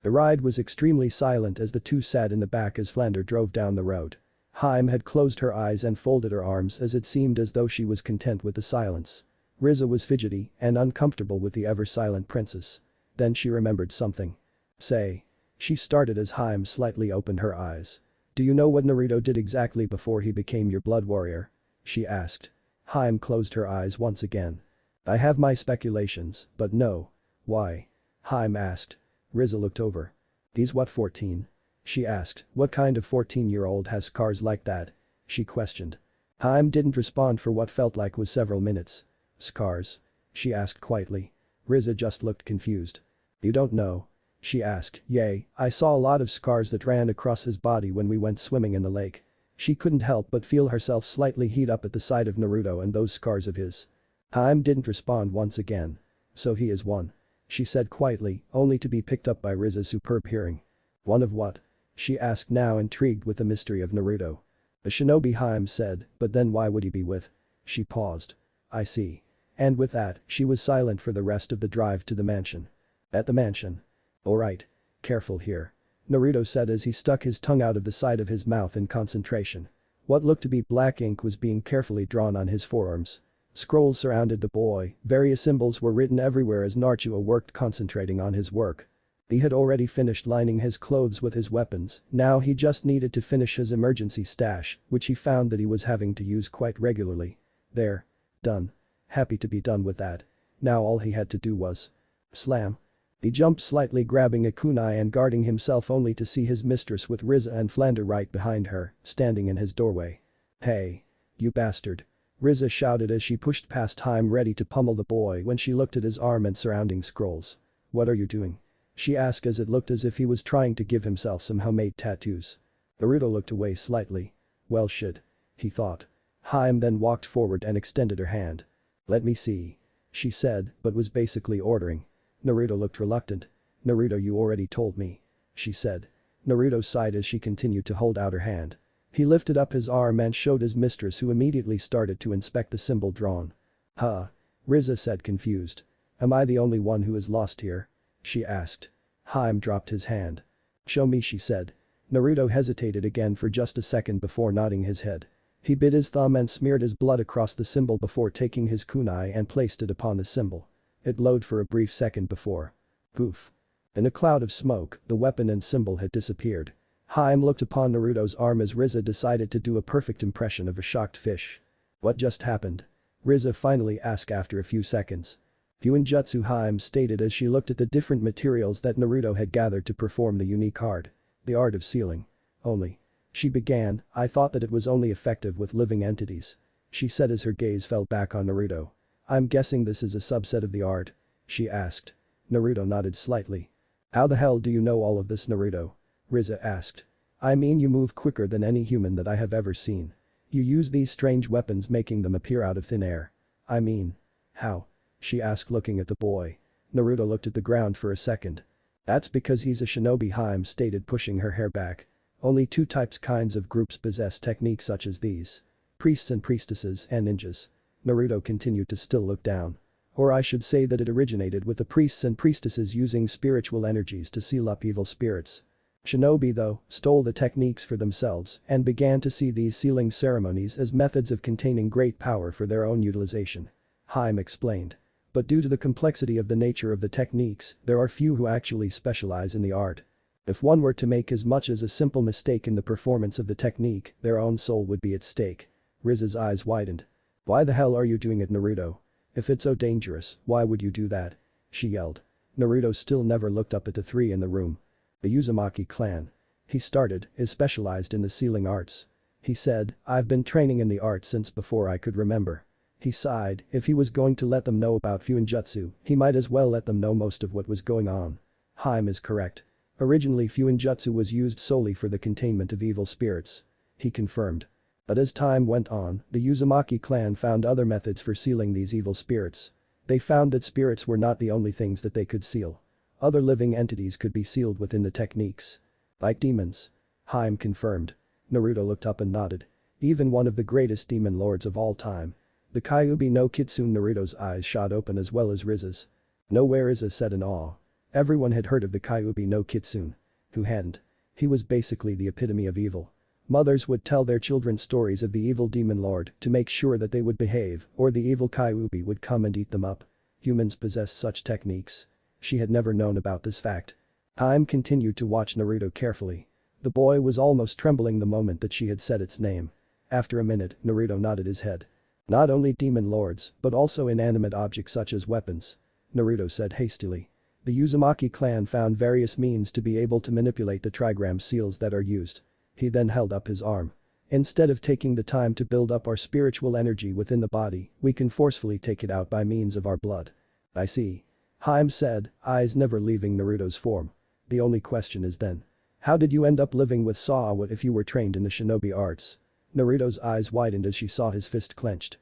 Speaker 1: The ride was extremely silent as the two sat in the back as Flander drove down the road. Hime had closed her eyes and folded her arms as it seemed as though she was content with the silence. Rizza was fidgety and uncomfortable with the ever-silent princess. Then she remembered something. Say. She started as Hime slightly opened her eyes. Do you know what Naruto did exactly before he became your blood warrior? She asked. Hime closed her eyes once again. I have my speculations, but no. Why? Hime asked. Rizza looked over. He's what, 14? She asked. What kind of 14-year-old has scars like that? She questioned. Hime didn't respond for what felt like was several minutes. Scars? She asked quietly. Rizza just looked confused. You don't know? She asked. Yay, I saw a lot of scars that ran across his body when we went swimming in the lake. She couldn't help but feel herself slightly heat up at the sight of Naruto and those scars of his. Hime didn't respond once again. So he is one. She said quietly, only to be picked up by Rizza's superb hearing. One of what? She asked, now intrigued with the mystery of Naruto. A shinobi, Hime said, but then why would he be with? She paused. I see. And with that, she was silent for the rest of the drive to the mansion. At the mansion. Alright. Careful here. Naruto said as he stuck his tongue out of the side of his mouth in concentration. What looked to be black ink was being carefully drawn on his forearms. Scrolls surrounded the boy, various symbols were written everywhere as Naruto worked concentrating on his work. He had already finished lining his clothes with his weapons, now he just needed to finish his emergency stash, which he found that he was having to use quite regularly. There. Done. Happy to be done with that. Now all he had to do was. Slam. He jumped slightly, grabbing a kunai and guarding himself, only to see his mistress with Rizza and Flander right behind her, standing in his doorway. Hey. You bastard. Rizza shouted as she pushed past Hime, ready to pummel the boy when she looked at his arm and surrounding scrolls. What are you doing? She asked as it looked as if he was trying to give himself some homemade tattoos. Naruto looked away slightly. Well shit. He thought. Hime then walked forward and extended her hand. Let me see. She said, but was basically ordering. Naruto looked reluctant. Naruto, you already told me. She said. Naruto sighed as she continued to hold out her hand. He lifted up his arm and showed his mistress, who immediately started to inspect the symbol drawn. Huh? Rizza said, confused. Am I the only one who is lost here? She asked. Hime dropped his hand. Show me, she said. Naruto hesitated again for just a second before nodding his head. He bit his thumb and smeared his blood across the symbol before taking his kunai and placed it upon the symbol. It glowed for a brief second before. Poof. In a cloud of smoke, the weapon and symbol had disappeared. Hime looked upon Naruto's arm as Rizza decided to do a perfect impression of a shocked fish. What just happened? Rizza finally asked after a few seconds. Fuinjutsu, Hime stated as she looked at the different materials that Naruto had gathered to perform the unique art. The art of sealing. Only. She began, I thought that it was only effective with living entities. She said as her gaze fell back on Naruto. I'm guessing this is a subset of the art? She asked. Naruto nodded slightly. How the hell do you know all of this, Naruto? Rizza asked. I mean, you move quicker than any human that I have ever seen. You use these strange weapons, making them appear out of thin air. I mean. How? She asked, looking at the boy. Naruto looked at the ground for a second. That's because he's a shinobi, Hime stated, pushing her hair back. Only two kinds of groups possess techniques such as these. Priests and priestesses and ninjas. Naruto continued to still look down. Or I should say that it originated with the priests and priestesses using spiritual energies to seal up evil spirits. Shinobi, though, stole the techniques for themselves and began to see these sealing ceremonies as methods of containing great power for their own utilization. Hime explained. But due to the complexity of the nature of the techniques, there are few who actually specialize in the art. If one were to make as much as a simple mistake in the performance of the technique, their own soul would be at stake. Rizza's eyes widened. Why the hell are you doing it, Naruto? If it's so dangerous, why would you do that? She yelled. Naruto still never looked up at the three in the room. The Uzumaki clan. He started, is specialized in the sealing arts. He said, I've been training in the art since before I could remember. He sighed, if he was going to let them know about Fuinjutsu, he might as well let them know most of what was going on. Hime is correct. Originally Fuinjutsu was used solely for the containment of evil spirits. He confirmed. But as time went on, the Uzumaki clan found other methods for sealing these evil spirits. They found that spirits were not the only things that they could seal. Other living entities could be sealed within the techniques. Like demons. Hime confirmed. Naruto looked up and nodded. Even one of the greatest demon lords of all time. The Kyuubi no Kitsune. Naruto's eyes shot open as well as Rizza's. No, where Rizza said in awe. Everyone had heard of the Kyuubi no Kitsune. Who hadn't? He was basically the epitome of evil. Mothers would tell their children stories of the evil demon lord to make sure that they would behave, or the evil Kyuubi would come and eat them up. Humans possessed such techniques. She had never known about this fact. Hime continued to watch Naruto carefully. The boy was almost trembling the moment that she had said its name. After a minute, Naruto nodded his head. Not only demon lords, but also inanimate objects such as weapons. Naruto said hastily. The Uzumaki clan found various means to be able to manipulate the trigram seals that are used. He then held up his arm. Instead of taking the time to build up our spiritual energy within the body, we can forcefully take it out by means of our blood. I see. Hime said, eyes never leaving Naruto's form. The only question is then. How did you end up living with Sawa if you were trained in the shinobi arts? Naruto's eyes widened as she saw his fist clenched.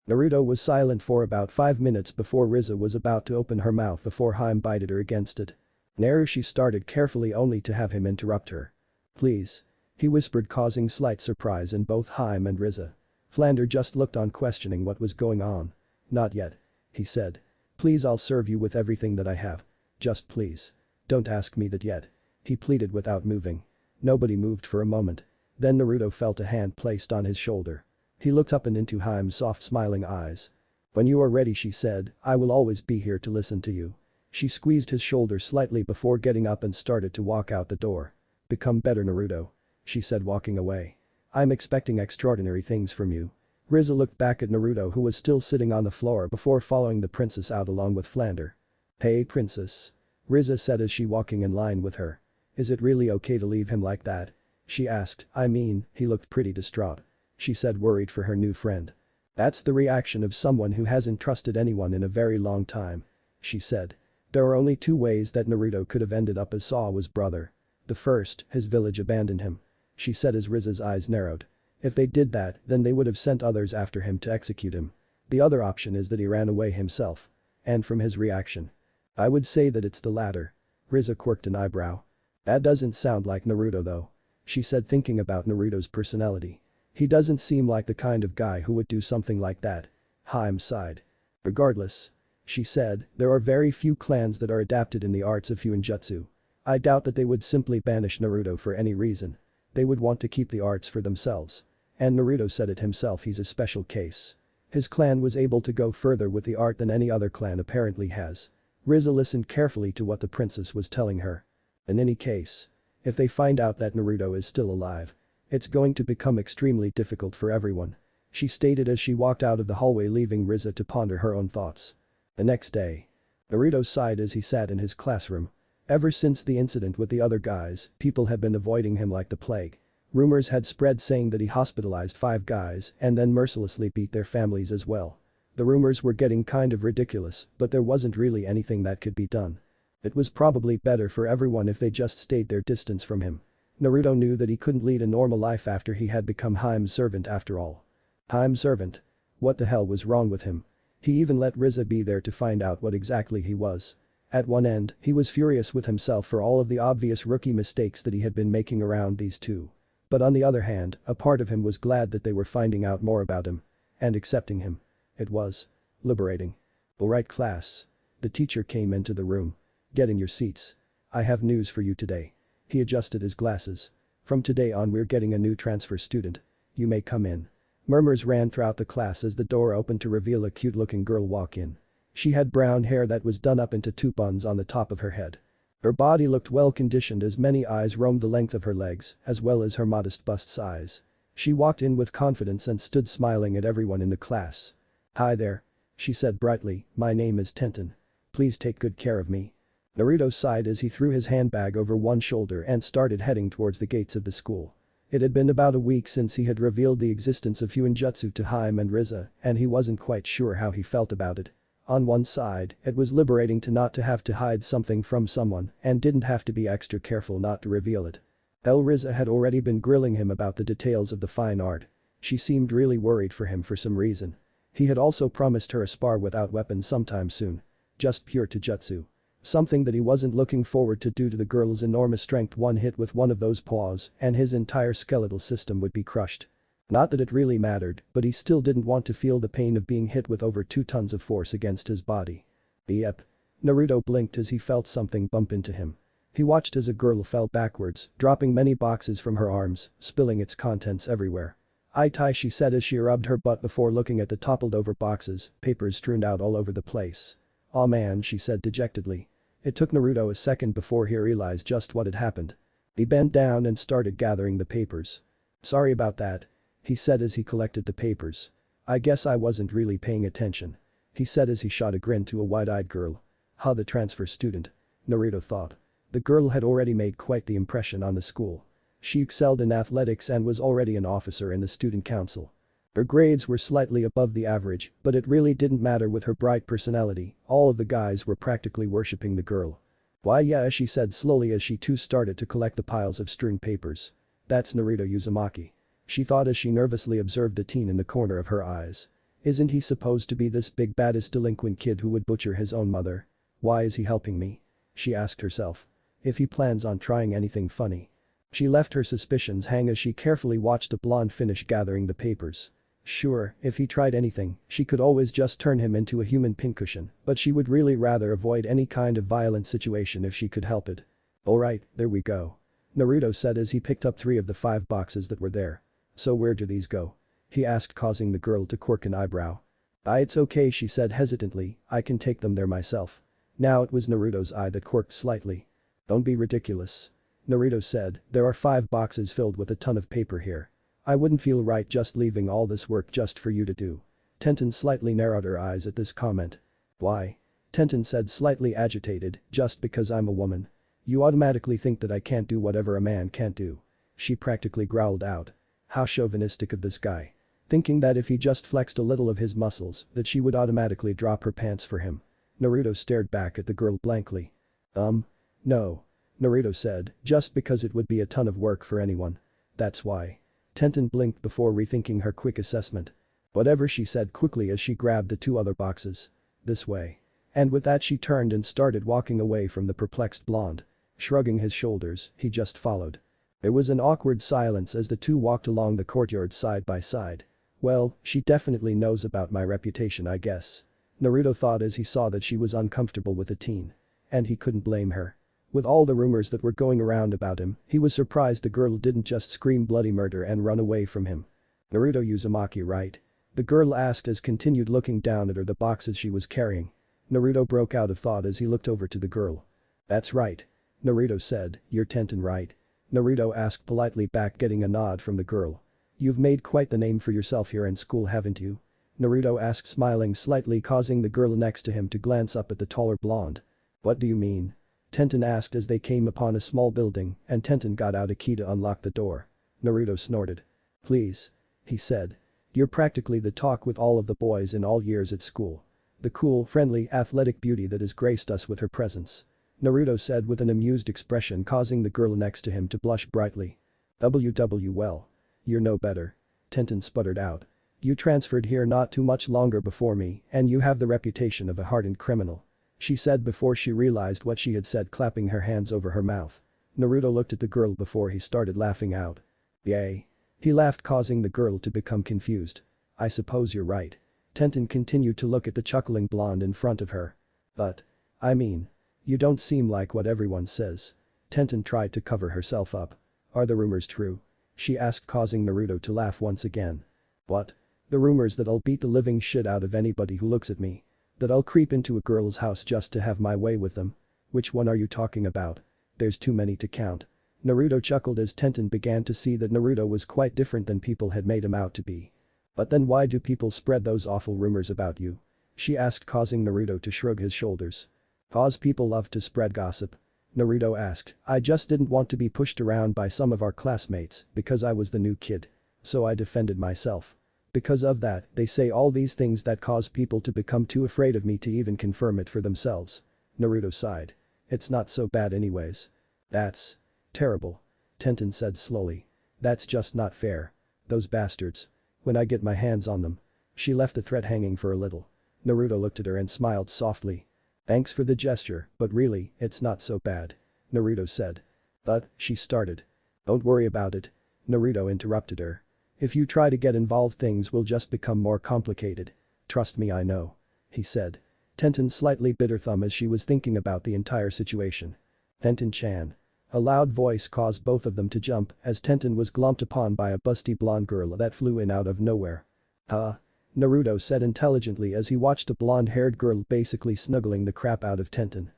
Speaker 1: Naruto was silent for about 5 minutes before Rizza was about to open her mouth before Hime bited her against it. Naru she started carefully only to have him interrupt her. Please. He whispered causing slight surprise in both Hime and Rizza. Flander just looked on questioning what was going on. Not yet. He said. Please I'll serve you with everything that I have. Just please. Don't ask me that yet. He pleaded without moving. Nobody moved for a moment. Then Naruto felt a hand placed on his shoulder. He looked up and into Hime's soft smiling eyes. When you are ready she said, I will always be here to listen to you. She squeezed his shoulder slightly before getting up and started to walk out the door. Become better Naruto. She said walking away. I'm expecting extraordinary things from you. Rizza looked back at Naruto who was still sitting on the floor before following the princess out along with Flander. Hey princess. Rizza said as she walking in line with her. Is it really okay to leave him like that? She asked, I mean, he looked pretty distraught. She said worried for her new friend. That's the reaction of someone who hasn't trusted anyone in a very long time. She said. There are only 2 ways that Naruto could have ended up as Sawa's brother. The first, his village abandoned him. She said as Rizza's eyes narrowed. If they did that, then they would have sent others after him to execute him. The other option is that he ran away himself. And from his reaction. I would say that it's the latter. Rizza quirked an eyebrow. That doesn't sound like Naruto though. She said thinking about Naruto's personality. He doesn't seem like the kind of guy who would do something like that. Hime sighed. Regardless. She said, there are very few clans that are adapted in the arts of Fuinjutsu. I doubt that they would simply banish Naruto for any reason. They would want to keep the arts for themselves. And Naruto said it himself he's a special case. His clan was able to go further with the art than any other clan apparently has. Rizza listened carefully to what the princess was telling her. In any case. If they find out that Naruto is still alive. It's going to become extremely difficult for everyone. She stated as she walked out of the hallway leaving Rizza to ponder her own thoughts. The next day. Naruto sighed as he sat in his classroom. Ever since the incident with the other guys, people had been avoiding him like the plague. Rumors had spread saying that he hospitalized 5 guys and then mercilessly beat their families as well. The rumors were getting kind of ridiculous, but there wasn't really anything that could be done. It was probably better for everyone if they just stayed their distance from him. Naruto knew that he couldn't lead a normal life after he had become Hime's servant after all. Hime's servant? What the hell was wrong with him? He even let Rizza be there to find out what exactly he was. At one end, he was furious with himself for all of the obvious rookie mistakes that he had been making around these 2. But on the other hand, a part of him was glad that they were finding out more about him. And accepting him. It was liberating. Alright class. The teacher came into the room. Get in your seats. I have news for you today. He adjusted his glasses. From today on we're getting a new transfer student. You may come in. Murmurs ran throughout the class as the door opened to reveal a cute-looking girl walk in. She had brown hair that was done up into 2 buns on the top of her head. Her body looked well-conditioned as many eyes roamed the length of her legs, as well as her modest bust size. She walked in with confidence and stood smiling at everyone in the class. Hi there. She said brightly, my name is Tenten. Please take good care of me. Naruto sighed as he threw his handbag over one shoulder and started heading towards the gates of the school. It had been about a week since he had revealed the existence of Fuinjutsu to Hime and Rizza, and he wasn't quite sure how he felt about it. On one side, it was liberating to not to have to hide something from someone and didn't have to be extra careful not to reveal it. Rizza had already been grilling him about the details of the fine art. She seemed really worried for him for some reason. He had also promised her a spar without weapons sometime soon. Just pure taijutsu. Something that he wasn't looking forward to due to the girl's enormous strength. One hit with one of those paws and his entire skeletal system would be crushed. Not that it really mattered, but he still didn't want to feel the pain of being hit with over 2 tons of force against his body. Yep. Naruto blinked as he felt something bump into him. He watched as a girl fell backwards, dropping many boxes from her arms, spilling its contents everywhere. "Ai-tai," she said as she rubbed her butt before looking at the toppled over boxes, papers strewn out all over the place. "Aw man," she said dejectedly. It took Naruto a second before he realized just what had happened. He bent down and started gathering the papers. "Sorry about that," he said as he collected the papers. "I guess I wasn't really paying attention," he said as he shot a grin to a wide-eyed girl. The transfer student. Naruto thought. The girl had already made quite the impression on the school. She excelled in athletics and was already an officer in the student council. Her grades were slightly above the average, but it really didn't matter with her bright personality, all of the guys were practically worshipping the girl. Why yeah, she said slowly as she too started to collect the piles of strewn papers. That's Naruto Uzumaki. She thought as she nervously observed the teen in the corner of her eyes. Isn't he supposed to be this big baddest delinquent kid who would butcher his own mother? Why is he helping me? She asked herself. If he plans on trying anything funny. She left her suspicions hang as she carefully watched the blonde finish gathering the papers. Sure, if he tried anything, she could always just turn him into a human pincushion, but she would really rather avoid any kind of violent situation if she could help it. Alright, there we go. Naruto said as he picked up 3 of the 5 boxes that were there. So where do these go? He asked, causing the girl to quirk an eyebrow. It's okay, she said hesitantly, I can take them there myself. Now it was Naruto's eye that quirked slightly. Don't be ridiculous. Naruto said, there are 5 boxes filled with a ton of paper here. I wouldn't feel right just leaving all this work just for you to do. Tenten slightly narrowed her eyes at this comment. Why? Tenten said slightly agitated, just because I'm a woman. You automatically think that I can't do whatever a man can't do. She practically growled out. How chauvinistic of this guy. Thinking that if he just flexed a little of his muscles, that she would automatically drop her pants for him. Naruto stared back at the girl blankly. No. Naruto said, just because it would be a ton of work for anyone. That's why. Tenten blinked before rethinking her quick assessment. Whatever, she said quickly as she grabbed the 2 other boxes. This way. And with that she turned and started walking away from the perplexed blonde. Shrugging his shoulders, he just followed. There was an awkward silence as the 2 walked along the courtyard side by side. Well, she definitely knows about my reputation, I guess. Naruto thought as he saw that she was uncomfortable with the teen. And he couldn't blame her. With all the rumors that were going around about him, he was surprised the girl didn't just scream bloody murder and run away from him. Naruto Uzumaki, right? The girl asked as continued looking down at her the boxes she was carrying. Naruto broke out of thought as he looked over to the girl. That's right. Naruto said, you're Tenten, right? Naruto asked politely back, getting a nod from the girl. You've made quite the name for yourself here in school, haven't you? Naruto asked, smiling slightly, causing the girl next to him to glance up at the taller blonde. What do you mean? Tenten asked as they came upon a small building and Tenten got out a key to unlock the door. Naruto snorted. Please. He said. You're practically the talk with all of the boys in all years at school. The cool, friendly, athletic beauty that has graced us with her presence. Naruto said with an amused expression, causing the girl next to him to blush brightly. Well. You're no better. Tenten sputtered out. You transferred here not too much longer before me and you have the reputation of a hardened criminal. She said before she realized what she had said, clapping her hands over her mouth. Naruto looked at the girl before he started laughing out. Yay. He laughed, causing the girl to become confused. I suppose you're right. Tenten continued to look at the chuckling blonde in front of her. But. I mean. You don't seem like what everyone says. Tenten tried to cover herself up. Are the rumors true? She asked, causing Naruto to laugh once again. What? The rumors that I'll beat the living shit out of anybody who looks at me. That I'll creep into a girl's house just to have my way with them. Which one are you talking about? There's too many to count. Naruto chuckled as Tenten began to see that Naruto was quite different than people had made him out to be. But then why do people spread those awful rumors about you? She asked, causing Naruto to shrug his shoulders. Cause people love to spread gossip. Naruto asked, I just didn't want to be pushed around by some of our classmates because I was the new kid. So I defended myself. Because of that, they say all these things that cause people to become too afraid of me to even confirm it for themselves. Naruto sighed. It's not so bad anyways. That's terrible. Tenten said slowly. That's just not fair. Those bastards. When I get my hands on them. She left the threat hanging for a little. Naruto looked at her and smiled softly. Thanks for the gesture, but really, it's not so bad. Naruto said. But, she started. Don't worry about it. Naruto interrupted her. If you try to get involved, things will just become more complicated. Trust me, I know. He said. Tenten slightly bit her thumb as she was thinking about the entire situation. Tenten-chan. A loud voice caused both of them to jump as Tenten was glomped upon by a busty blonde girl that flew in out of nowhere. Huh? Naruto said intelligently as he watched a blonde-haired girl basically snuggling the crap out of Tenten.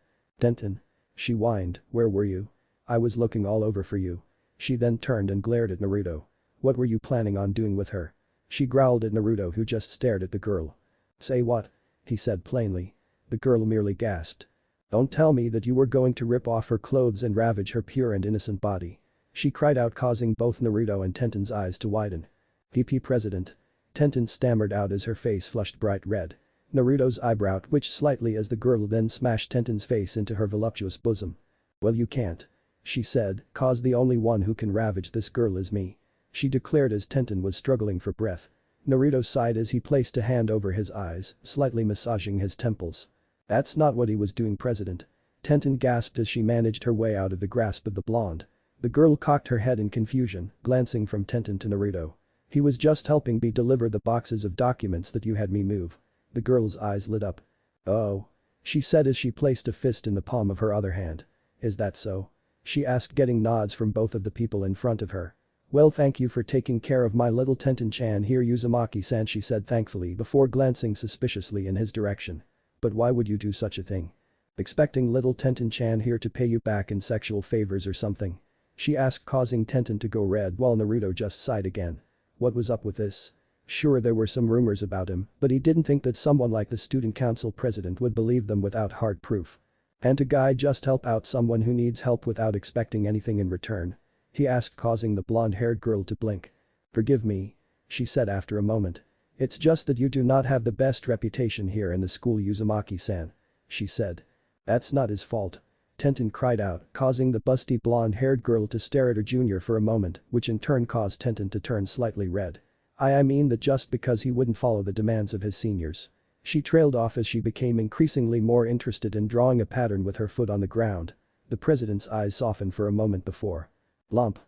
Speaker 1: Tenten. She whined, where were you? I was looking all over for you. She then turned and glared at Naruto. What were you planning on doing with her? She growled at Naruto, who just stared at the girl. Say what? He said plainly. The girl merely gasped. Don't tell me that you were going to rip off her clothes and ravage her pure and innocent body. She cried out, causing both Naruto and Tenten's eyes to widen. PP President. Tenten stammered out as her face flushed bright red. Naruto's eyebrow twitched slightly as the girl then smashed Tenten's face into her voluptuous bosom. "Well, you can't," she said, "cause the only one who can ravage this girl is me," she declared as Tenten was struggling for breath. Naruto sighed as he placed a hand over his eyes, slightly massaging his temples. "That's not what he was doing, President." Tenten gasped as she managed her way out of the grasp of the blonde. The girl cocked her head in confusion, glancing from Tenten to Naruto. "He was just helping me deliver the boxes of documents that you had me move." The girl's eyes lit up. "Oh," she said as she placed a fist in the palm of her other hand. "Is that so?" she asked, getting nods from both of the people in front of her. "Well, thank you for taking care of my little Tenten-chan here, Uzumaki-san," she said thankfully before glancing suspiciously in his direction. "But why would you do such a thing? Expecting little Tenten-chan here to pay you back in sexual favors or something?" she asked, causing Tenten to go red while Naruto just sighed again. What was up with this? Sure, there were some rumors about him, but he didn't think that someone like the student council president would believe them without hard proof. "Can't a guy just help out someone who needs help without expecting anything in return?" he asked, causing the blonde-haired girl to blink. "Forgive me," she said after a moment. "It's just that you do not have the best reputation here in the school, Uzumaki-san," she said. "That's not his fault," Tenten cried out, causing the busty blonde-haired girl to stare at her junior for a moment, which in turn caused Tenten to turn slightly red. I mean that just because he wouldn't follow the demands of his seniors." She trailed off as she became increasingly more interested in drawing a pattern with her foot on the ground. The president's eyes softened for a moment before. "Lump.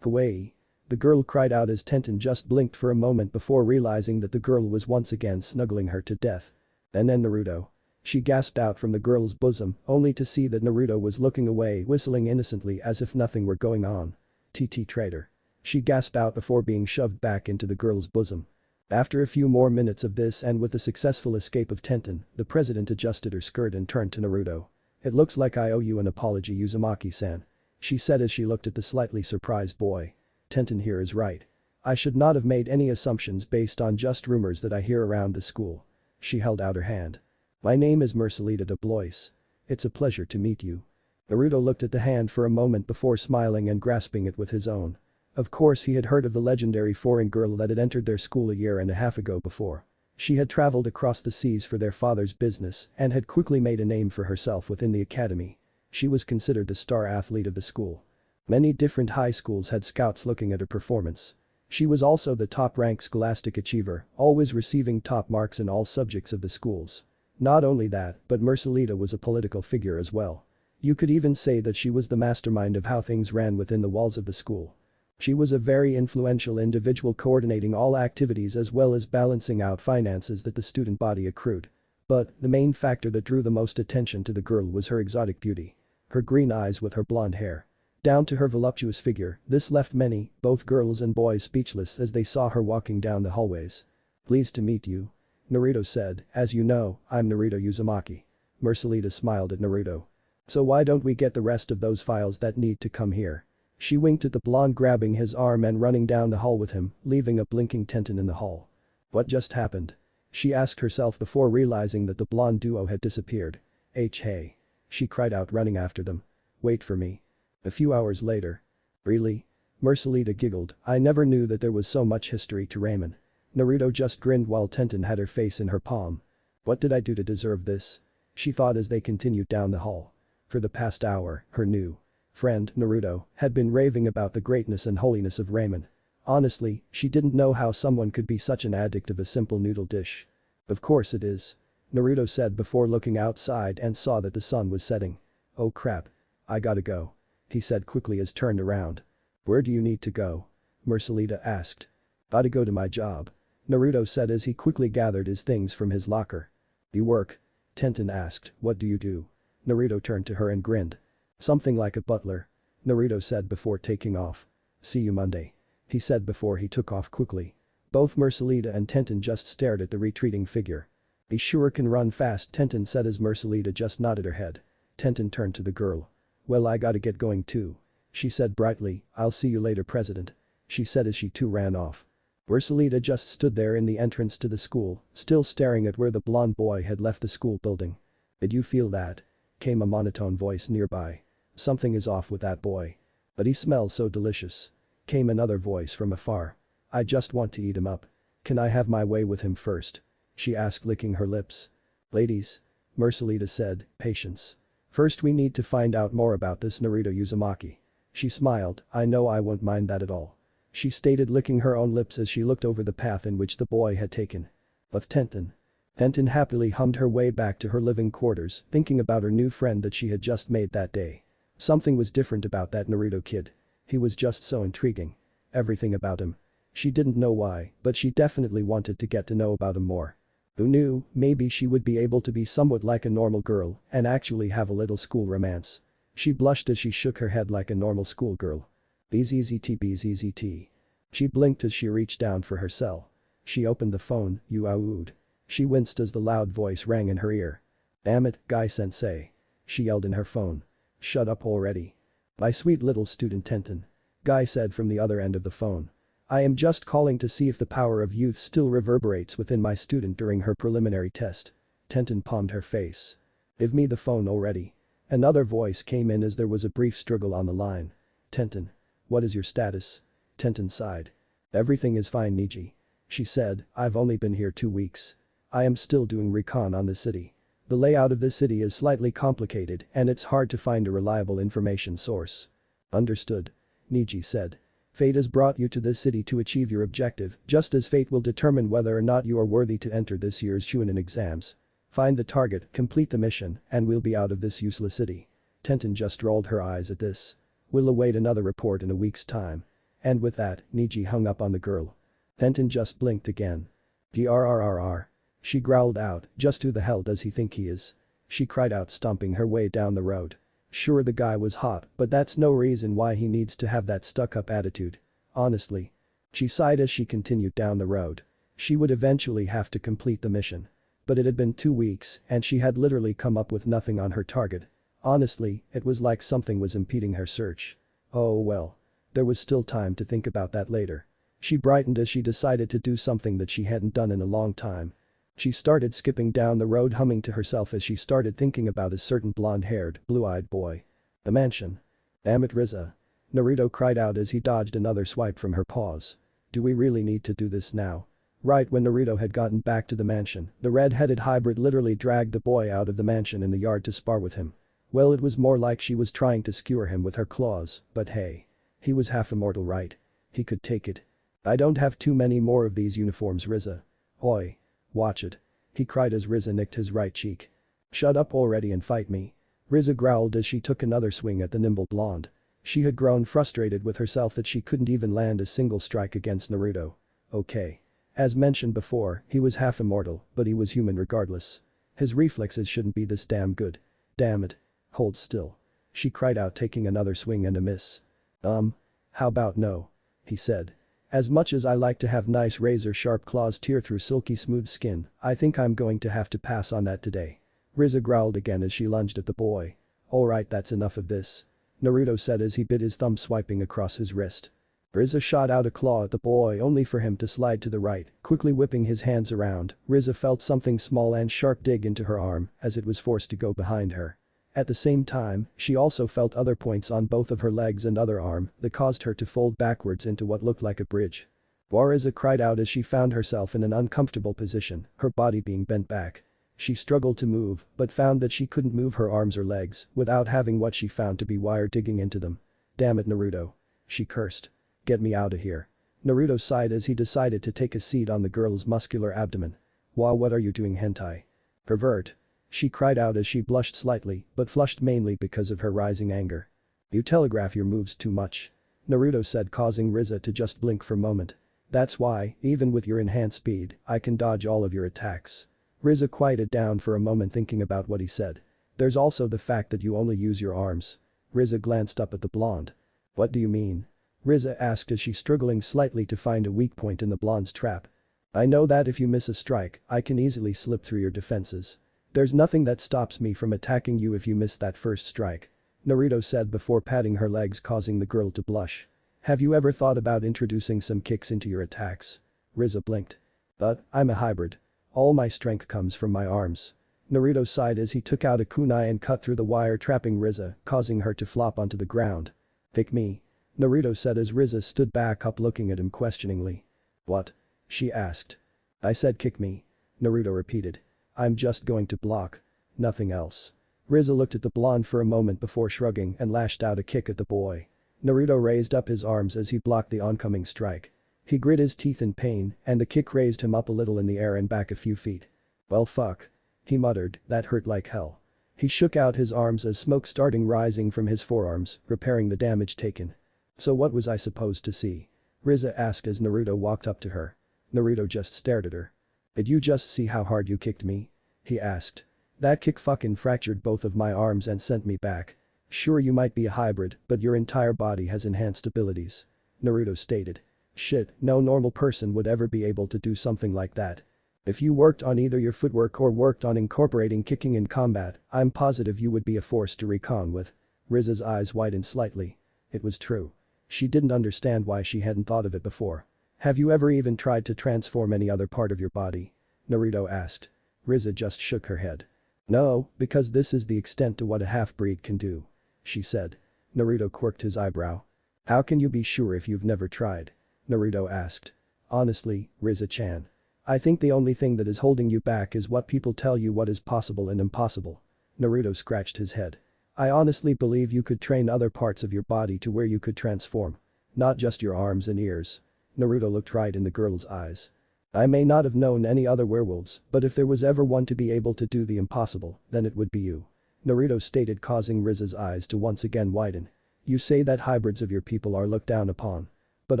Speaker 1: Away." The girl cried out as Tenten just blinked for a moment before realizing that the girl was once again snuggling her to death. And then Naruto. She gasped out from the girl's bosom, only to see that Naruto was looking away, whistling innocently as if nothing were going on. "TT traitor." She gasped out before being shoved back into the girl's bosom. After a few more minutes of this and with the successful escape of Tenten, the president adjusted her skirt and turned to Naruto. "It looks like I owe you an apology, Uzumaki-san," she said as she looked at the slightly surprised boy. "Tenten here is right. I should not have made any assumptions based on just rumors that I hear around the school." She held out her hand. "My name is Mercelita de Blois. It's a pleasure to meet you." Naruto looked at the hand for a moment before smiling and grasping it with his own. Of course, he had heard of the legendary foreign girl that had entered their school a year and a half ago before. She had traveled across the seas for their father's business and had quickly made a name for herself within the academy. She was considered the star athlete of the school. Many different high schools had scouts looking at her performance. She was also the top-ranked scholastic achiever, always receiving top marks in all subjects of the schools. Not only that, but Mercelita was a political figure as well. You could even say that she was the mastermind of how things ran within the walls of the school. She was a very influential individual, coordinating all activities as well as balancing out finances that the student body accrued. But the main factor that drew the most attention to the girl was her exotic beauty. Her green eyes with her blonde hair. Down to her voluptuous figure, this left many, both girls and boys, speechless as they saw her walking down the hallways. "Pleased to meet you," Naruto said. "As you know, I'm Naruto Uzumaki." Mercelita smiled at Naruto. "So why don't we get the rest of those files that need to come here?" She winked at the blonde, grabbing his arm and running down the hall with him, leaving a blinking Tenten in the hall. What just happened? She asked herself before realizing that the blonde duo had disappeared. Hey. She cried out, running after them. "Wait for me." A few hours later. "Really?" Mercelita giggled. "I never knew that there was so much history to Ramen." Naruto just grinned while Tenten had her face in her palm. "What did I do to deserve this?" she thought as they continued down the hall. For the past hour, her new friend, Naruto, had been raving about the greatness and holiness of ramen. Honestly, she didn't know how someone could be such an addict of a simple noodle dish. "Of course it is," Naruto said before looking outside and saw that the sun was setting. "Oh crap. I gotta go," he said quickly as turned around. "Where do you need to go?" Mercelita asked. "Gotta go to my job," Naruto said as he quickly gathered his things from his locker. "You work?" Tenten asked. "What do you do?" Naruto turned to her and grinned. "Something like a butler," Naruto said before taking off. "See you Monday," he said before he took off quickly. Both Mercelita and Tenten just stared at the retreating figure. "He sure can run fast," Tenten said as Mercelita just nodded her head. Tenten turned to the girl. "Well, I gotta get going too," she said brightly. "I'll see you later, President," she said as she too ran off. Mercelita just stood there in the entrance to the school, still staring at where the blonde boy had left the school building. "Did you feel that?" came a monotone voice nearby. "Something is off with that boy. But he smells so delicious," came another voice from afar. "I just want to eat him up," Can I have my way with him first? She asked, licking her lips. Ladies. Mercelita said, patience. First we need to find out more about this Naruto Uzumaki. She smiled, I know I won't mind that at all. She stated, licking her own lips as she looked over the path in which the boy had taken. But Tenten. Tenten happily hummed her way back to her living quarters, thinking about her new friend that she had just made that day. Something was different about that Naruto kid. He was just so intriguing. Everything about him. She didn't know why, but she definitely wanted to get to know about him more. Who knew, maybe she would be able to be somewhat like a normal girl and actually have a little school romance. She blushed as she shook her head like a normal schoolgirl. BZZT. She blinked as she reached down for her cell. She opened the phone, you-ah-ooed. She winced as the loud voice rang in her ear. Damn it, Guy-sensei. She yelled in her phone. Shut up already. My sweet little student Tenten. Guy said from the other end of the phone. I am just calling to see if the power of youth still reverberates within my student during her preliminary test. Tenten palmed her face. Give me the phone already. Another voice came in as there was a brief struggle on the line. Tenten. What is your status? Tenten sighed. Everything is fine, Niji. She said, I've only been here 2 weeks. I am still doing recon on the city. The layout of the city is slightly complicated and it's hard to find a reliable information source. Understood. Niji said. Fate has brought you to this city to achieve your objective, just as fate will determine whether or not you are worthy to enter this year's Chunin exams. Find the target, complete the mission, and we'll be out of this useless city. Tenten just rolled her eyes at this. We'll await another report in a week's time. And with that, Niji hung up on the girl. Tenten just blinked again. Grrrr. She growled out, just who the hell does he think he is? She cried out, stomping her way down the road. Sure, the guy was hot, but that's no reason why he needs to have that stuck-up attitude. Honestly. She sighed as she continued down the road. She would eventually have to complete the mission. But it had been 2 weeks and she had literally come up with nothing on her target. Honestly, it was like something was impeding her search. Oh well. There was still time to think about that later. She brightened as she decided to do something that she hadn't done in a long time. She started skipping down the road, humming to herself as she started thinking about a certain blonde-haired, blue-eyed boy. The mansion. Damn it, Rizza. Naruto cried out as he dodged another swipe from her paws. Do we really need to do this now? Right when Naruto had gotten back to the mansion, the red-headed hybrid literally dragged the boy out of the mansion in the yard to spar with him. Well, it was more like she was trying to skewer him with her claws, but hey. He was half immortal, right? He could take it. I don't have too many more of these uniforms, Rizza. Oi. Watch it. He cried as Rizza nicked his right cheek. Shut up already and fight me. Rizza growled as she took another swing at the nimble blonde. She had grown frustrated with herself that she couldn't even land a single strike against Naruto. Okay. As mentioned before, he was half immortal, but he was human regardless. His reflexes shouldn't be this damn good. Damn it. Hold still. She cried out, taking another swing and a miss. How about no? He said. As much as I like to have nice razor-sharp claws tear through silky smooth skin, I think I'm going to have to pass on that today. Rizza growled again as she lunged at the boy. Alright, that's enough of this. Naruto said as he bit his thumb, swiping across his wrist. Rizza shot out a claw at the boy only for him to slide to the right, quickly whipping his hands around. Rizza felt something small and sharp dig into her arm as it was forced to go behind her. At the same time, she also felt other points on both of her legs and other arm that caused her to fold backwards into what looked like a bridge. Rizza cried out as she found herself in an uncomfortable position, her body being bent back. She struggled to move, but found that she couldn't move her arms or legs without having what she found to be wire digging into them. Damn it, Naruto. She cursed. Get me out of here. Naruto sighed as he decided to take a seat on the girl's muscular abdomen. Wow, what are you doing, hentai? Pervert. She cried out as she blushed slightly, but flushed mainly because of her rising anger. You telegraph your moves too much. Naruto said, causing Rizza to just blink for a moment. That's why, even with your enhanced speed, I can dodge all of your attacks. Rizza quieted down for a moment, thinking about what he said. There's also the fact that you only use your arms. Rizza glanced up at the blonde. What do you mean? Rizza asked as she struggling slightly to find a weak point in the blonde's trap. I know that if you miss a strike, I can easily slip through your defenses. There's nothing that stops me from attacking you if you miss that first strike. Naruto said before patting her legs, causing the girl to blush. Have you ever thought about introducing some kicks into your attacks? Rizza blinked. But, I'm a hybrid. All my strength comes from my arms. Naruto sighed as he took out a kunai and cut through the wire, trapping Rizza, causing her to flop onto the ground. Pick me. Naruto said as Rizza stood back up, looking at him questioningly. What? she asked. I said kick me. Naruto repeated. I'm just going to block. Nothing else. Rizza looked at the blonde for a moment before shrugging and lashed out a kick at the boy. Naruto raised up his arms as he blocked the oncoming strike. He grit his teeth in pain and the kick raised him up a little in the air and back a few feet. Well fuck. He muttered, that hurt like hell. He shook out his arms as smoke started rising from his forearms, repairing the damage taken. So what was I supposed to see? Rizza asked as Naruto walked up to her. Naruto just stared at her. Did you just see how hard you kicked me? He asked. That kick fucking fractured both of my arms and sent me back. Sure you might be a hybrid, but your entire body has enhanced abilities. Naruto stated. Shit, no normal person would ever be able to do something like that. If you worked on either your footwork or worked on incorporating kicking in combat, I'm positive you would be a force to reckon with. Rizza's eyes widened slightly. It was true. She didn't understand why she hadn't thought of it before. Have you ever even tried to transform any other part of your body? Naruto asked. Rizza just shook her head. No, because this is the extent to what a half-breed can do. She said. Naruto quirked his eyebrow. How can you be sure if you've never tried? Naruto asked. Honestly, Rizza-chan. I think the only thing that is holding you back is what people tell you what is possible and impossible. Naruto scratched his head. I honestly believe you could train other parts of your body to where you could transform. Not just your arms and ears. Naruto looked right in the girl's eyes. I may not have known any other werewolves, but if there was ever one to be able to do the impossible, then it would be you. Naruto stated, causing Rizza's eyes to once again widen. You say that hybrids of your people are looked down upon. But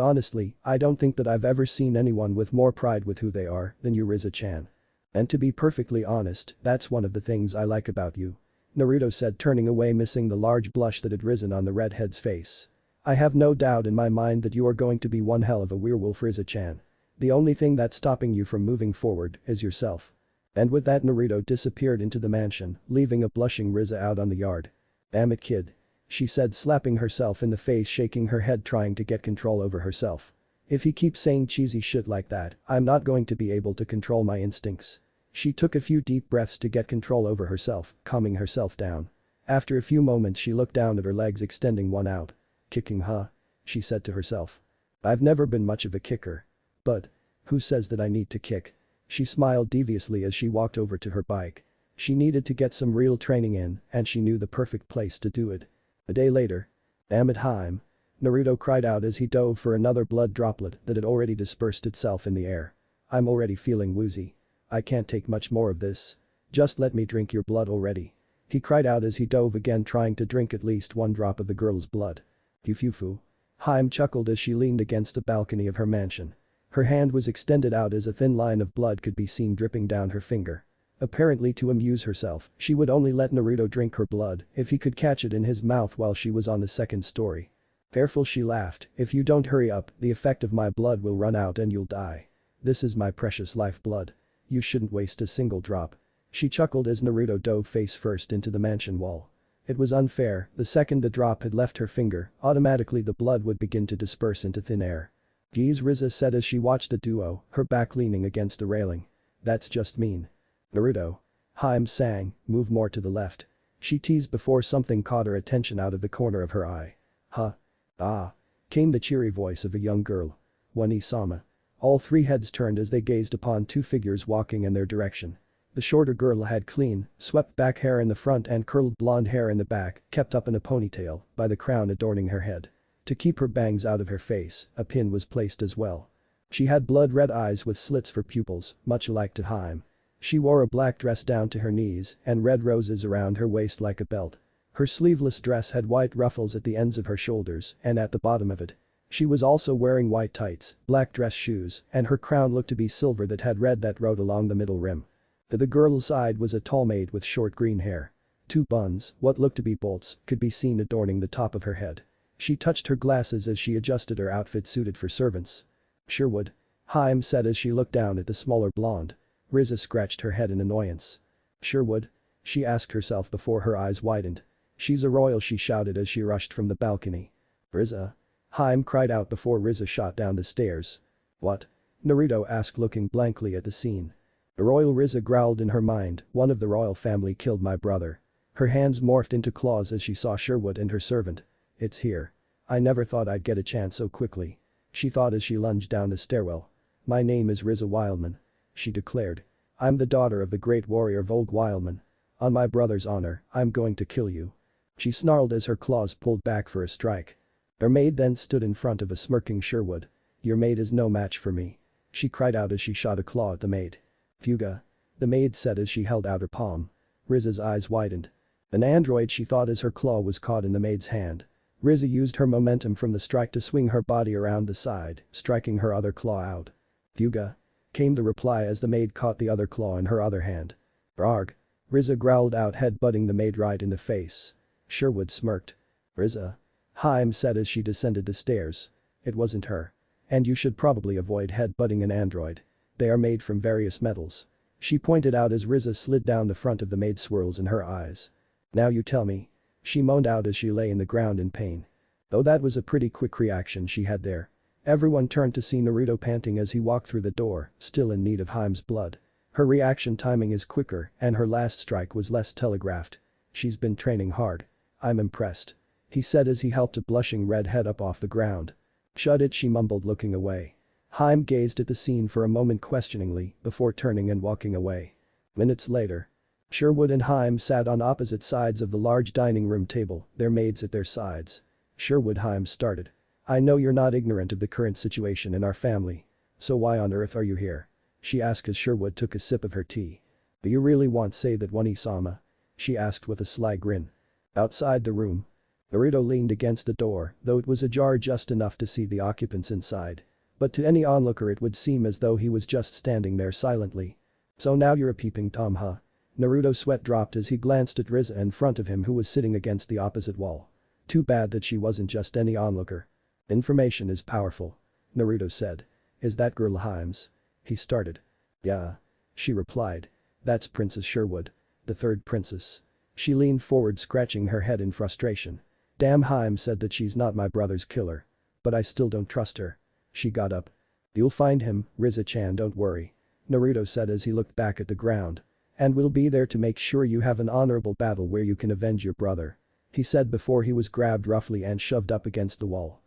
Speaker 1: honestly, I don't think that I've ever seen anyone with more pride with who they are than you, Rizza-chan. And to be perfectly honest, that's one of the things I like about you. Naruto said, turning away, missing the large blush that had risen on the redhead's face. I have no doubt in my mind that you are going to be one hell of a werewolf, Rizza-chan. The only thing that's stopping you from moving forward is yourself. And with that, Naruto disappeared into the mansion, leaving a blushing Rizza out on the yard. Damn it, kid. She said, slapping herself in the face, shaking her head, trying to get control over herself. If he keeps saying cheesy shit like that, I'm not going to be able to control my instincts. She took a few deep breaths to get control over herself, calming herself down. After a few moments, she looked down at her legs, extending one out. Kicking, huh? She said to herself. I've never been much of a kicker. But who says that I need to kick? She smiled deviously as she walked over to her bike. She needed to get some real training in, and she knew the perfect place to do it. A day later. Damn it, Hime. Naruto cried out as he dove for another blood droplet that had already dispersed itself in the air. I'm already feeling woozy. I can't take much more of this. Just let me drink your blood already. He cried out as he dove again, trying to drink at least one drop of the girl's blood. Fufu. Hime chuckled as she leaned against the balcony of her mansion. Her hand was extended out as a thin line of blood could be seen dripping down her finger. Apparently to amuse herself, she would only let Naruto drink her blood if he could catch it in his mouth while she was on the second story. Careful, she laughed, if you don't hurry up, the effect of my blood will run out and you'll die. This is my precious lifeblood. You shouldn't waste a single drop. She chuckled as Naruto dove face first into the mansion wall. It was unfair, the second the drop had left her finger, automatically the blood would begin to disperse into thin air. Geez, Rizza said as she watched the duo, her back leaning against the railing. That's just mean. Naruto. Hime sang, move more to the left. She teased before something caught her attention out of the corner of her eye. Huh? Ah. Came the cheery voice of a young girl. Wani-sama. All three heads turned as they gazed upon two figures walking in their direction. The shorter girl had clean, swept back hair in the front and curled blonde hair in the back, kept up in a ponytail by the crown adorning her head. To keep her bangs out of her face, a pin was placed as well. She had blood-red eyes with slits for pupils, much alike to Hime. She wore a black dress down to her knees and red roses around her waist like a belt. Her sleeveless dress had white ruffles at the ends of her shoulders and at the bottom of it. She was also wearing white tights, black dress shoes, and her crown looked to be silver that had red that rode along the middle rim. To the girl's side was a tall maid with short green hair. Two buns, what looked to be bolts, could be seen adorning the top of her head. She touched her glasses as she adjusted her outfit suited for servants. Sherwood. Hime said as she looked down at the smaller blonde. Rizza scratched her head in annoyance. Sherwood? She asked herself before her eyes widened. She's a royal, she shouted as she rushed from the balcony. Rizza? Hime cried out before Rizza shot down the stairs. What? Naruto asked, looking blankly at the scene. The royal, Rizza growled in her mind, one of the royal family killed my brother. Her hands morphed into claws as she saw Sherwood and her servant. It's here. I never thought I'd get a chance so quickly. She thought as she lunged down the stairwell. "My name is Rizza Wildman," she declared. "I'm the daughter of the great warrior Volk Wildman. On my brother's honor, I'm going to kill you." She snarled as her claws pulled back for a strike. Her maid then stood in front of a smirking Sherwood. "Your maid is no match for me," she cried out as she shot a claw at the maid. "Fuga," the maid said as she held out her palm. Rizza's eyes widened. An android, she thought, as her claw was caught in the maid's hand. Rizza used her momentum from the strike to swing her body around the side, striking her other claw out. "Fuga," came the reply as the maid caught the other claw in her other hand. "Arg," Rizza growled out, head-butting the maid right in the face. Sherwood smirked. "Rizza," Hime said as she descended the stairs. "It wasn't her. And you should probably avoid head-butting an android. They are made from various metals," she pointed out as Rizza slid down the front of the maid, swirls in her eyes. "Now you tell me," she moaned out as she lay in the ground in pain. Though that was a pretty quick reaction she had there. Everyone turned to see Naruto panting as he walked through the door, still in need of Hime's blood. Her reaction timing is quicker and her last strike was less telegraphed. "She's been training hard. I'm impressed," he said as he helped a blushing red head up off the ground. "Shut it," she mumbled, looking away. Hime gazed at the scene for a moment questioningly before turning and walking away. Minutes later. Sherwood and Hime sat on opposite sides of the large dining room table, their maids at their sides. "Sherwood," Hime started. "I know you're not ignorant of the current situation in our family. So why on earth are you here?" she asked as Sherwood took a sip of her tea. "Do you really want to say that, One-sama?" she asked with a sly grin. Outside the room. Naruto leaned against the door, though it was ajar just enough to see the occupants inside. But to any onlooker it would seem as though he was just standing there silently. "So now you're a peeping Tom, huh?" Naruto's sweat dropped as he glanced at Rizza in front of him, who was sitting against the opposite wall. Too bad that she wasn't just any onlooker. "Information is powerful," Naruto said. "Is that girl Hime's?" he started. "Yeah," she replied. "That's Princess Sherwood. The third princess." She leaned forward, scratching her head in frustration. "Damn, Hime said that she's not my brother's killer. But I still don't trust her." She got up. "You'll find him, Rizza-chan, don't worry," Naruto said as he looked back at the ground. "And we'll be there to make sure you have an honorable battle where you can avenge your brother," he said before he was grabbed roughly and shoved up against the wall.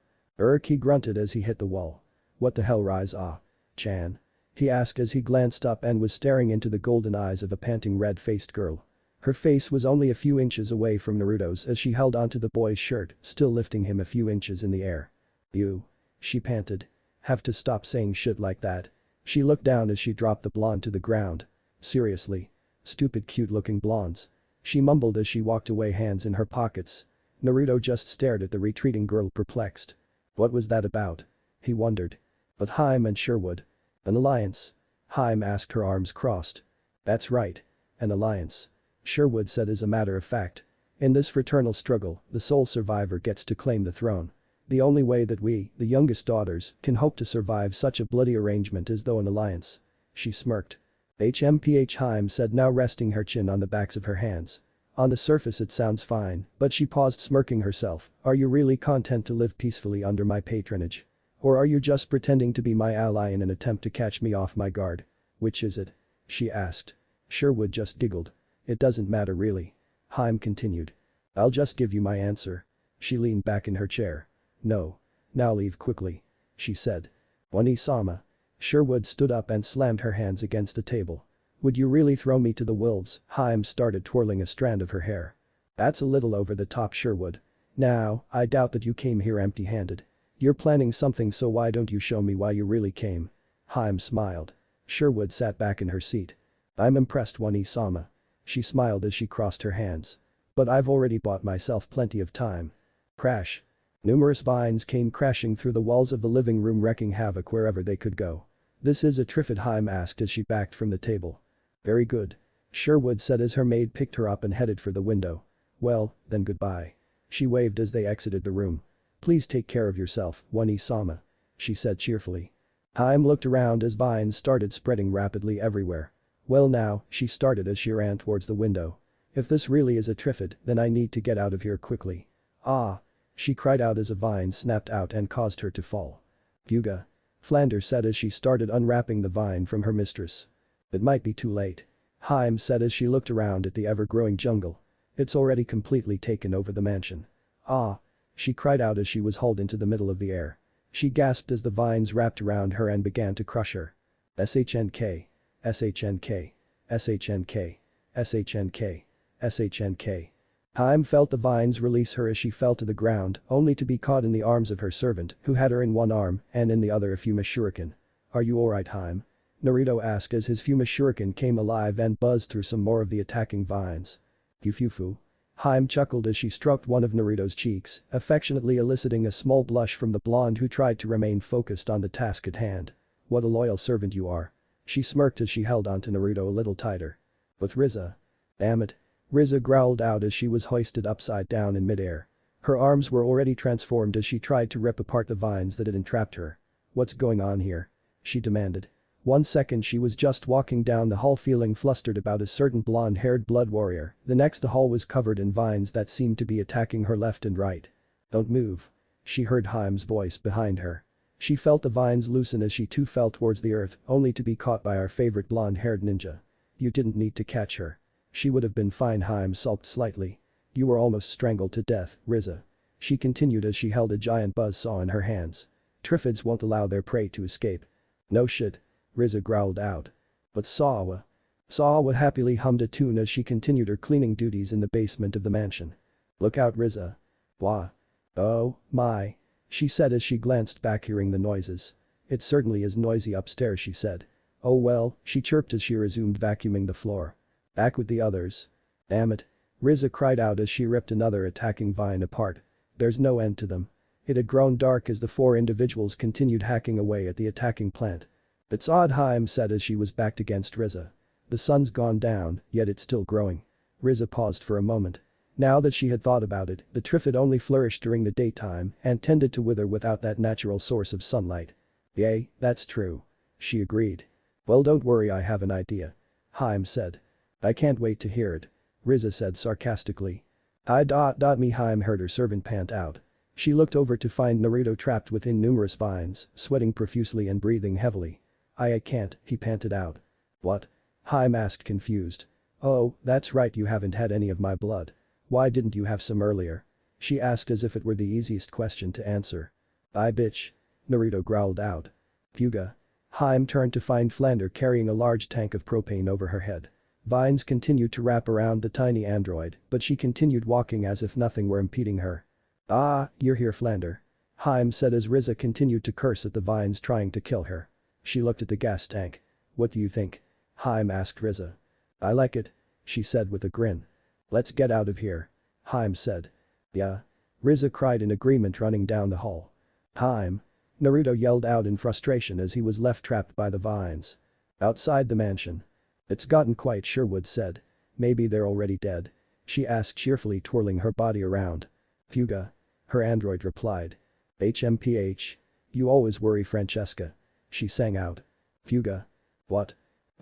Speaker 1: He grunted as he hit the wall. "What the hell, Rizza-chan?" he asked as he glanced up and was staring into the golden eyes of a panting red-faced girl. Her face was only a few inches away from Naruto's as she held onto the boy's shirt, still lifting him a few inches in the air. "You," she panted. "Have to stop saying shit like that." She looked down as she dropped the blonde to the ground. "Seriously? Stupid cute-looking blondes," she mumbled as she walked away, hands in her pockets. Naruto just stared at the retreating girl, perplexed. What was that about? He wondered. But Hime and Sherwood. An alliance? Hime asked, her arms crossed. "That's right. An alliance," Sherwood said as a matter of fact. "In this fraternal struggle, the sole survivor gets to claim the throne. The only way that we, the youngest daughters, can hope to survive such a bloody arrangement is through an alliance." She smirked. "HMPH," Hime said, now resting her chin on the backs of her hands. "On the surface it sounds fine," but she paused, smirking herself. "Are you really content to live peacefully under my patronage? Or are you just pretending to be my ally in an attempt to catch me off my guard? Which is it?" she asked. Sherwood just giggled. "It doesn't matter really," Hime continued. "I'll just give you my answer." She leaned back in her chair. "No. Now leave quickly," she said. "One-sama." Sherwood stood up and slammed her hands against the table. "Would you really throw me to the wolves?" Hime started, twirling a strand of her hair. "That's a little over the top, Sherwood. Now, I doubt that you came here empty-handed. You're planning something, so why don't you show me why you really came?" Hime smiled. Sherwood sat back in her seat. "I'm impressed, One-sama." She smiled as she crossed her hands. "But I've already bought myself plenty of time." Crash. Numerous vines came crashing through the walls of the living room, wreaking havoc wherever they could go. "This is a triffid," Hime asked as she backed from the table. "Very good," Sherwood said as her maid picked her up and headed for the window. "Well, then goodbye." She waved as they exited the room. "Please take care of yourself, One-sama," she said cheerfully. Hime looked around as vines started spreading rapidly everywhere. "Well now," she started as she ran towards the window. "If this really is a triffid, then I need to get out of here quickly." "Ah!" she cried out as a vine snapped out and caused her to fall. "Fuga," Flanders said as she started unwrapping the vine from her mistress. "It might be too late," Hime said as she looked around at the ever-growing jungle. "It's already completely taken over the mansion." "Ah!" she cried out as she was hauled into the middle of the air. She gasped as the vines wrapped around her and began to crush her. SHNK. SHNK. SHNK. SHNK. SHNK. Hime felt the vines release her as she fell to the ground, only to be caught in the arms of her servant, who had her in one arm and in the other a Fuma shuriken. "Are you alright, Hime?" Naruto asked as his Fuma shuriken came alive and buzzed through some more of the attacking vines. "Yufufu." Hime chuckled as she stroked one of Naruto's cheeks, affectionately eliciting a small blush from the blonde who tried to remain focused on the task at hand. "What a loyal servant you are." She smirked as she held onto Naruto a little tighter. "With Rizza." "Damn it." Rizza growled out as she was hoisted upside down in midair. Her arms were already transformed as she tried to rip apart the vines that had entrapped her. "What's going on here?" she demanded. 1 second she was just walking down the hall feeling flustered about a certain blonde-haired blood warrior, the next the hall was covered in vines that seemed to be attacking her left and right. "Don't move." She heard Hime's voice behind her. She felt the vines loosen as she too fell towards the earth, only to be caught by our favorite blonde-haired ninja. "You didn't need to catch her. She would have been fine." Hime sulked slightly. "You were almost strangled to death, Rizza." She continued as she held a giant buzzsaw in her hands. "Triffids won't allow their prey to escape." "No shit." Rizza growled out. "But Sawa." Sawa happily hummed a tune as she continued her cleaning duties in the basement of the mansion. "Look out, Rizza." "Wah." "Oh, my." She said as she glanced back hearing the noises. "It certainly is noisy upstairs," she said. "Oh well," she chirped as she resumed vacuuming the floor. "Back with the others." "Damn it." Rizza cried out as she ripped another attacking vine apart. There's no end to them. It had grown dark as the 4 individuals continued hacking away at the attacking plant. "It's odd," Hime said as she was backed against Rizza. "The sun's gone down, yet it's still growing." Rizza paused for a moment. Now that she had thought about it, the Triffid only flourished during the daytime and tended to wither without that natural source of sunlight. "Yay, that's true." She agreed. "Well, don't worry, I have an idea." Hime said. "I can't wait to hear it." Rizza said sarcastically. Me." Hime heard her servant pant out. She looked over to find Naruto trapped within numerous vines, sweating profusely and breathing heavily. I can't," he panted out. "What?" Hime asked confused. "Oh, that's right, you haven't had any of my blood. Why didn't you have some earlier?" She asked as if it were the easiest question to answer. "I bitch." Naruto growled out. "Fuga." Hime turned to find Flander carrying a large tank of propane over her head. Vines continued to wrap around the tiny android, but she continued walking as if nothing were impeding her. "Ah, you're here, Flander." Hime said as Rizza continued to curse at the vines trying to kill her. She looked at the gas tank. "What do you think?" Hime asked Rizza. "I like it," she said with a grin. "Let's get out of here." Hime said. "Yeah." Rizza cried in agreement running down the hall. "Hime." Naruto yelled out in frustration as he was left trapped by the vines. Outside the mansion. "It's gotten quiet," Sherwood said. "Maybe they're already dead?" she asked cheerfully, twirling her body around. "Fuga." Her android replied. "HMPH. You always worry, Francesca." She sang out. "Fuga." "What?"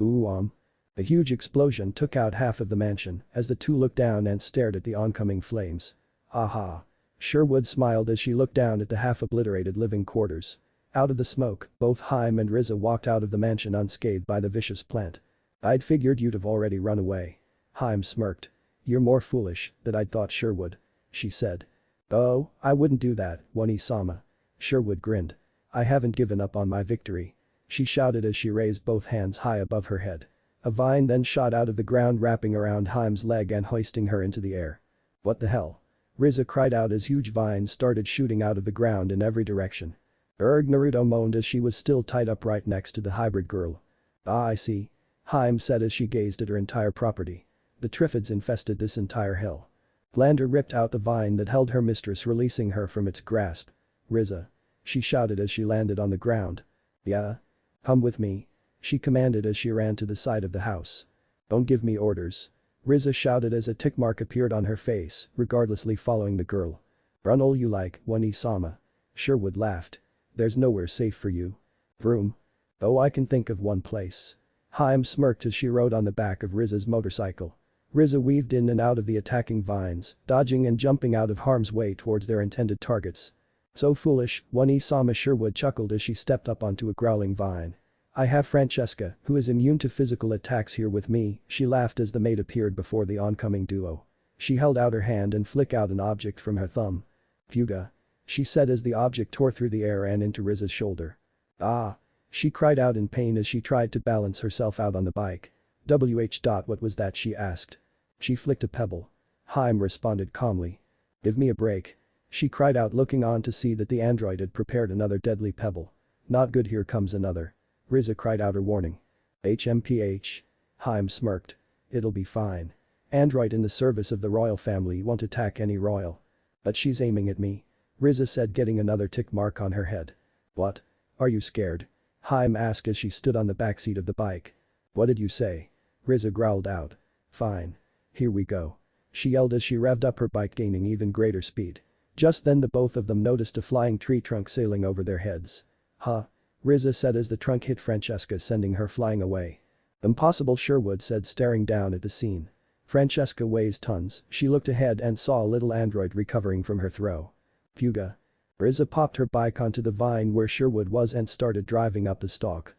Speaker 1: "Ooh. A huge explosion took out half of the mansion as the two looked down and stared at the oncoming flames. "Aha." Sherwood smiled as she looked down at the half-obliterated living quarters. Out of the smoke, both Hime and Rizza walked out of the mansion unscathed by the vicious plant. "I'd figured you'd have already run away." Hime smirked. "You're more foolish than I'd thought, Sherwood," she said. "Oh, I wouldn't do that, One-sama." Sherwood grinned. "I haven't given up on my victory." She shouted as she raised both hands high above her head. A vine then shot out of the ground wrapping around Hime's leg and hoisting her into the air. "What the hell?" Rizza cried out as huge vines started shooting out of the ground in every direction. Naruto moaned as she was still tied up right next to the hybrid girl. "Ah, I see." Hime said as she gazed at her entire property. "The Triffids infested this entire hill." Flander ripped out the vine that held her mistress, releasing her from its grasp. "Rizza." She shouted as she landed on the ground. "Yeah? Come with me." She commanded as she ran to the side of the house. "Don't give me orders." Rizza shouted as a tick mark appeared on her face, regardlessly following the girl. "Run all you like, One-sama." Sherwood laughed. "There's nowhere safe for you." "Vroom." "Oh, I can think of one place." Hime smirked as she rode on the back of Rizza's motorcycle. Rizza weaved in and out of the attacking vines, dodging and jumping out of harm's way towards their intended targets. "So foolish," One-sama. Sherwood chuckled as she stepped up onto a growling vine. "I have Francesca, who is immune to physical attacks, here with me," she laughed as the maid appeared before the oncoming duo. She held out her hand and flicked out an object from her thumb. "Fuga." she said as the object tore through the air and into Rizza's shoulder. Ah! She cried out in pain as she tried to balance herself out on the bike. What was that, she asked. She flicked a pebble. Hime responded calmly. Give me a break. She cried out, looking on to see that the android had prepared another deadly pebble. Not good, here comes another. Rizza cried out her warning. HMPH. Hime smirked. It'll be fine. Android in the service of the royal family won't attack any royal. But she's aiming at me. Rizza said, getting another tick mark on her head. What? Are you scared? Hime asked as she stood on the backseat of the bike. What did you say? Rizza growled out. Fine. Here we go. She yelled as she revved up her bike, gaining even greater speed. Just then the both of them noticed a flying tree trunk sailing over their heads. Huh? Rizza said as the trunk hit Francesca, sending her flying away. Impossible, Sherwood said, staring down at the scene. Francesca weighs tons. She looked ahead and saw a little android recovering from her throw. Fuga. Rizza popped her bike onto the vine where Sherwood was and started driving up the stalk.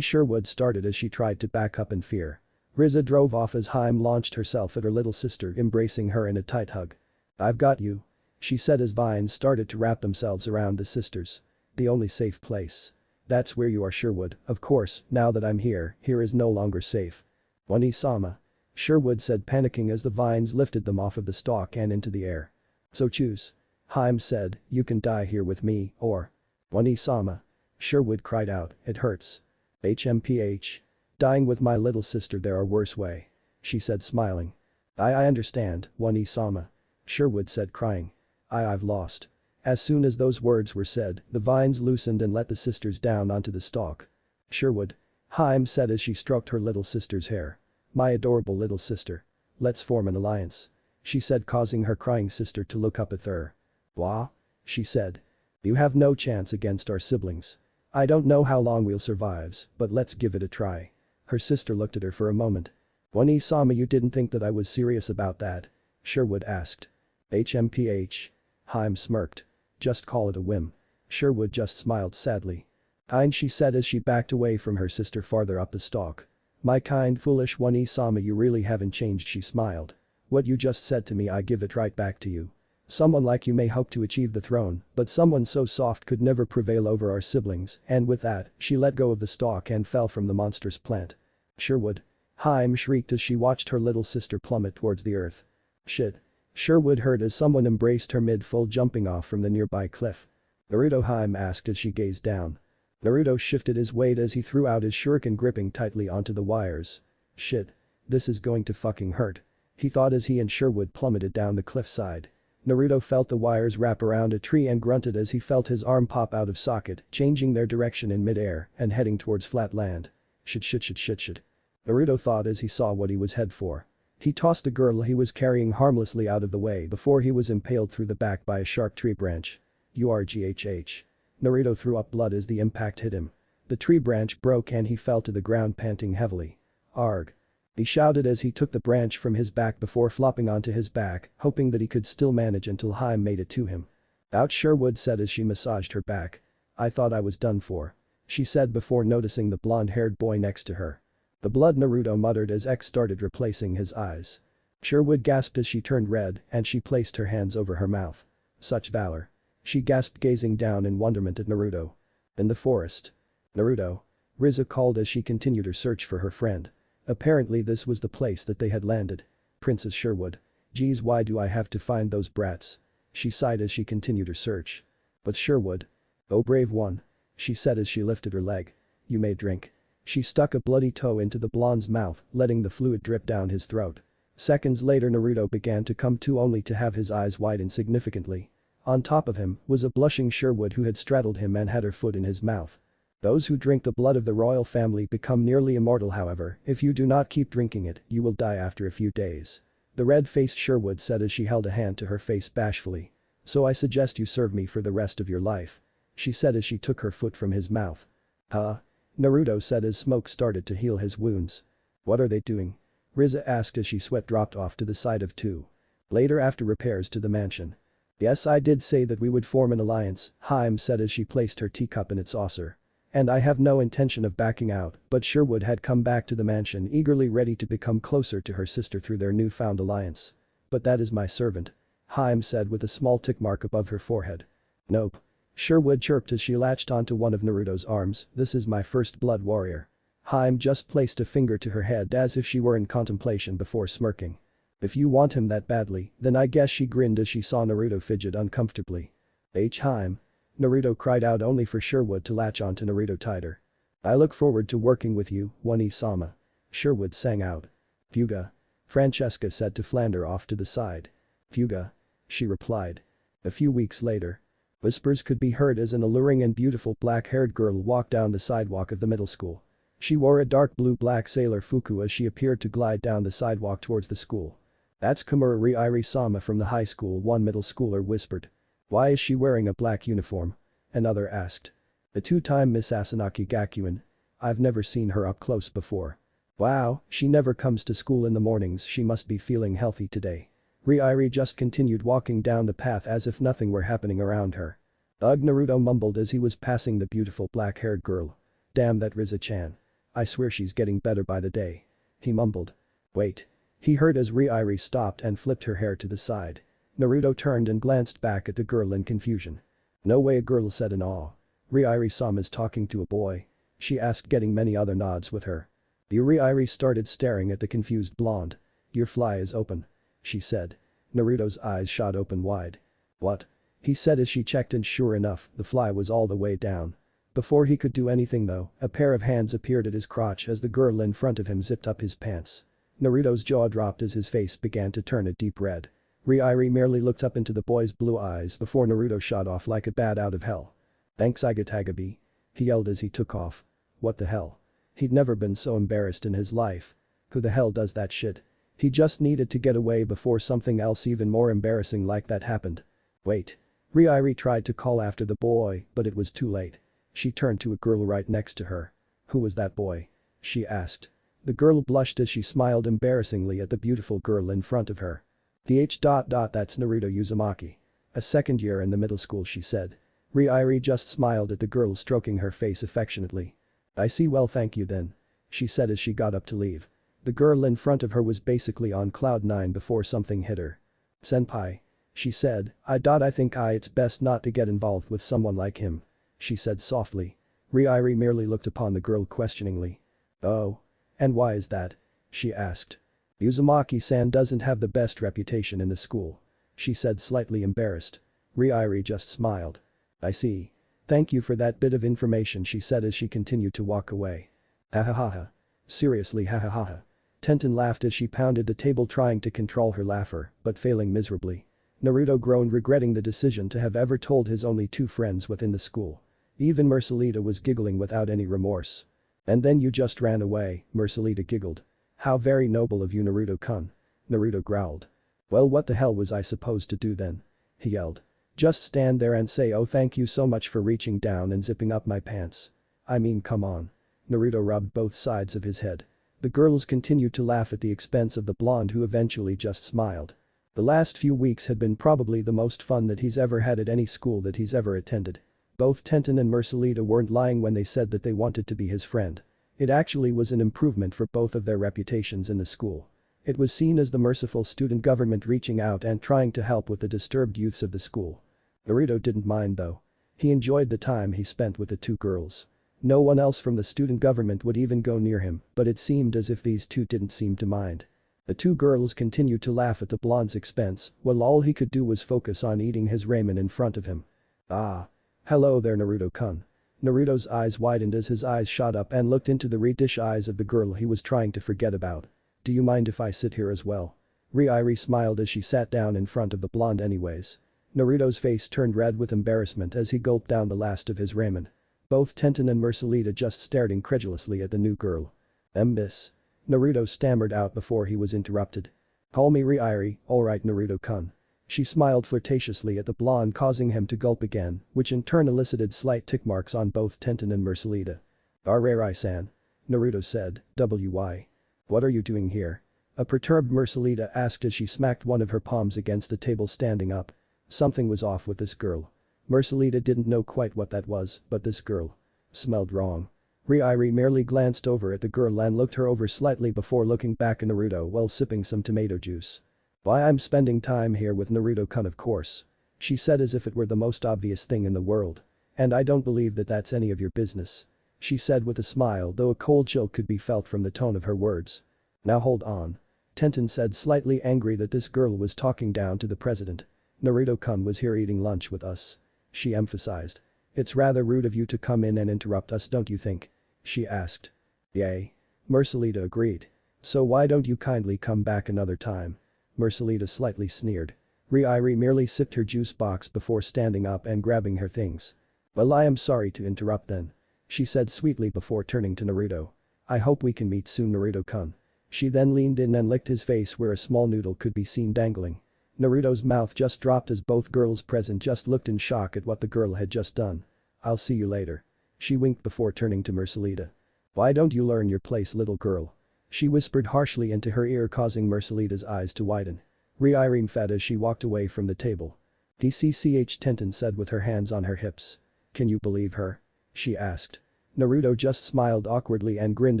Speaker 1: Sherwood started as she tried to back up in fear. Rizza drove off as Hime launched herself at her little sister, embracing her in a tight hug. I've got you. She said as vines started to wrap themselves around the sisters. The only safe place. That's where you are, Sherwood. Of course, now that I'm here, here is no longer safe. Oni-sama. Sherwood said, panicking as the vines lifted them off of the stalk and into the air. So choose. Hime said, you can die here with me, or… Oni-sama. Sherwood cried out, it hurts. HMPH. Dying with my little sister, there are worse way. She said, smiling. I understand, Oni-sama. Sherwood said, crying. I've lost. As soon as those words were said, the vines loosened and let the sisters down onto the stalk. Sherwood. Hime said as she stroked her little sister's hair. My adorable little sister. Let's form an alliance. She said, causing her crying sister to look up at her. Wah? She said. You have no chance against our siblings. I don't know how long we'll survive, but let's give it a try. Her sister looked at her for a moment. Oni-sama, you didn't think that I was serious about that? Sherwood asked. HMPH. Hime smirked. Just call it a whim. Sherwood just smiled sadly. Kind, she said as she backed away from her sister farther up the stalk. My kind, foolish Oni-sama, you really haven't changed, she smiled. What you just said to me, I give it right back to you. Someone like you may hope to achieve the throne, but someone so soft could never prevail over our siblings, and with that, she let go of the stalk and fell from the monstrous plant. Sherwood. Hime shrieked as she watched her little sister plummet towards the earth. Shit. Sherwood heard as someone embraced her mid-full, jumping off from the nearby cliff. Naruto, Hime asked as she gazed down. Naruto shifted his weight as he threw out his shuriken, gripping tightly onto the wires. Shit. This is going to fucking hurt. He thought as he and Sherwood plummeted down the cliffside. Naruto felt the wires wrap around a tree and grunted as he felt his arm pop out of socket, changing their direction in mid-air and heading towards flat land. Shit. Naruto thought as he saw what he was head for. He tossed the girl he was carrying harmlessly out of the way before he was impaled through the back by a sharp tree branch. URGHH. Naruto threw up blood as the impact hit him. The tree branch broke and he fell to the ground, panting heavily. Arg. He shouted as he took the branch from his back before flopping onto his back, hoping that he could still manage until Hime made it to him. Ouch, Sherwood said as she massaged her back. I thought I was done for. She said before noticing the blonde-haired boy next to her. The blood, Naruto muttered as X started replacing his eyes. Sherwood gasped as she turned red and she placed her hands over her mouth. Such valor. She gasped, gazing down in wonderment at Naruto. In the forest. Naruto. Rizza called as she continued her search for her friend. Apparently this was the place that they had landed. Princess Sherwood. Geez, why do I have to find those brats? She sighed as she continued her search. But Sherwood. Oh, brave one. She said as she lifted her leg. You may drink. She stuck a bloody toe into the blonde's mouth, letting the fluid drip down his throat. Seconds later Naruto began to come to, only to have his eyes widen significantly. On top of him was a blushing Sherwood who had straddled him and had her foot in his mouth. Those who drink the blood of the royal family become nearly immortal, however, if you do not keep drinking it, you will die after a few days. The red-faced Sherwood said as she held a hand to her face bashfully. So I suggest you serve me for the rest of your life. She said as she took her foot from his mouth. Huh? Naruto said as smoke started to heal his wounds. What are they doing? Rizza asked as she sweat dropped off to the side of two. Later, after repairs to the mansion. Yes, I did say that we would form an alliance, Hime said as she placed her teacup in its saucer. And I have no intention of backing out, but Sherwood had come back to the mansion eagerly ready to become closer to her sister through their newfound alliance. But that is my servant. Hime said with a small tick mark above her forehead. Nope. Sherwood chirped as she latched onto one of Naruto's arms, this is my first blood warrior. Hime just placed a finger to her head as if she were in contemplation before smirking. If you want him that badly, then I guess she grinned as she saw Naruto fidget uncomfortably. Hime. Naruto cried out only for Sherwood to latch onto Naruto tighter. I look forward to working with you, One-sama. Sherwood sang out. Fuga. Francesca said to Flander off to the side. Fuga. She replied. A few weeks later. Whispers could be heard as an alluring and beautiful black-haired girl walked down the sidewalk of the middle school. She wore a dark blue-black sailor fuku as she appeared to glide down the sidewalk towards the school. That's Komura Riiri-sama from the high school, one middle schooler whispered. Why is she wearing a black uniform? Another asked. The two-time Miss Asanaki Gakuen. I've never seen her up close before. Wow, she never comes to school in the mornings, she must be feeling healthy today. Riiri just continued walking down the path as if nothing were happening around her. Ugh, Naruto mumbled as he was passing the beautiful black-haired girl. Damn that Rizza-chan. I swear she's getting better by the day. He mumbled. Wait. He heard as Riiri stopped and flipped her hair to the side. Naruto turned and glanced back at the girl in confusion. No way, a girl said in awe. Riiri-sama's talking to a boy. She asked, getting many other nods with her. Riiri started staring at the confused blonde. Your fly is open. She said. Naruto's eyes shot open wide. What? He said as she checked, and sure enough, the fly was all the way down. Before he could do anything though, a pair of hands appeared at his crotch as the girl in front of him zipped up his pants. Naruto's jaw dropped as his face began to turn a deep red. Riiri merely looked up into the boy's blue eyes before Naruto shot off like a bat out of hell. Thanks Igatagabi. He yelled as he took off. What the hell? He'd never been so embarrassed in his life. Who the hell does that shit? He just needed to get away before something else even more embarrassing like that happened. Wait. Riiri tried to call after the boy, but it was too late. She turned to a girl right next to her. Who was that boy? She asked. The girl blushed as she smiled embarrassingly at the beautiful girl in front of her. That's Naruto Uzumaki. A second year in the middle school, she said. Riiri just smiled at the girl, stroking her face affectionately. I see, well thank you then. She said as she got up to leave. The girl in front of her was basically on cloud 9 before something hit her. Senpai. She said, I think it's best not to get involved with someone like him. She said softly. Riiri merely looked upon the girl questioningly. Oh. And why is that? She asked. Uzumaki-san doesn't have the best reputation in the school. She said, slightly embarrassed. Riiri just smiled. I see. Thank you for that bit of information, she said as she continued to walk away. Ha. Seriously, ha. Tenten laughed as she pounded the table trying to control her laughter, but failing miserably. Naruto groaned, regretting the decision to have ever told his only two friends within the school. Even Mercelita was giggling without any remorse. And then you just ran away, Mercelita giggled. How very noble of you, Naruto-kun. Naruto growled. Well, what the hell was I supposed to do then? He yelled. Just stand there and say oh thank you so much for reaching down and zipping up my pants. I mean, come on. Naruto rubbed both sides of his head. The girls continued to laugh at the expense of the blonde, who eventually just smiled. The last few weeks had been probably the most fun that he's ever had at any school that he's ever attended. Both Tenten and Mercelita weren't lying when they said that they wanted to be his friend. It actually was an improvement for both of their reputations in the school. It was seen as the merciful student government reaching out and trying to help with the disturbed youths of the school. Naruto didn't mind though. He enjoyed the time he spent with the two girls. No one else from the student government would even go near him, but it seemed as if these two didn't seem to mind. The two girls continued to laugh at the blonde's expense, while all he could do was focus on eating his ramen in front of him. Ah. Hello there, Naruto-kun. Naruto's eyes widened as his eyes shot up and looked into the reddish eyes of the girl he was trying to forget about. Do you mind if I sit here as well? Riiri smiled as she sat down in front of the blonde anyways. Naruto's face turned red with embarrassment as he gulped down the last of his ramen. Both Tenten and Mercelita just stared incredulously at the new girl. Miss. Naruto stammered out before he was interrupted. Call me Riiri, alright Naruto-kun. She smiled flirtatiously at the blonde, causing him to gulp again, which in turn elicited slight tick marks on both Tenten and Mercelita. Riiri-san. Naruto said, why? What are you doing here? A perturbed Mercelita asked as she smacked one of her palms against the table, standing up. Something was off with this girl. Mercelita didn't know quite what that was, but this girl smelled wrong. Riiri merely glanced over at the girl and looked her over slightly before looking back at Naruto while sipping some tomato juice. Why, I'm spending time here with Naruto-kun, of course. she said as if it were the most obvious thing in the world. And I don't believe that that's any of your business. She said with a smile, though a cold chill could be felt from the tone of her words. Now hold on. Tenten said, slightly angry that this girl was talking down to the president. Naruto-kun was here eating lunch with us. She emphasized. It's rather rude of you to come in and interrupt us, don't you think? She asked. Yay. Mercelita agreed. So why don't you kindly come back another time? Mercelita slightly sneered. Ri merely sipped her juice box before standing up and grabbing her things. Well, I am sorry to interrupt then. She said sweetly before turning to Naruto. I hope we can meet soon, Naruto-kun. She then leaned in and licked his face where a small noodle could be seen dangling. Naruto's mouth just dropped as both girls present just looked in shock at what the girl had just done. I'll see you later. She winked before turning to Mercelita. Why don't you learn your place, little girl? She whispered harshly into her ear, causing Mercelita's eyes to widen. Ri fed as she walked away from the table. DCCH, Tenten said with her hands on her hips. Can you believe her? She asked. Naruto just smiled awkwardly and grinned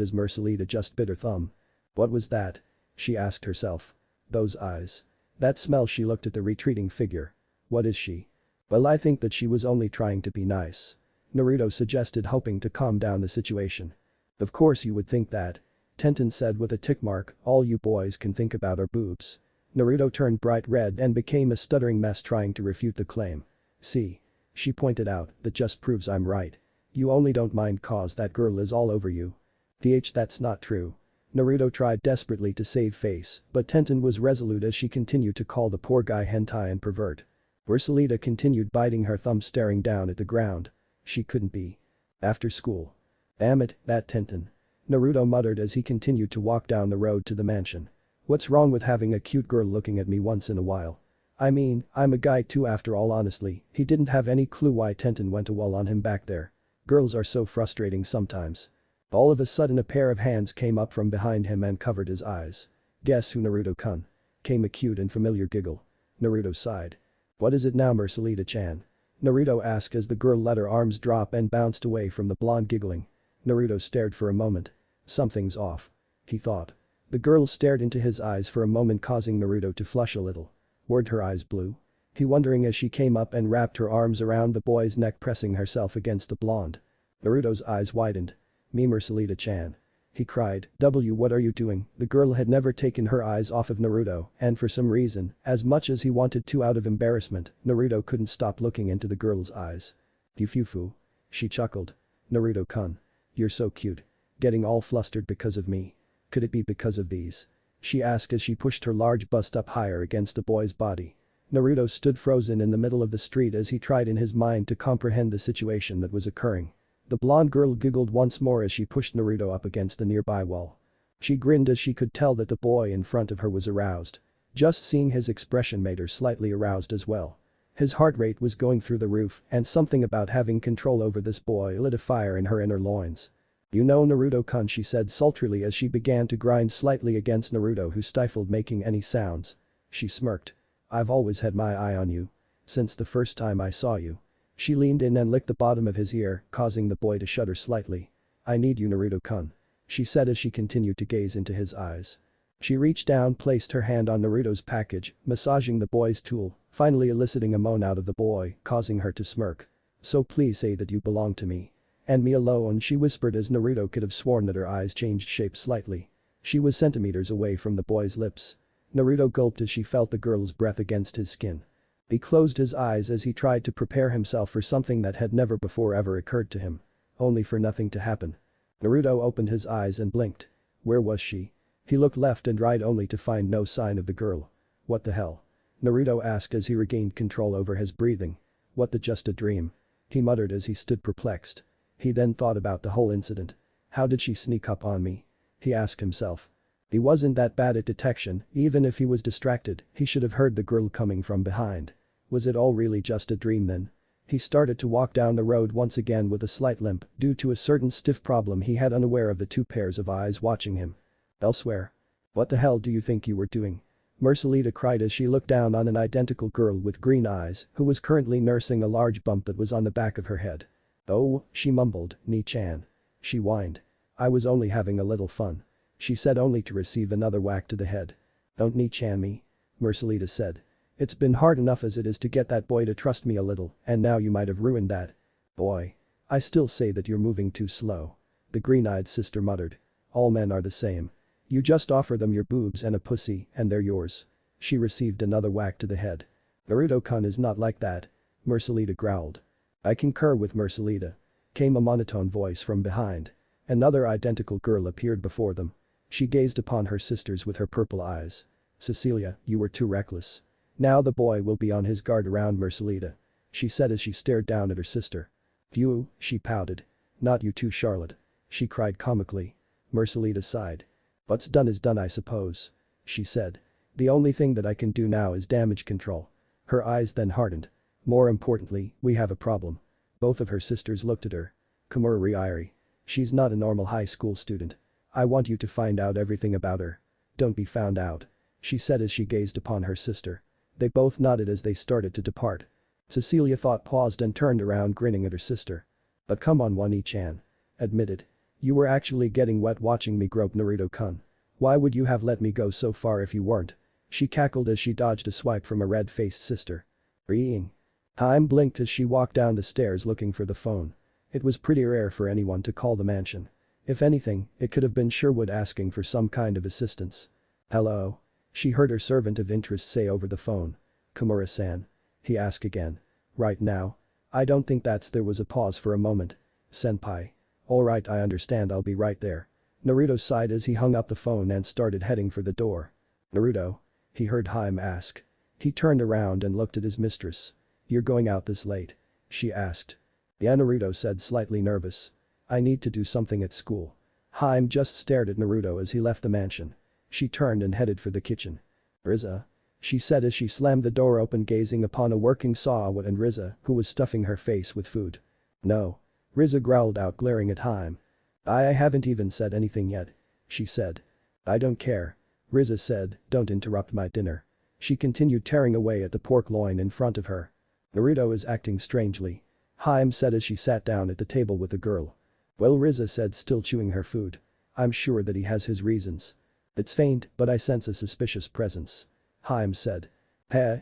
Speaker 1: as Mercelita just bit her thumb. What was that? She asked herself. Those eyes. That smell. She looked at the retreating figure. What is she? Well, I think that she was only trying to be nice. Naruto suggested, hoping to calm down the situation. Of course you would think that. Tenten said with a tick mark, all you boys can think about are boobs. Naruto turned bright red and became a stuttering mess trying to refute the claim. See? She pointed out, that just proves I'm right. You only don't mind cause that girl is all over you. That's not true. Naruto tried desperately to save face, but Tenten was resolute as she continued to call the poor guy hentai and pervert. Mercelita continued biting her thumb, staring down at the ground. She couldn't be. After school. Damn it, that Tenten. Naruto muttered as he continued to walk down the road to the mansion. What's wrong with having a cute girl looking at me once in a while? I mean, I'm a guy too after all. Honestly, he didn't have any clue why Tenten went to wall on him back there. Girls are so frustrating sometimes. All of a sudden a pair of hands came up from behind him and covered his eyes. Guess who, Naruto-kun? Came a cute and familiar giggle. Naruto sighed. What is it now, Mercelita-chan? Naruto asked as the girl let her arms drop and bounced away from the blonde, giggling. Naruto stared for a moment. Something's off. He thought. The girl stared into his eyes for a moment, causing Naruto to flush a little. Weren't her eyes blue? He wondering as she came up and wrapped her arms around the boy's neck, pressing herself against the blonde. Naruto's eyes widened. Me, Mercelita-chan. He cried. What are you doing? The girl had never taken her eyes off of Naruto, and for some reason, as much as he wanted to out of embarrassment, Naruto couldn't stop looking into the girl's eyes. You fufu. She chuckled. Naruto-kun. You're so cute. Getting all flustered because of me. Could it be because of these? She asked as she pushed her large bust up higher against the boy's body. Naruto stood frozen in the middle of the street as he tried in his mind to comprehend the situation that was occurring. The blonde girl giggled once more as she pushed Naruto up against the nearby wall. She grinned as she could tell that the boy in front of her was aroused. Just seeing his expression made her slightly aroused as well. His heart rate was going through the roof, and something about having control over this boy lit a fire in her inner loins. You know, Naruto-kun, she said sultrily as she began to grind slightly against Naruto, who stifled making any sounds. She smirked. I've always had my eye on you. Since the first time I saw you. She leaned in and licked the bottom of his ear, causing the boy to shudder slightly. I need you, Naruto-kun. She said as she continued to gaze into his eyes. She reached down, placed her hand on Naruto's package, massaging the boy's tool, finally eliciting a moan out of the boy, causing her to smirk. So please say that you belong to me. And me alone, she whispered as Naruto could have sworn that her eyes changed shape slightly. She was centimeters away from the boy's lips. Naruto gulped as she felt the girl's breath against his skin. He closed his eyes as he tried to prepare himself for something that had never before ever occurred to him. Only for nothing to happen. Naruto opened his eyes and blinked. Where was she? He looked left and right only to find no sign of the girl. What the hell? Naruto asked as he regained control over his breathing. Just a dream? He muttered as he stood perplexed. He then thought about the whole incident. How did she sneak up on me? He asked himself. He wasn't that bad at detection, even if he was distracted, he should have heard the girl coming from behind. Was it all really just a dream then? He started to walk down the road once again with a slight limp due to a certain stiff problem he had, unaware of the two pairs of eyes watching him. Elsewhere. What the hell do you think you were doing? Mercelita cried as she looked down on an identical girl with green eyes who was currently nursing a large bump that was on the back of her head. Oh, she mumbled, Ni-chan. She whined. I was only having a little fun. She said, only to receive another whack to the head. Don't Ni-chan me. Mercelita said. It's been hard enough as it is to get that boy to trust me a little, and now you might have ruined that. Boy. I still say that you're moving too slow. The green-eyed sister muttered. All men are the same. You just offer them your boobs and a pussy, and they're yours. She received another whack to the head. Naruto-kun is not like that. Mercelita growled. I concur with Mercelita. Came a monotone voice from behind. Another identical girl appeared before them. She gazed upon her sisters with her purple eyes. Cecilia, you were too reckless. Now the boy will be on his guard around Mercelita. She said as she stared down at her sister. You, she pouted. Not you too, Charlotte. She cried comically. Mercelita sighed. What's done is done, I suppose. She said. The only thing that I can do now is damage control. Her eyes then hardened. More importantly, we have a problem. Both of her sisters looked at her. Komura Riiri. She's not a normal high school student. I want you to find out everything about her. Don't be found out. She said as she gazed upon her sister. They both nodded as they started to depart. Cecilia paused and turned around grinning at her sister. But come on, Wani-chan. Admitted. You were actually getting wet watching me grope Naruto-kun. Why would you have let me go so far if you weren't? She cackled as she dodged a swipe from a red-faced sister. Reeing. Hime blinked as she walked down the stairs looking for the phone. It was pretty rare for anyone to call the mansion. If anything, it could have been Sherwood asking for some kind of assistance. Hello? She heard her servant of interest say over the phone. Komura-san. He asked again. Right now? I don't think that's. There was a pause for a moment. Senpai. Alright, I understand, I'll be right there. Naruto sighed as he hung up the phone and started heading for the door. Naruto? He heard Hime ask. He turned around and looked at his mistress. You're going out this late? She asked. Yeah, Naruto said, slightly nervous. I need to do something at school. Hime just stared at Naruto as he left the mansion. She turned and headed for the kitchen. Rizza? She said as she slammed the door open, gazing upon a working Sawa and Rizza, who was stuffing her face with food. No. Rizza growled out, glaring at Hime. I haven't even said anything yet. She said. I don't care. Rizza said, don't interrupt my dinner. She continued tearing away at the pork loin in front of her. Naruto is acting strangely. Hime said as she sat down at the table with the girl. Well, Rizza said, still chewing her food. I'm sure that he has his reasons. It's faint, but I sense a suspicious presence. Hime said.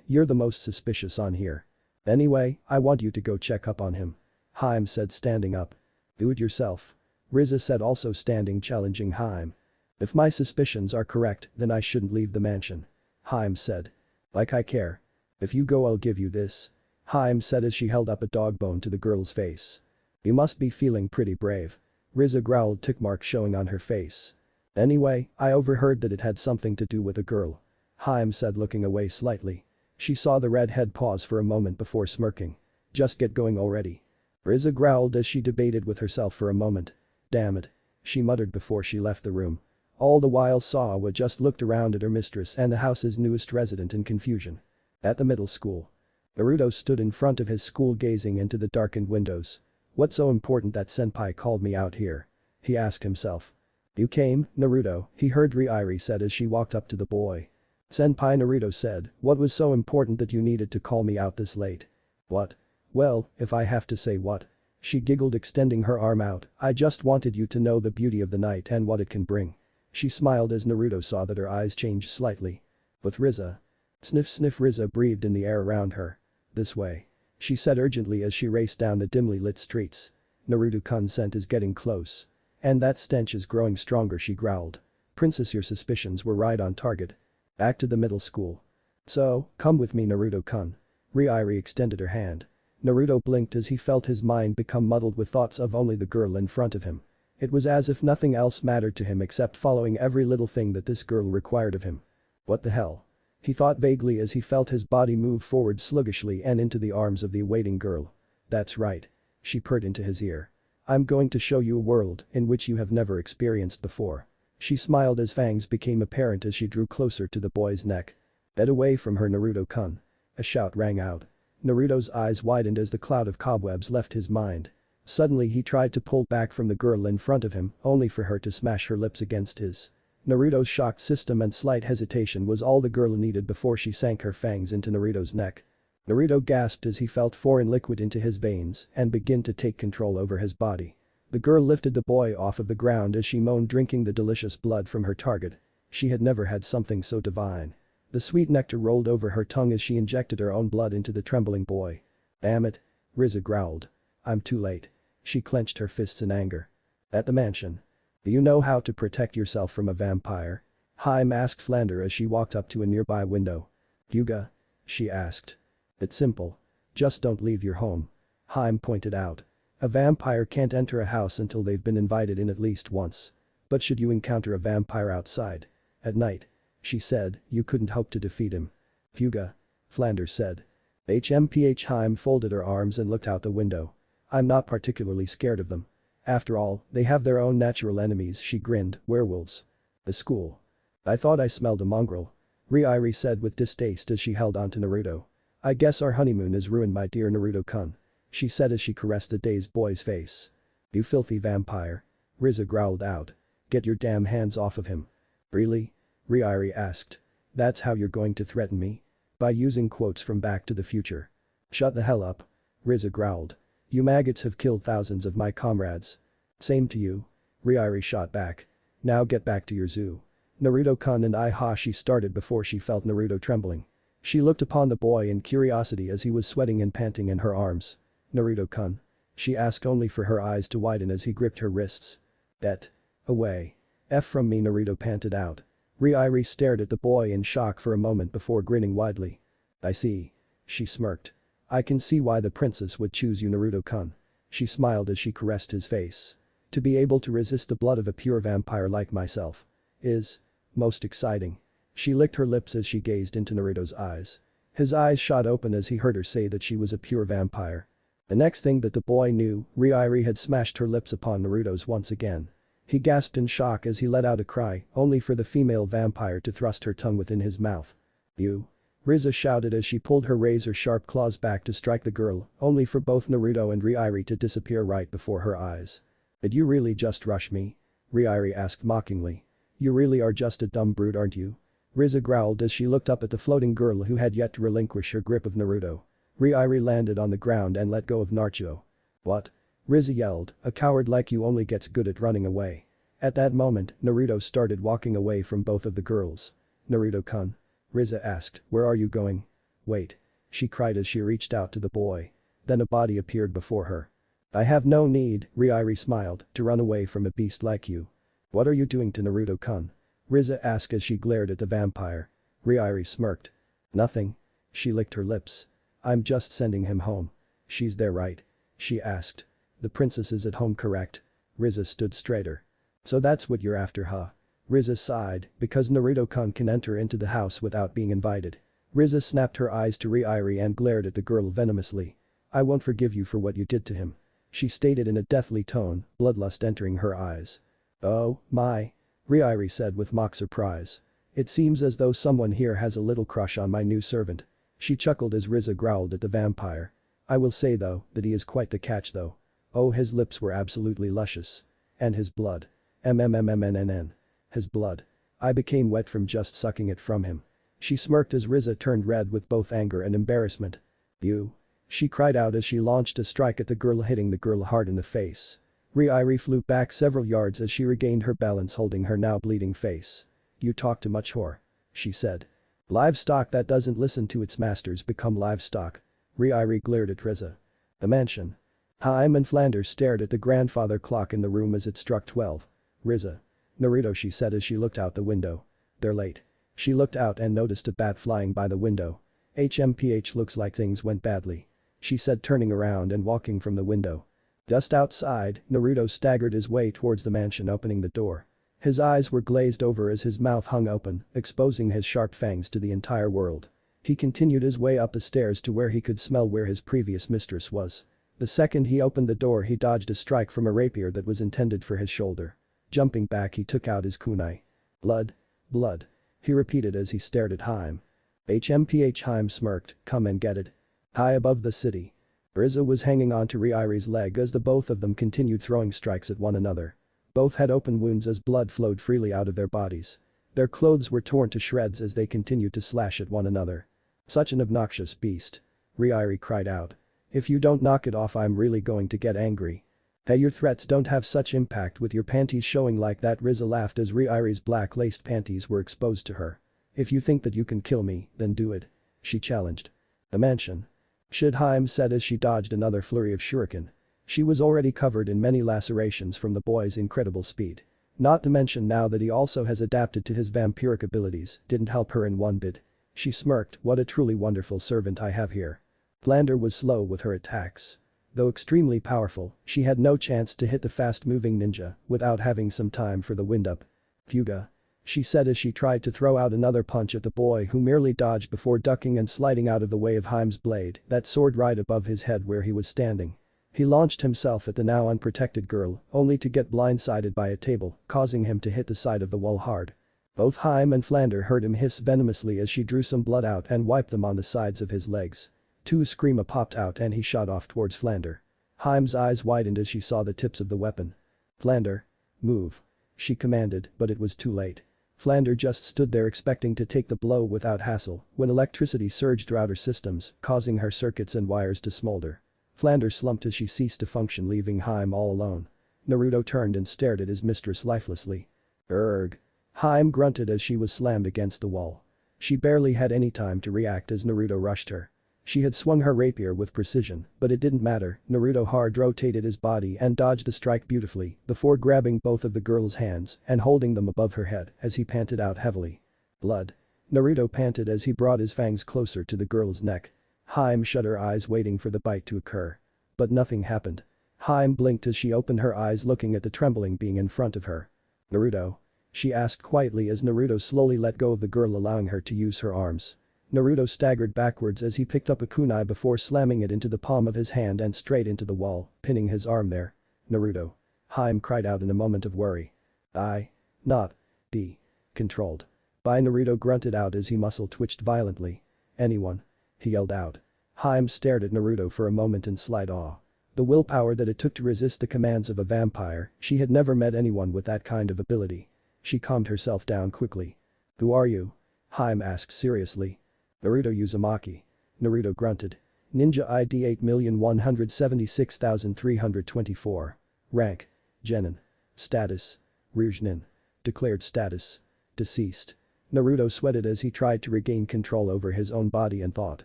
Speaker 1: You're the most suspicious on here. Anyway, I want you to go check up on him. Hime said, standing up. Do it yourself. Rizza said, also standing, challenging Hime. If my suspicions are correct, then I shouldn't leave the mansion. Hime said. Like I care. If you go, I'll give you this. Hime said as she held up a dog bone to the girl's face. You must be feeling pretty brave. Rizza growled, tick mark showing on her face. Anyway, I overheard that it had something to do with a girl. Hime said, looking away slightly. She saw the redhead pause for a moment before smirking. Just get going already. Rizza growled as she debated with herself for a moment. Damn it. She muttered before she left the room. All the while Sawa just looked around at her mistress and the house's newest resident in confusion. At the middle school. Naruto stood in front of his school gazing into the darkened windows. What's so important that senpai called me out here? He asked himself. You came, Naruto, he heard Riiri said as she walked up to the boy. Senpai, Naruto said, what was so important that you needed to call me out this late? What? Well, if I have to say what? She giggled, extending her arm out. I just wanted you to know the beauty of the night and what it can bring. She smiled as Naruto saw that her eyes changed slightly. With Rizza. Sniff sniff, Rizza breathed in the air around her. This way. She said urgently as she raced down the dimly lit streets. Naruto-kun's scent is getting close. And that stench is growing stronger, she growled. Princess, your suspicions were right on target. Back to the middle school. So, come with me, Naruto-kun. Riiri extended her hand. Naruto blinked as he felt his mind become muddled with thoughts of only the girl in front of him. It was as if nothing else mattered to him except following every little thing that this girl required of him. What the hell? He thought vaguely as he felt his body move forward sluggishly and into the arms of the awaiting girl. That's right. She purred into his ear. I'm going to show you a world in which you have never experienced before. She smiled as fangs became apparent as she drew closer to the boy's neck. Get away from her, Naruto-kun. A shout rang out. Naruto's eyes widened as the cloud of cobwebs left his mind. Suddenly he tried to pull back from the girl in front of him, only for her to smash her lips against his. Naruto's shocked system and slight hesitation was all the girl needed before she sank her fangs into Naruto's neck. Naruto gasped as he felt foreign liquid into his veins and began to take control over his body. The girl lifted the boy off of the ground as she moaned, drinking the delicious blood from her target. She had never had something so divine. The sweet nectar rolled over her tongue as she injected her own blood into the trembling boy. Damn it. Rizza growled. I'm too late. She clenched her fists in anger. At the mansion. Do you know how to protect yourself from a vampire? Hime asked Flander as she walked up to a nearby window. Huga? She asked. It's simple. Just don't leave your home. Hime pointed out. A vampire can't enter a house until they've been invited in at least once. But should you encounter a vampire outside? At night. She said, you couldn't hope to defeat him. Huga. Flander said. HMPH Hime folded her arms and looked out the window. I'm not particularly scared of them. After all, they have their own natural enemies, she grinned, werewolves. The school. I thought I smelled a mongrel. Ryari said with distaste as she held on to Naruto. I guess our honeymoon is ruined, my dear Naruto-kun. She said as she caressed the dazed boy's face. You filthy vampire. Rizza growled out. Get your damn hands off of him. Really? Ryari asked. That's how you're going to threaten me? By using quotes from Back to the Future. Shut the hell up. Rizza growled. You maggots have killed thousands of my comrades. Same to you. Ryari shot back. Now get back to your zoo. Naruto-kun and she started before she felt Naruto trembling. She looked upon the boy in curiosity as he was sweating and panting in her arms. Naruto-kun. She asked only for her eyes to widen as he gripped her wrists. Bet. Away. F from me, Naruto panted out. Ryari stared at the boy in shock for a moment before grinning widely. I see. She smirked. I can see why the princess would choose you, Naruto-kun. She smiled as she caressed his face. To be able to resist the blood of a pure vampire like myself is most exciting. She licked her lips as she gazed into Naruto's eyes. His eyes shot open as he heard her say that she was a pure vampire. The next thing that the boy knew, Ryari had smashed her lips upon Naruto's once again. He gasped in shock as he let out a cry, only for the female vampire to thrust her tongue within his mouth. You. Rizza shouted as she pulled her razor-sharp claws back to strike the girl, only for both Naruto and Ryari to disappear right before her eyes. Did you really just rush me? Ryari asked mockingly. You really are just a dumb brute, aren't you? Rizza growled as she looked up at the floating girl who had yet to relinquish her grip of Naruto. Ryari landed on the ground and let go of Naruto. What? Rizza yelled, a coward like you only gets good at running away. At that moment, Naruto started walking away from both of the girls. Naruto-kun. Rizza asked, where are you going? Wait. She cried as she reached out to the boy. Then a body appeared before her. I have no need, Ryari smiled, to run away from a beast like you. What are you doing to Naruto-kun? Rizza asked as she glared at the vampire. Ryari smirked. Nothing. She licked her lips. I'm just sending him home. She's there, right? She asked. The princess is at home, correct? Rizza stood straighter. So that's what you're after, huh? Rizza sighed, because Naruto-kun can enter into the house without being invited. Rizza snapped her eyes to Ryari and glared at the girl venomously. I won't forgive you for what you did to him. She stated in a deathly tone, bloodlust entering her eyes. Oh, my. Ryari said with mock surprise. It seems as though someone here has a little crush on my new servant. She chuckled as Rizza growled at the vampire. I will say though, that he is quite the catch though. Oh, his lips were absolutely luscious. And his blood. MMMMNNN. His blood. I became wet from just sucking it from him. She smirked as Rizza turned red with both anger and embarrassment. You. She cried out as she launched a strike at the girl, hitting the girl hard in the face. Ryari flew back several yards as she regained her balance, holding her now bleeding face. You talk too much, whore. She said. Livestock that doesn't listen to its masters become livestock. Ryari glared at Rizza. The mansion. Hime and Flanders stared at the grandfather clock in the room as it struck 12. Rizza. Naruto, she said as she looked out the window. They're late. She looked out and noticed a bat flying by the window. HMPH, looks like things went badly. She said, turning around and walking from the window. Just outside, Naruto staggered his way towards the mansion, opening the door. His eyes were glazed over as his mouth hung open, exposing his sharp fangs to the entire world. He continued his way up the stairs to where he could smell where his previous mistress was. The second he opened the door, he dodged a strike from a rapier that was intended for his shoulder. Jumping back, he took out his kunai. Blood. Blood. He repeated as he stared at Hime. HMPH. Hime smirked, come and get it. High above the city. Rizza was hanging onto Ryari's leg as the both of them continued throwing strikes at one another. Both had open wounds as blood flowed freely out of their bodies. Their clothes were torn to shreds as they continued to slash at one another. Such an obnoxious beast. Ryari cried out. If you don't knock it off, I'm really going to get angry. Hey, your threats don't have such impact with your panties showing like that. Rizza laughed as Ryari's black laced panties were exposed to her. If you think that you can kill me, then do it. She challenged. The mansion. Should Hime said as she dodged another flurry of shuriken. She was already covered in many lacerations from the boy's incredible speed. Not to mention now that he also has adapted to his vampiric abilities didn't help her in one bit. She smirked, what a truly wonderful servant I have here. Flander was slow with her attacks. Though extremely powerful, she had no chance to hit the fast-moving ninja without having some time for the wind-up. Fuga. She said as she tried to throw out another punch at the boy who merely dodged before ducking and sliding out of the way of Hime's blade that soared right above his head where he was standing. He launched himself at the now unprotected girl, only to get blindsided by a table, causing him to hit the side of the wall hard. Both Hime and Flander heard him hiss venomously as she drew some blood out and wiped them on the sides of his legs. Two screama popped out and he shot off towards Flander. Hime's eyes widened as she saw the tips of the weapon. Flander. Move. She commanded, but it was too late. Flander just stood there expecting to take the blow without hassle when electricity surged throughout her systems, causing her circuits and wires to smolder. Flander slumped as she ceased to function, leaving Hime all alone. Naruto turned and stared at his mistress lifelessly. Erg. Hime grunted as she was slammed against the wall. She barely had any time to react as Naruto rushed her. She had swung her rapier with precision, but it didn't matter, Naruto hard rotated his body and dodged the strike beautifully before grabbing both of the girl's hands and holding them above her head as he panted out heavily. Blood. Naruto panted as he brought his fangs closer to the girl's neck. Hime shut her eyes waiting for the bite to occur. But nothing happened. Hime blinked as she opened her eyes looking at the trembling being in front of her. Naruto? She asked quietly as Naruto slowly let go of the girl, allowing her to use her arms. Naruto staggered backwards as he picked up a kunai before slamming it into the palm of his hand and straight into the wall, pinning his arm there. Naruto. Hime cried out in a moment of worry. Not. Be. Controlled. By Naruto grunted out as he muscle twitched violently. Anyone. He yelled out. Hime stared at Naruto for a moment in slight awe. The willpower that it took to resist the commands of a vampire, she had never met anyone with that kind of ability. She calmed herself down quickly. Who are you? Hime asked seriously. Naruto Uzumaki. Naruto grunted. Ninja ID 8,176,324. Rank. Genin. Status. Ryujinin. Declared status. Deceased. Naruto sweated as he tried to regain control over his own body and thought.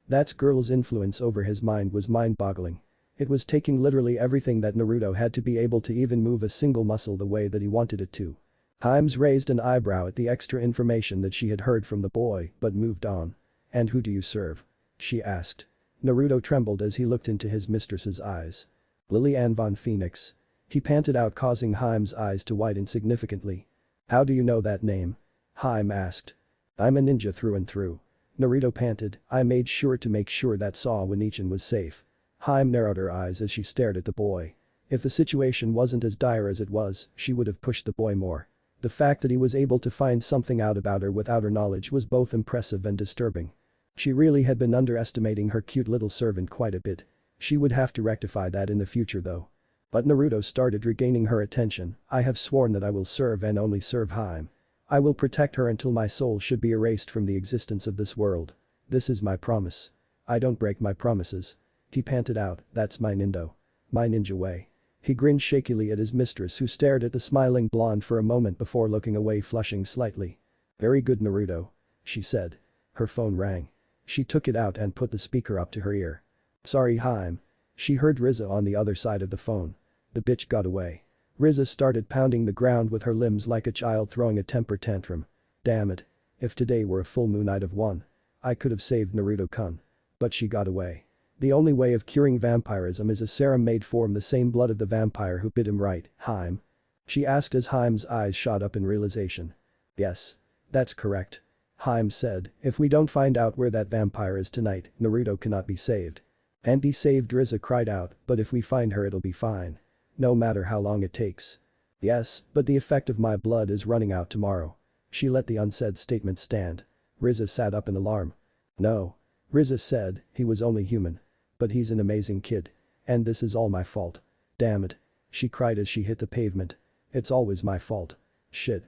Speaker 1: That girl's influence over his mind was mind-boggling. It was taking literally everything that Naruto had to be able to even move a single muscle the way that he wanted it to. Himes raised an eyebrow at the extra information that she had heard from the boy but moved on. And who do you serve? She asked. Naruto trembled as he looked into his mistress's eyes. Lily Ann von Phoenix. He panted out, causing Hime's eyes to widen significantly. How do you know that name? Hime asked. I'm a ninja through and through. Naruto panted, I made sure to make sure that Sawanichi was safe. Hime narrowed her eyes as she stared at the boy. If the situation wasn't as dire as it was, she would have pushed the boy more. The fact that he was able to find something out about her without her knowledge was both impressive and disturbing. She really had been underestimating her cute little servant quite a bit. She would have to rectify that in the future though. But Naruto started regaining her attention. I have sworn that I will serve and only serve Hime. I will protect her until my soul should be erased from the existence of this world. This is my promise. I don't break my promises. He panted out, that's my nindo. My ninja way. He grinned shakily at his mistress, who stared at the smiling blonde for a moment before looking away, flushing slightly. Very good, Naruto. She said. Her phone rang. She took it out and put the speaker up to her ear. Sorry, Hime. She heard Rizza on the other side of the phone. The bitch got away. Rizza started pounding the ground with her limbs like a child throwing a temper tantrum. Damn it. If today were a full moon I'd have won. I could have saved Naruto-kun. But she got away. The only way of curing vampirism is a serum made from the same blood of the vampire who bit him, right, Hime? She asked as Hime's eyes shot up in realization. Yes. That's correct. Hime said, if we don't find out where that vampire is tonight, Naruto cannot be saved. And be saved, Rizza cried out, but if we find her it'll be fine. No matter how long it takes. Yes, but the effect of my blood is running out tomorrow. She let the unsaid statement stand. Rizza sat up in alarm. No. Rizza said, he was only human. But he's an amazing kid. And this is all my fault. Damn it. She cried as she hit the pavement. It's always my fault. Shit.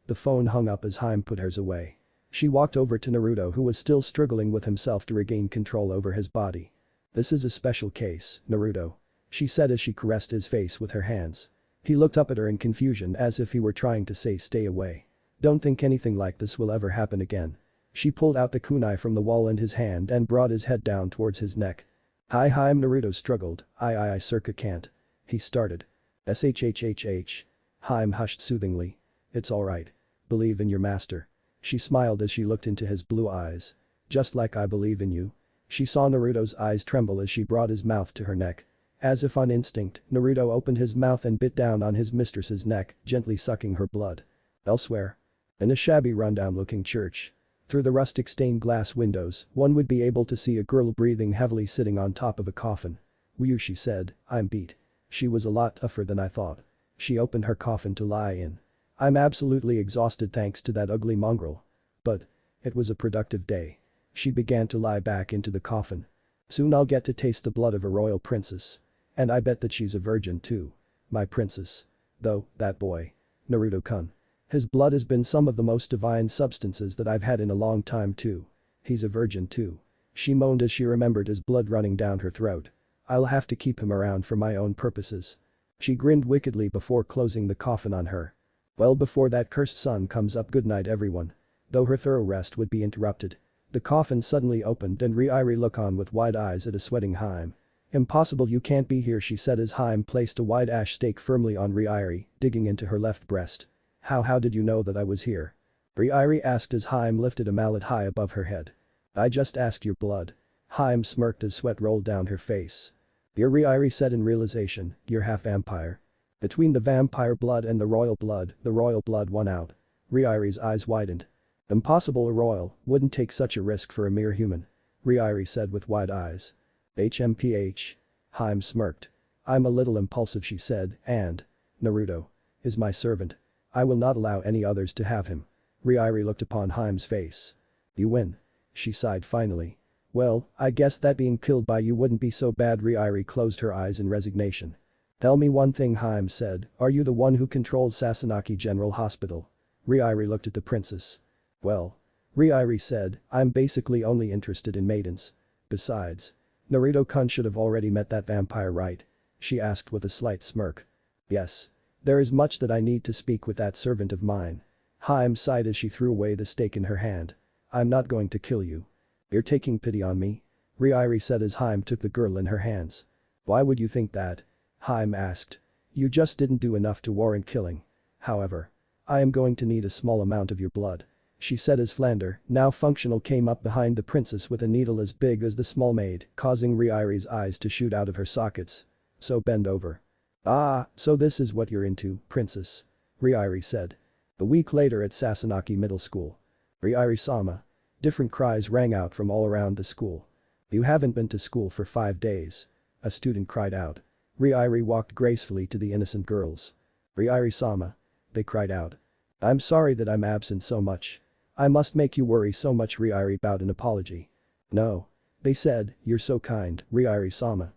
Speaker 1: The phone hung up as Hime put hers away. She walked over to Naruto, who was still struggling with himself to regain control over his body. This is a special case, Naruto. She said as she caressed his face with her hands. He looked up at her in confusion as if he were trying to say stay away. Don't think anything like this will ever happen again. She pulled out the kunai from the wall in his hand and brought his head down towards his neck. Hi Hime Naruto struggled, I circa can't. He started. Shhhh. Hime hushed soothingly. It's alright. Believe in your master. She smiled as she looked into his blue eyes. Just like I believe in you. She saw Naruto's eyes tremble as she brought his mouth to her neck. As if on instinct, Naruto opened his mouth and bit down on his mistress's neck, gently sucking her blood. Elsewhere. In a shabby rundown-looking church. Through the rustic stained glass windows, one would be able to see a girl breathing heavily sitting on top of a coffin. "Whew," she said, "I'm beat. She was a lot tougher than I thought." She opened her coffin to lie in. "I'm absolutely exhausted thanks to that ugly mongrel. But it was a productive day." She began to lie back into the coffin. "Soon I'll get to taste the blood of a royal princess. And I bet that she's a virgin too. My princess. Though, that boy. Naruto-kun. His blood has been some of the most divine substances that I've had in a long time too. He's a virgin too." She moaned as she remembered his blood running down her throat. "I'll have to keep him around for my own purposes." She grinned wickedly before closing the coffin on her. "Well, before that cursed sun comes up, good night everyone." Though her thorough rest would be interrupted. The coffin suddenly opened and Ryuri looked on with wide eyes at a sweating Hime. "Impossible, you can't be here," she said as Hime placed a wide ash stake firmly on Ryuri, digging into her left breast. How did you know that I was here?" Ryuri asked as Hime lifted a mallet high above her head. "I just asked your blood." Hime smirked as sweat rolled down her face. "You're," Ryuri said in realization, "you're half vampire." Between the vampire blood and the royal blood won out. Ryuri's eyes widened. "Impossible, a royal wouldn't take such a risk for a mere human," Ryuri said with wide eyes. "HMPH. Hime smirked. "I'm a little impulsive," she said, "and Naruto is my servant. I will not allow any others to have him." Ryuri looked upon Hime's face. "You win." She sighed finally. "Well, I guess that being killed by you wouldn't be so bad." Ryuri closed her eyes in resignation. "Tell me one thing," Hime said, "are you the one who controls Sasaki General Hospital?" Ryuri looked at the princess. "Well," Ryuri said, "I'm basically only interested in maidens. Besides, Naruto-kun should have already met that vampire, right?" she asked with a slight smirk. "Yes. There is much that I need to speak with that servant of mine." Hime sighed as she threw away the stake in her hand. "I'm not going to kill you. You're taking pity on me?" Ryuri said as Hime took the girl in her hands. "Why would you think that?" Hime asked. "You just didn't do enough to warrant killing. However, I am going to need a small amount of your blood," she said as Flander, now functional, came up behind the princess with a needle as big as the small maid, causing Ryuri's eyes to shoot out of her sockets. "So bend over." "Ah, so this is what you're into, princess," Ryuri said. A week later at Sasaki Middle School. "Ryuri-sama." Different cries rang out from all around the school. "You haven't been to school for 5 days." A student cried out. Ryuri walked gracefully to the innocent girls. "Ryuri-sama." They cried out. "I'm sorry that I'm absent so much. I must make you worry so much." Ryuri bowed in apology. "No." They said, "You're so kind, Ryuri-sama."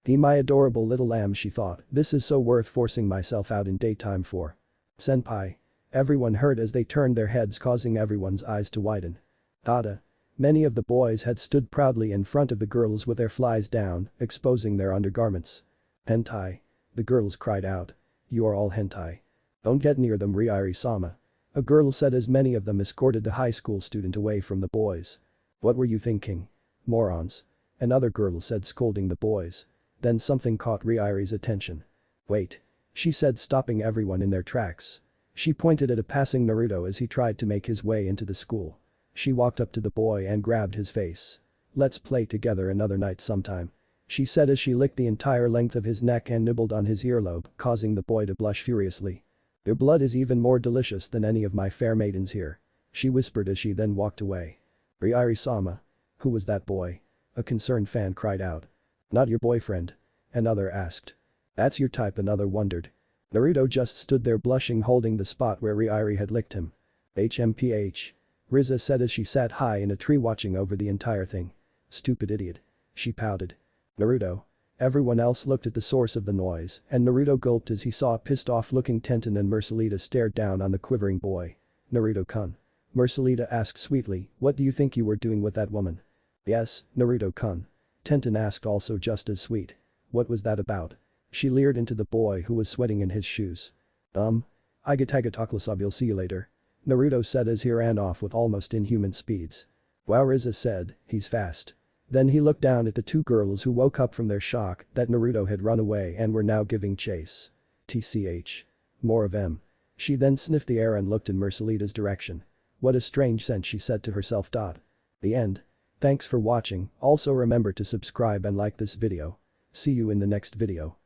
Speaker 1: My adorable little lamb," she thought, "this is so worth forcing myself out in daytime for." "Senpai." Everyone heard as they turned their heads, causing everyone's eyes to widen. "Dada." Many of the boys had stood proudly in front of the girls with their flies down, exposing their undergarments. "Hentai." The girls cried out. "You are all hentai. Don't get near them, Ryuri-sama." A girl said as many of them escorted the high school student away from the boys. "What were you thinking? Morons." Another girl said, scolding the boys. Then something caught Ryuri's attention. "Wait." She said, stopping everyone in their tracks. She pointed at a passing Naruto as he tried to make his way into the school. She walked up to the boy and grabbed his face. "Let's play together another night sometime," she said as she licked the entire length of his neck and nibbled on his earlobe, causing the boy to blush furiously. "Your blood is even more delicious than any of my fair maidens here," she whispered as she then walked away. "Ryuri-sama." Who was that boy? A concerned fan cried out. "Not your boyfriend?" another asked. "That's your type," another wondered. Naruto just stood there blushing, holding the spot where Ryuri had licked him. "HMPH." Rizza said as she sat high in a tree watching over the entire thing. "Stupid idiot." She pouted. "Naruto." Everyone else looked at the source of the noise, and Naruto gulped as he saw a pissed-off-looking Tenten and Mercelita stared down on the quivering boy. "Naruto-kun." Mercelita asked sweetly, "What do you think you were doing with that woman?" "Yes, Naruto-kun." Tenten asked, also just as sweet. "What was that about?" She leered into the boy who was sweating in his shoes. Agatagatoklasab, you'll see you later." Naruto said as he ran off with almost inhuman speeds. Wow, Rizza said, he's fast. Then he looked down at the two girls who woke up from their shock that Naruto had run away and were now giving chase. TCH. More of him. She then sniffed the air and looked in Mercelita's direction. What a strange scent, she said to herself. The end. Thanks for watching, also remember to subscribe and like this video. See you in the next video.